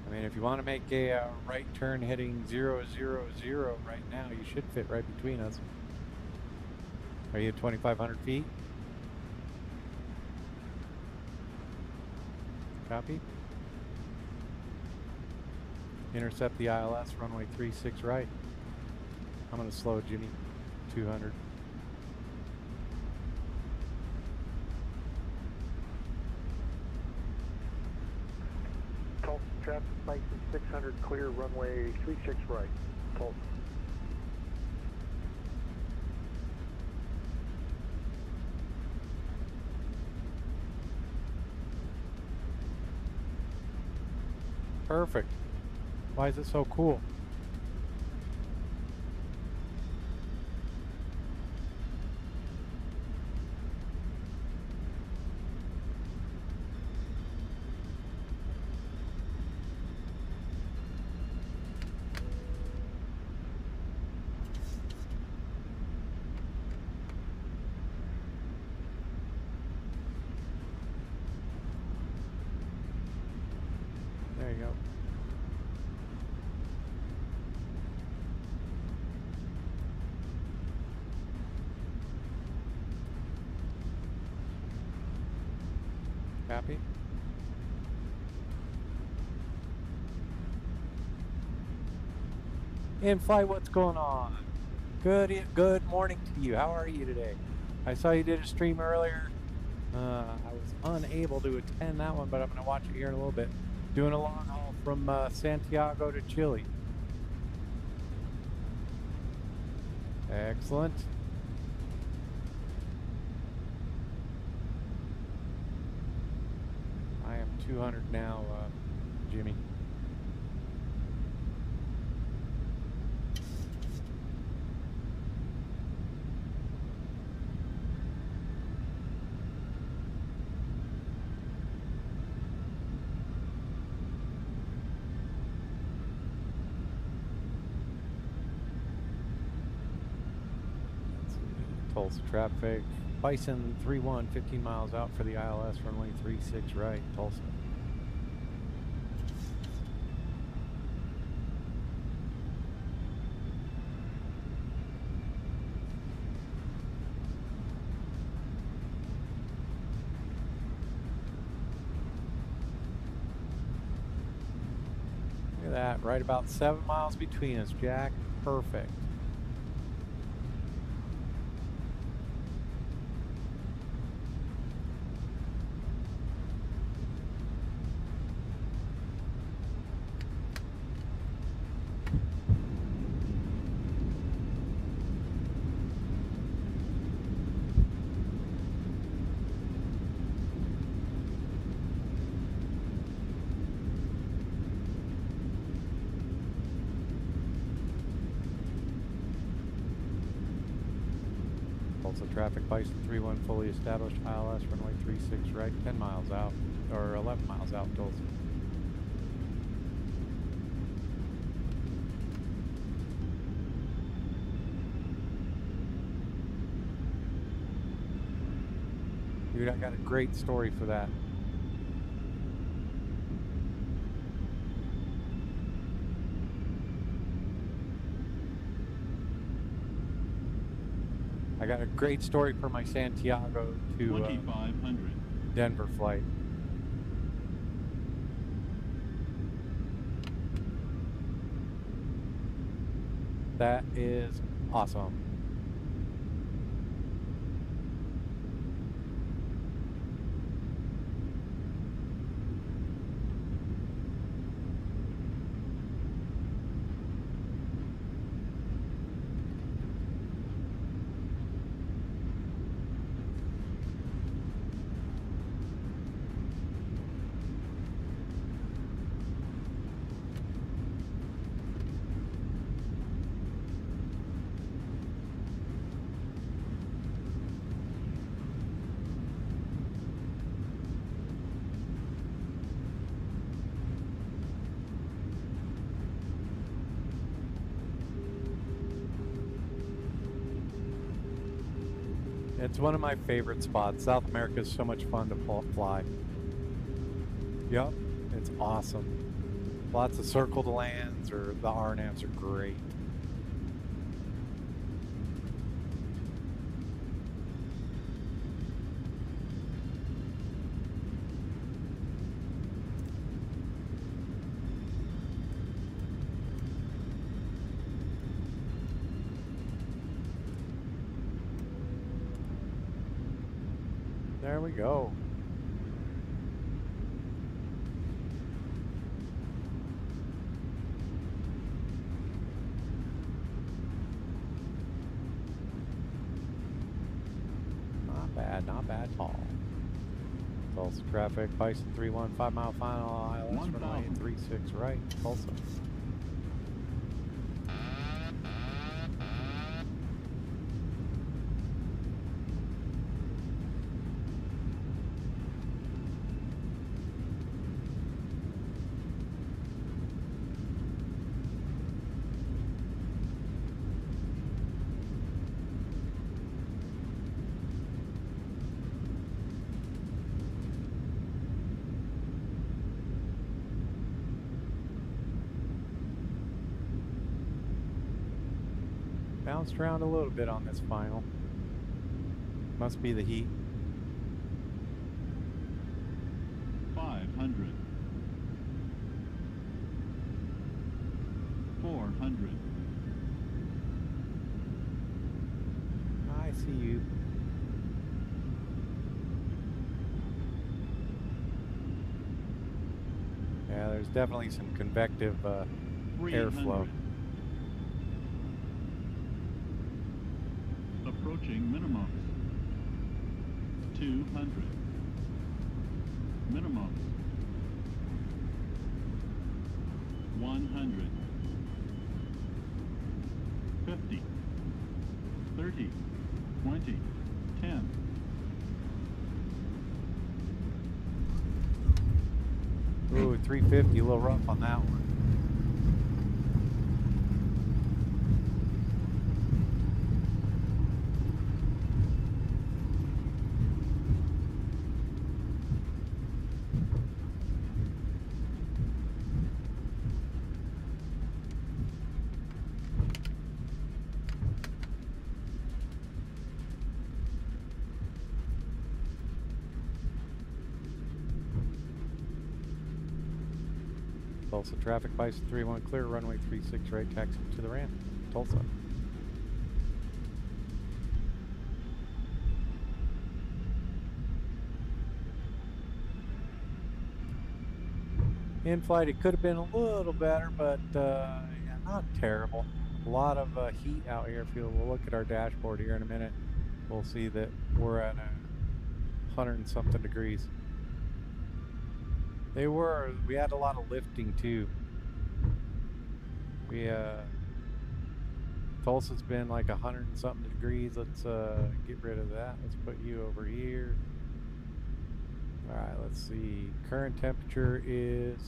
I mean, if you want to make a right turn heading 000 right now, you should fit right between us. Are you at 2,500 feet? Copy. Intercept the ILS, runway 36 right. I'm going to slow Jimmy, 200. Tulsa traffic, Bison 600, clear, runway 36 right. Tulsa. Perfect. Why is it so cool? There you go. Copy. In flight, what's going on? Good morning to you. How are you today? I saw you did a stream earlier. I was unable to attend that one, but I'm going to watch it here in a little bit. Doing a long haul from Santiago to Chile. Excellent. I am 200 now, Jimmy. Tulsa traffic. Bison 31, 15 miles out for the ILS, runway 36 right, Tulsa. Look at that, right about 7 miles between us, Jack. Perfect. Tulsa traffic, Bison 31 fully established, ILS runway 36 right, 10 miles out, or 11 miles out, Tulsa. Dude, I got a great story for that. I got a great story for my Santiago to 2,500. Denver flight. That is awesome. It's one of my favorite spots. South America is so much fun to fly. Yep, it's awesome. Lots of circled lands, or the RNAVs are great. There we go. Not bad at all. Tulsa traffic, Bison 3-1, 5 mile final, ILS runway 36 right, Tulsa. Bounced around a little bit on this final. Must be the heat. 500. 400. I see you. Yeah, there's definitely some convective airflow. Approaching minimums. 200. Minimums. 100. 50. 30. 20. 10. Ooh, 350, a little rough on that one. Tulsa traffic, Bison 3-1 clear, runway 36 right, taxi to the ramp, Tulsa. In flight, it could have been a little better, but yeah, not terrible. A lot of heat out here. If you'll look at our dashboard here in a minute, we'll see that we're at 100 and something degrees. We had a lot of lifting too. Tulsa's been like 100 and something degrees. Let's get rid of that. Let's put you over here. All right, let's see. Current temperature is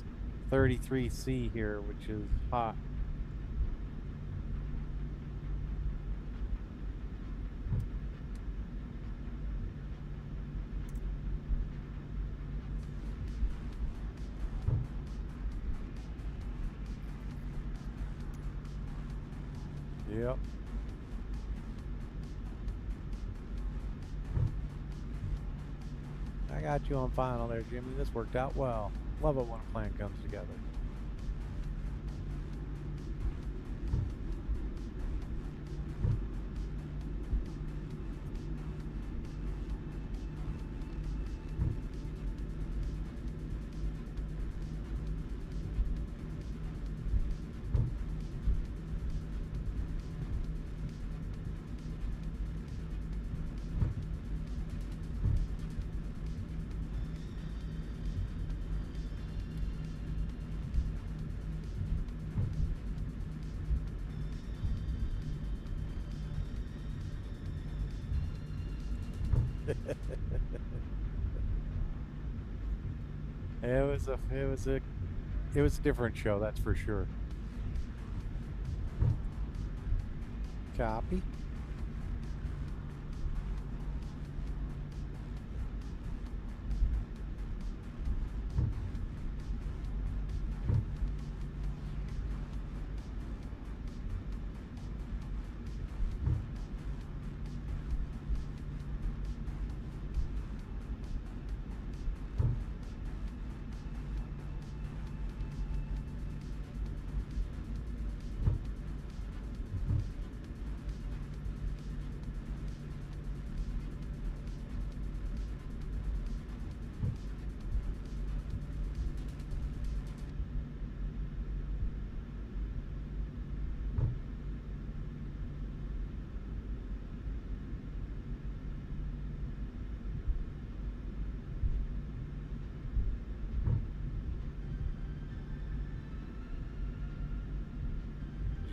33 C here, which is hot. Yep. I got you on final there, Jimmy. This worked out well. Love it when a plan comes together. It was a different show, that's for sure. Copy.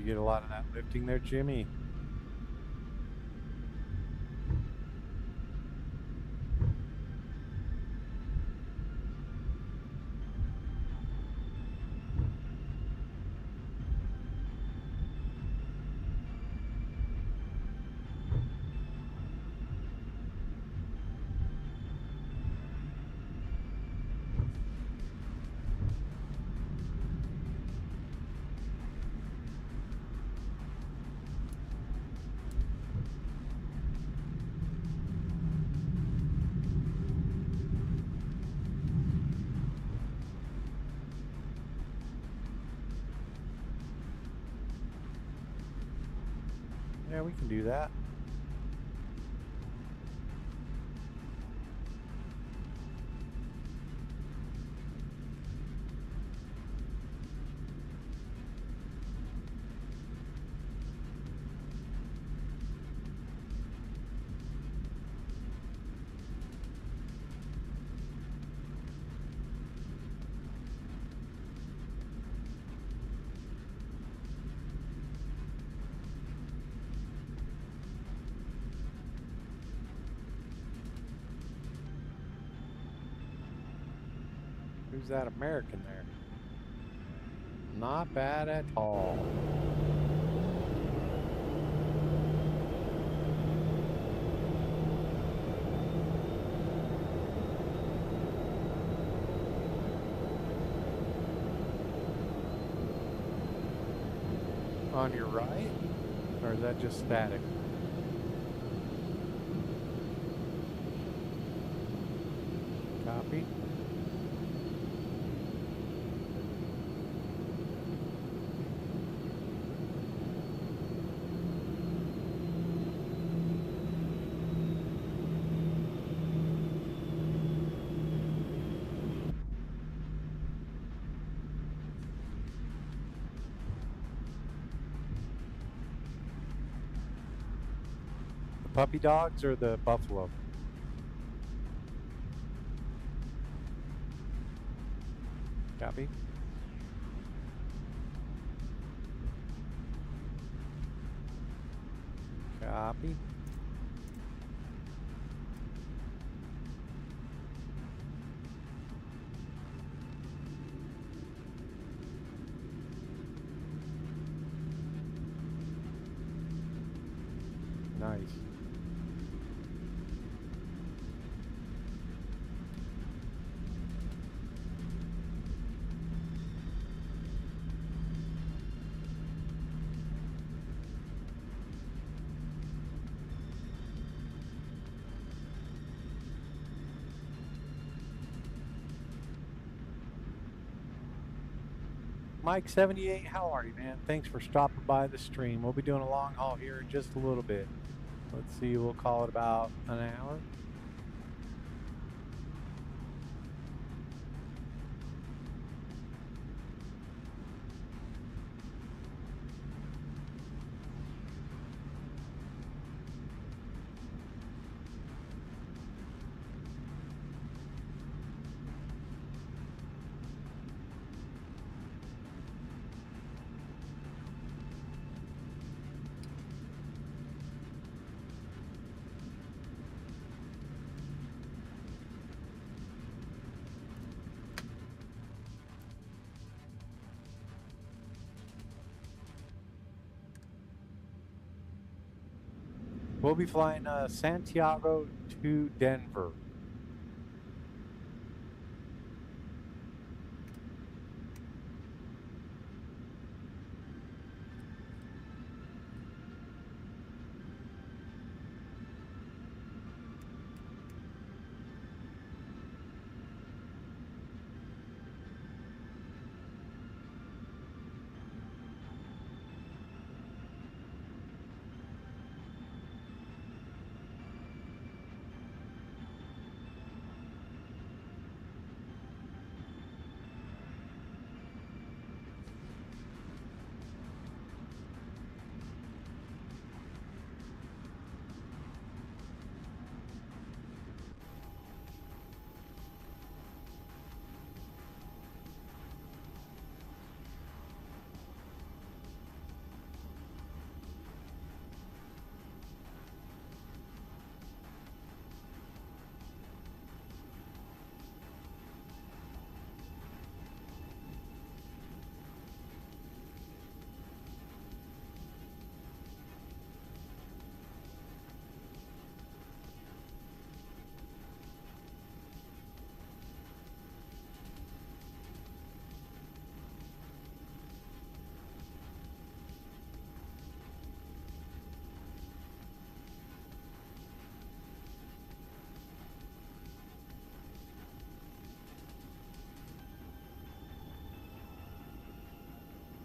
you get a lot of that lifting there, Jimmy? Yeah, we can do that. Who's that American there? Not bad at all. On your right? Or is that just static? Copy. Puppy dogs or the buffalo? Copy. Copy. Nice. Mike 78, how are you, man? Thanks for stopping by the stream. We'll be doing a long haul here in just a little bit. Let's see, we'll call it about an hour. We'll be flying Santiago to Denver.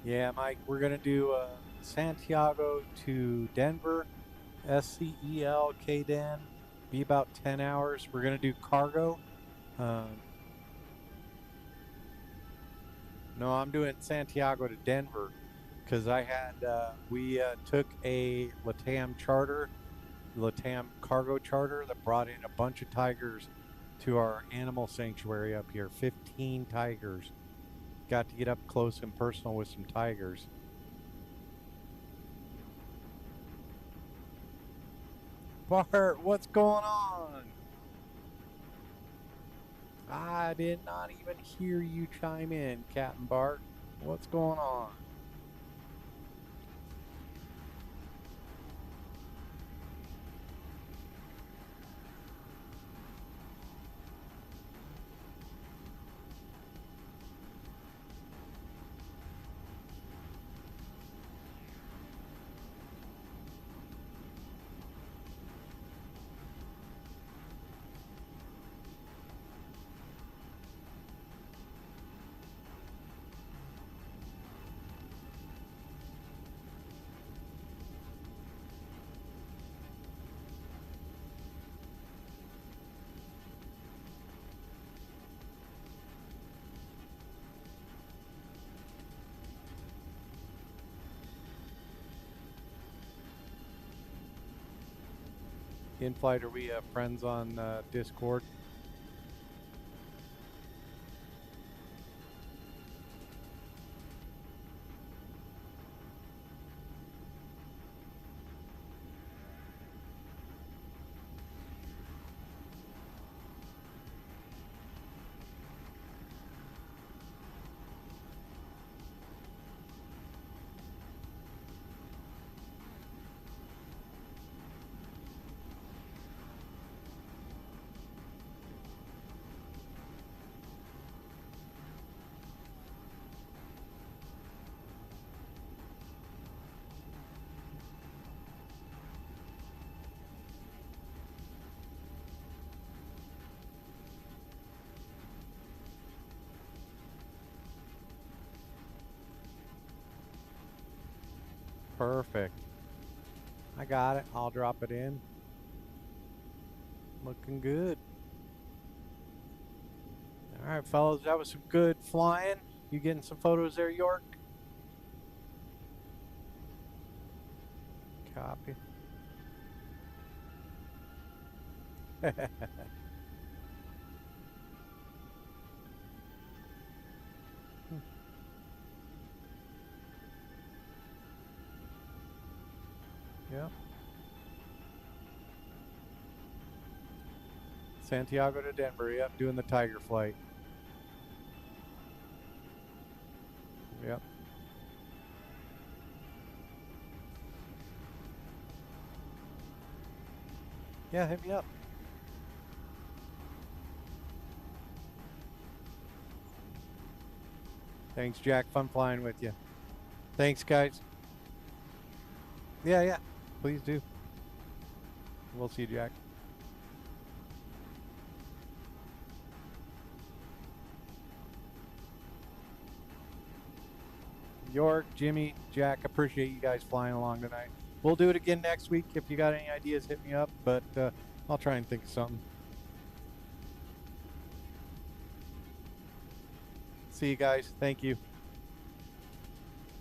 Yeah, Mike, we're going to do Santiago to Denver, SCEL, KDEN, be about 10 hours. We're going to do cargo. No, I'm doing Santiago to Denver because we took a LATAM charter, LATAM cargo charter that brought in a bunch of tigers to our animal sanctuary up here, 15 tigers. Got to get up close and personal with some tigers. Bart, what's going on? I did not even hear you chime in, Captain Bart. What's going on? In flight, are we friends on Discord? Perfect. I got it. I'll drop it in. Looking good. All right, fellas, that was some good flying. You getting some photos there, York? Copy. Yep. Santiago to Denver. Yep, doing the tiger flight. Yep. Yeah, hit me up. Thanks, Jack. Fun flying with you. Thanks, guys. Yeah, please do. We'll see you, Jack. York, Jimmy, Jack, appreciate you guys flying along tonight. We'll do it again next week. If you got any ideas, hit me up, but I'll try and think of something. See you guys. Thank you.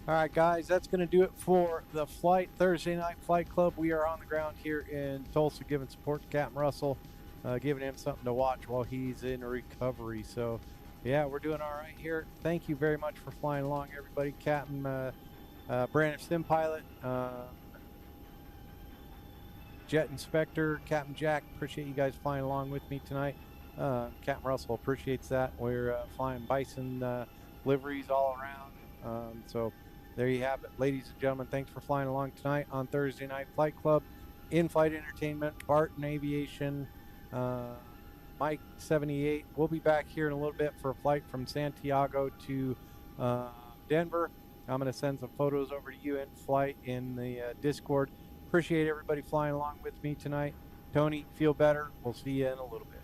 All right, guys, that's going to do it for the flight Thursday Night Flight Club. We are on the ground here in Tulsa giving support to Captain Russell, giving him something to watch while he's in recovery. So, yeah, we're doing all right here. Thank you very much for flying along, everybody. Captain Brandon Sim Pilot, Jet Inspector, Captain Jack, appreciate you guys flying along with me tonight. Captain Russell appreciates that. We're flying Bison liveries all around. So there you have it. Ladies and gentlemen, thanks for flying along tonight on Thursday Night Flight Club. In-flight entertainment, Barton Aviation, Mike 78. We'll be back here in a little bit for a flight from Santiago to Denver. I'm going to send some photos over to you in flight in the Discord. Appreciate everybody flying along with me tonight. Tony, feel better. We'll see you in a little bit.